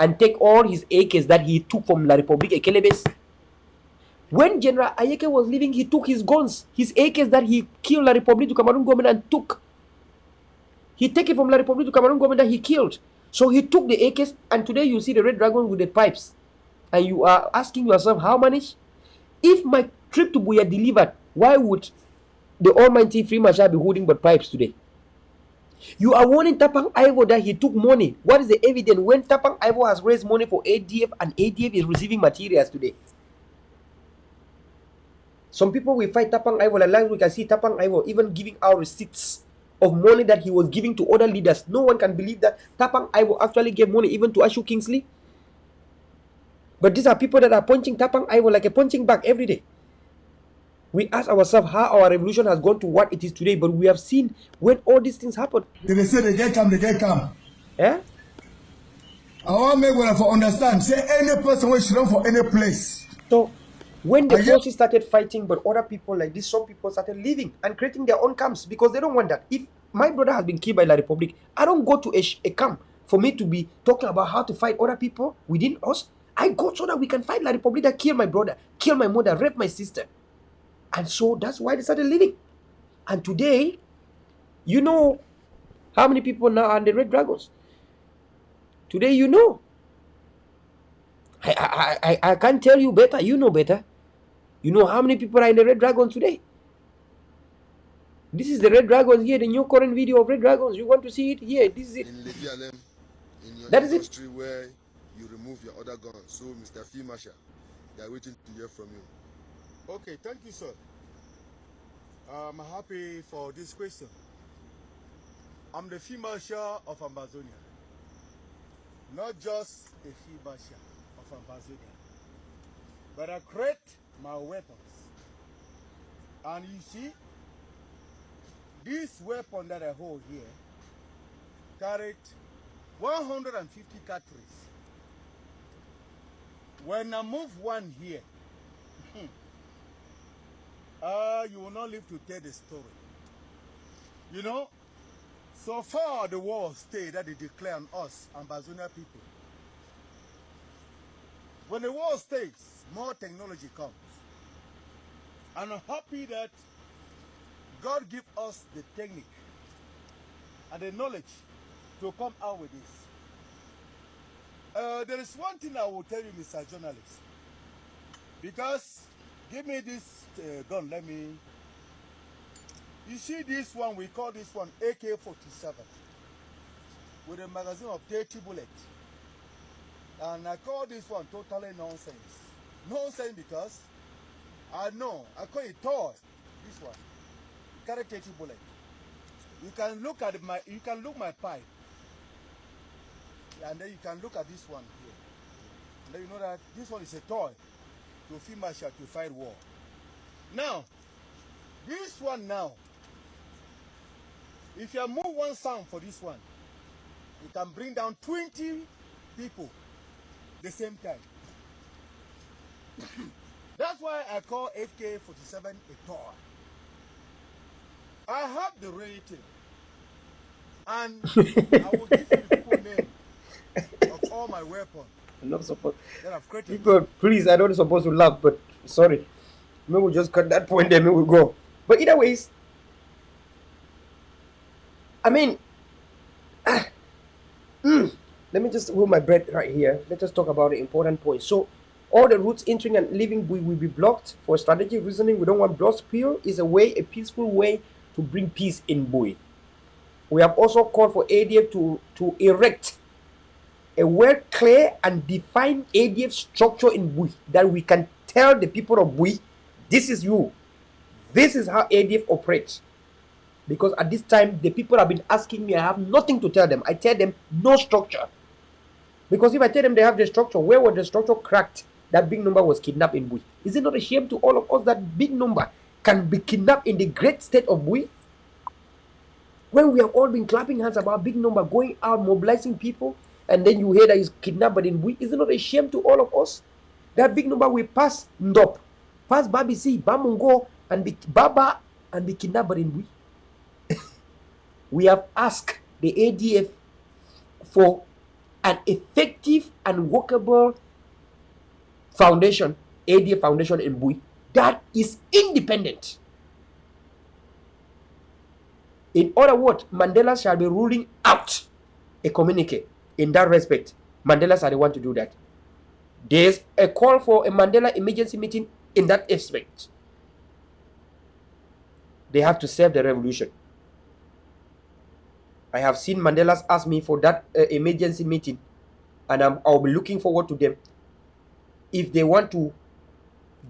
and take all his AKs that he took from La Republic Ekelebes. When General Ayeke was leaving, he took his guns, his AKs that he killed La Republic to Cameroon government and took. He take it from La Republic to Cameroon government that he killed. So he took the AKs, and today you see the Red Dragon with the pipes. And you are asking yourself, how managed? If my trip to Bouie delivered, why would the almighty Free Masha be holding but pipes today? You are warning Tapang Ivo that he took money. What is the evidence when Tapang Ivo has raised money for ADF and ADF is receiving materials today? Some people will fight Tapang Ivo. Like last week I see Tapang Ivo even giving out receipts of money that he was giving to other leaders. No one can believe that Tapang Ivo actually gave money even to Ashu Kingsley. But these are people that are punching Tapang Ivo like a punching bag every day. We ask ourselves how our revolution has gone to what it is today, but we have seen when all these things happen. They say they get come. Yeah? I want to make one for understand. Say any person who should run for any place. So when the forces started fighting, but other people like this, some people started leaving and creating their own camps because they don't want that. If my brother has been killed by La Republic, I don't go to a camp for me to be talking about how to fight other people within us. I go so that we can fight La Republic that killed my brother, killed my mother, raped my sister. And so that's why they started leaving. And today, you know how many people now are in the Red Dragons. Today, you know. I can't tell you better. You know better. You know how many people are in the Red Dragons today. This is the Red Dragons here, the new current video of Red Dragons. You want to see it? Here, this is it. In Lady Alem, in your That is it. industry where you remove your other guns. So, Mr. Free Masha, they are waiting to hear from you. Okay, thank you, sir. I'm happy for this question. I'm the Free Masha of Ambazonia. Not just a Free Masha of Ambazonia, but I create my weapons. And you see, this weapon that I hold here carried 150 cartridges. When I move one here, you will not live to tell the story. You know, so far the war stayed that they declare on us, Ambazonia people. When the war stays, more technology comes. And I'm happy that God give us the technique and the knowledge to come out with this. There is one thing I will tell you, Mr. Journalist. Because, give me this gun, let me You see this one, we call this one AK-47 with a magazine of 30 bullets. And I call this one totally nonsense. Nonsense because I know, I call it toy. This one, carry 30 bullets. You can look at my pipe. And then you can look at this one here. And then you know that this one is a toy to field marshal to fight war. Now, this one now, if you move one sound for this one, you can bring down 20 people the same time. That's why I call AK-47 a toy. I have the rating, and I will give you the full name of all my weapons. I'm not supposed. That I've created. People, please, I don't supposed to laugh, but sorry. Maybe we'll just cut that point, then we will go. But either ways, I mean, let me just hold my breath right here. Let us talk about the important points. So, all the routes entering and leaving Bouie will be blocked for strategic reasoning. We don't want blood spill. Is a peaceful way to bring peace in Bouie. We have also called for ADF to erect a well clear and defined ADF structure in Bouie that we can tell the people of Bouie, this is you. This is how ADF operates. Because at this time, the people have been asking me, I have nothing to tell them. I tell them no structure. Because if I tell them they have the structure, where was the structure cracked? That big number was kidnapped in Bouie. Is it not a shame to all of us that big number can be kidnapped in the great state of Bouie? When we have all been clapping hands about big number going out, mobilizing people, and then you hear that he's kidnapped in Bouie, is it not a shame to all of us? That big number will pass Ndop, pass Babisi, Bamungo, and be Baba, and be kidnapped in Bouie. We have asked the ADF for an effective and workable foundation, ADF foundation in Bouie, that is independent. In other words, Mandela shall be ruling out a communique. In that respect, Mandela shall want to do that. There's a call for a Mandela emergency meeting in that aspect. They have to save the revolution. I have seen Mandela's ask me for that emergency meeting, and I'll be looking forward to them. If they want to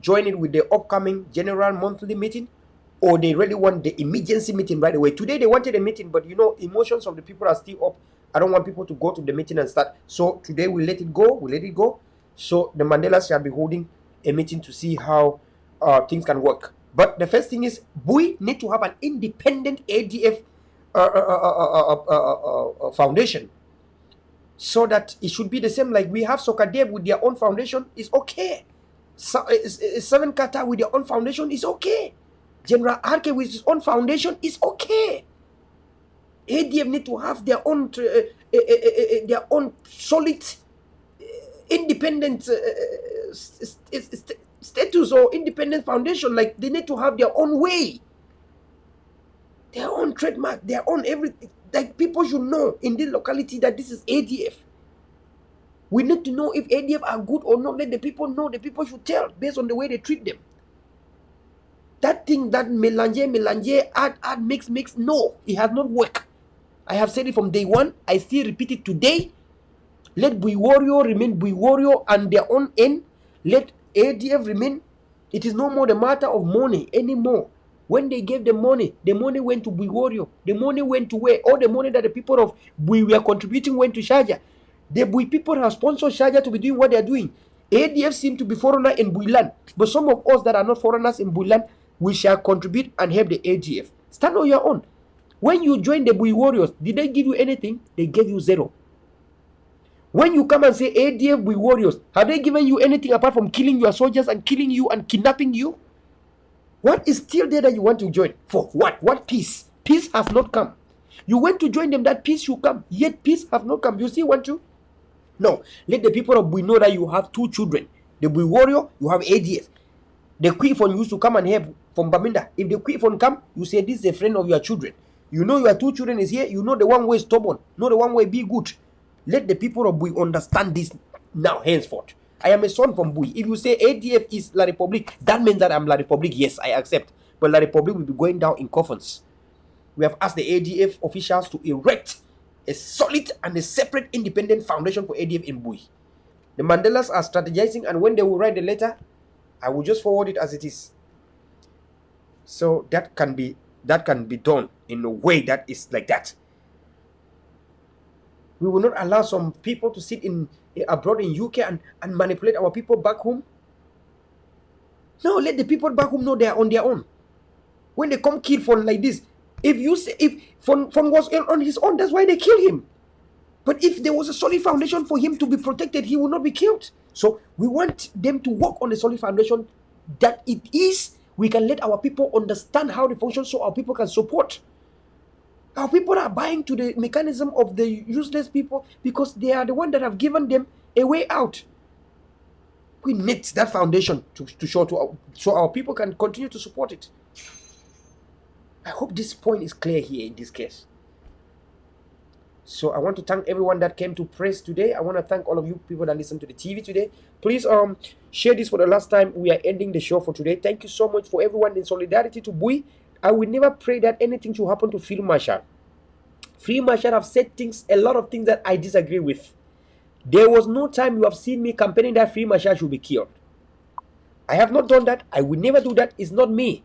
join it with the upcoming general monthly meeting, or they really want the emergency meeting right away. Today they wanted a meeting, but you know, emotions of the people are still up. I don't want people to go to the meeting and start. So today we let it go. We let it go. So the Mandelas shall be holding a meeting to see how things can work. But the first thing is, Bouie need to have an independent ADF foundation, so that it should be the same like we have Sokadev with their own foundation is okay. Seven Kata with their own foundation is okay. General Arke with his own foundation is okay. ADF need to have their own solid independent status or independent foundation. Like they need to have their own way, their own trademark, their own everything. Like people should know in this locality that this is ADF. We need to know if ADF are good or not. Let the people know. The people should tell based on the way they treat them. That thing, that melange, add, mix, no, it has not worked. I have said it from day one. I still repeat it today. Let Bouie Warrior remain Bouie Warrior and their own end. Let ADF remain. It is no more the matter of money anymore. When they gave the money went to Bouie Warrior. The money went to where? All the money that the people of Bouie were contributing went to Sharjah. The Bouie people have sponsored Sharjah to be doing what they are doing. ADF seem to be foreigner in Bouie land. But some of us that are not foreigners in Bouie land, we shall contribute and help the ADF. Stand on your own. When you join the Bouie Warriors, did they give you anything? They gave you zero. When you come and say ADF Bouie Warriors, have they given you anything apart from killing your soldiers and killing you and kidnapping you? What is still there that you want to join? For what? What peace? Peace has not come. You went to join them that peace should come, yet peace have not come. You still want to? No. Let the people of Bouie know that you have two children. The Bouie Warrior, you have ADF. The Quifon used to come and help from Baminda. If the Quifon come, you say this is a friend of your children. You know your two children is here. You know the one way is stubborn. Know the one way be good. Let the people of Bouie understand this now, henceforth. I am a son from Bouie. If you say ADF is La Republique, that means that I'm La Republique. Yes, I accept. but La Republic will be going down in coffins. We have asked the ADF officials to erect a solid and a separate independent foundation for ADF in Bouie. The Mandelas are strategizing, and when they will write the letter, I will just forward it as it is. So that can be done in a way that is like that. We will not allow some people to sit in abroad in UK and manipulate our people back home. No, let the people back home know they are on their own. When they come kill Fon like this, if Fon was on his own, that's why they killed him. But if there was a solid foundation for him to be protected, he would not be killed. So we want them to work on a solid foundation that it is. We can let our people understand how they function so our people can support. Our people are buying to the mechanism of the useless people because they are the ones that have given them a way out. We need that foundation to show so our people can continue to support it. I hope this point is clear here in this case. So I want to thank everyone that came to press today. I want to thank all of you people that listen to the TV today. Please share this for the last time. We are ending the show for today. Thank you so much for everyone in solidarity to Bouie. I will never pray that anything should happen to Field Marshal. Field Marshal have said a lot of things that I disagree with. There was no time you have seen me campaigning that Field Marshal should be killed. I have not done that. I will never do that. It's not me.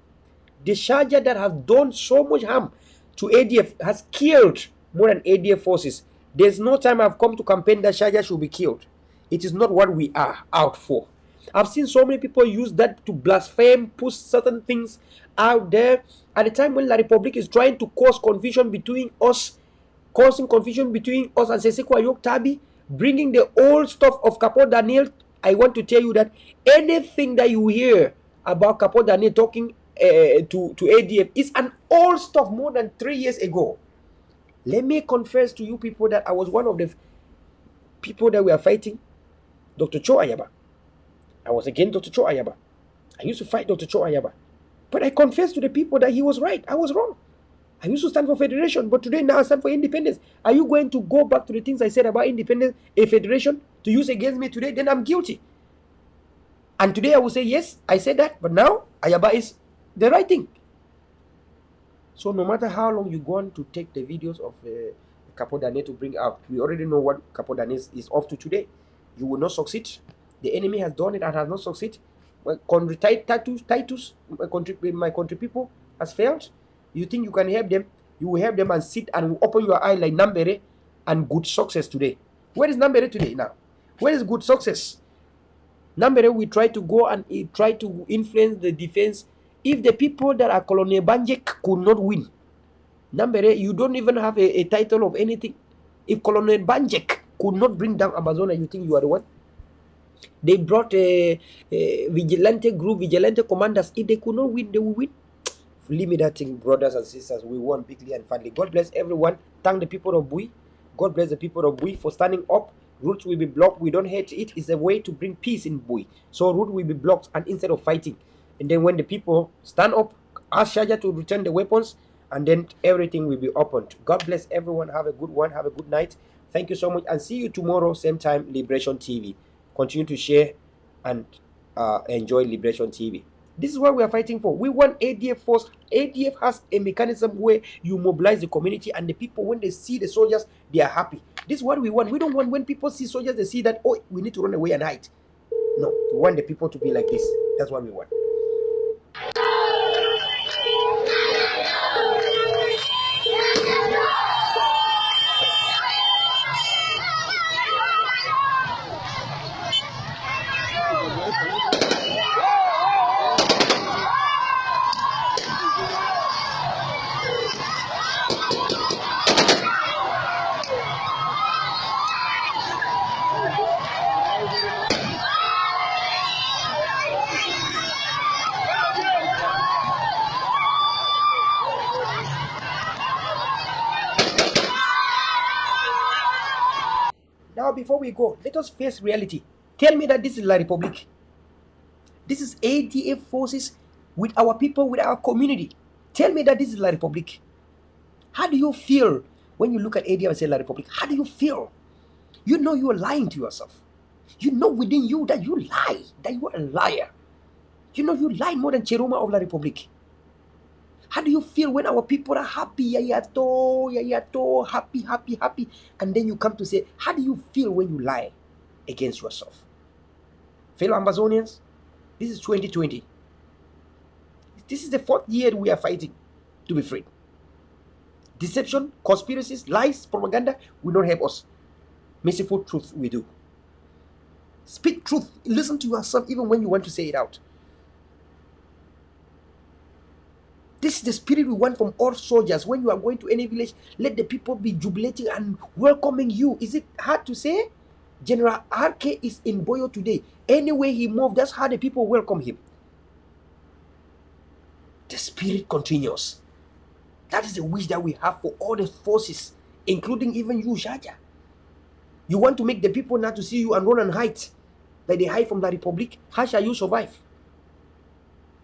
The Shaja that has done so much harm to ADF has killed more than ADF forces. There's no time I've come to campaign that Shaja should be killed. It is not what we are out for. I've seen so many people use that to blaspheme, push certain things out there at the time when La Republic is trying to cause confusion between us, causing confusion between us and Seseko Ayok Tabi, bringing the old stuff of Capo Daniel. I want to tell you that anything that you hear about Capo Daniel talking to ADF is an old stuff more than 3 years ago. Let me confess to you people that I was one of the people that were fighting Dr. Cho Ayaba. I was against Dr. Cho Ayaba. I used to fight Dr. Cho Ayaba. But I confessed to the people that he was right. I was wrong. I used to stand for federation, but today now I stand for independence. Are you going to go back to the things I said about independence, a federation, to use against me today? Then I'm guilty. And today I will say, yes, I said that, but now Ayaba is the right thing. So no matter how long you go on to take the videos of Capo Dane to bring out, we already know what Capo Dane is up to today. You will not succeed. The enemy has done it and has not succeeded. Well, Titus, my country people, has failed. You think you can help them? You will help them and sit and open your eye like Nambere and good success today. Where is Nambere today now? Where is good success? Nambere, we try to go and try to influence the defense. If the people that are Colonel Banjek could not win, Nambere, you don't even have a title of anything. If Colonel Banjek could not bring down Ambazonia, you think you are the one? They brought a vigilante group, vigilante commanders. If they could not win, they will win. Leave me that thing, brothers and sisters. We won bigly and fatly. God bless everyone. Thank the people of Bouie. God bless the people of Bouie for standing up. Routes will be blocked. We don't hate it. It's a way to bring peace in Bouie. So route will be blocked, and instead of fighting, and then when the people stand up, ask Shaja to return the weapons, and then everything will be opened. God bless everyone. Have a good one. Have a good night. Thank you so much, and see you tomorrow, same time, Liberation TV. Continue to share and enjoy Liberation TV. This is what we are fighting for. We want ADF force. ADF has a mechanism where you mobilize the community, and the people, when they see the soldiers, they are happy. This is what we want. We don't want when people see soldiers, they see that, oh, we need to run away and hide. No, we want the people to be like this. That's what we want. Now, before we go, let us face reality. Tell me that this is La Republic. This is ADF forces with our people, with our community. Tell me that this is La Republic. How do you feel when you look at ADF and say La Republic? How do you feel? You know you are lying to yourself. You know within you that you lie, that you are a liar. You know you lie more than Cheruma of La Republic. How do you feel when our people are happy, yayato, happy, and then you come to say, how do you feel when you lie against yourself? Fellow Ambazonians, this is 2020. This is the 4th year we are fighting to be free. Deception, conspiracies, lies, propaganda will not help us. Merciful truth we do. Speak truth. Listen to yourself even when you want to say it out. This is the spirit we want from all soldiers. When you are going to any village, let the people be jubilating and welcoming you. Is it hard to say? General RK is in Boyo today. Anywhere he moved, that's how the people welcome him. The spirit continues. That is the wish that we have for all the forces, including even you, Jaja. You want to make the people not to see you and run and hide, like they hide from the Republic. How shall you survive?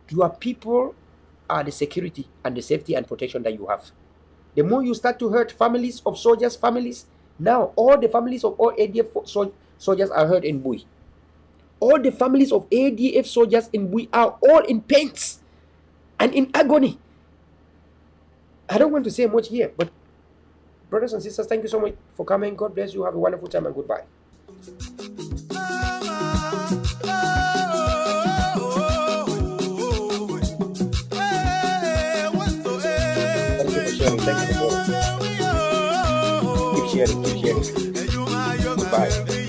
Your people are the security and the safety and protection that you have. The more you start to hurt families of soldiers, now all the families of all ADF soldiers are hurt in Bouie. All the families of ADF soldiers in Bouie are all in pains and in agony. I don't want to say much here, but brothers and sisters, thank you so much for coming. God bless you. Have a wonderful time and goodbye. Thank you for sharing. Keep sharing. Goodbye.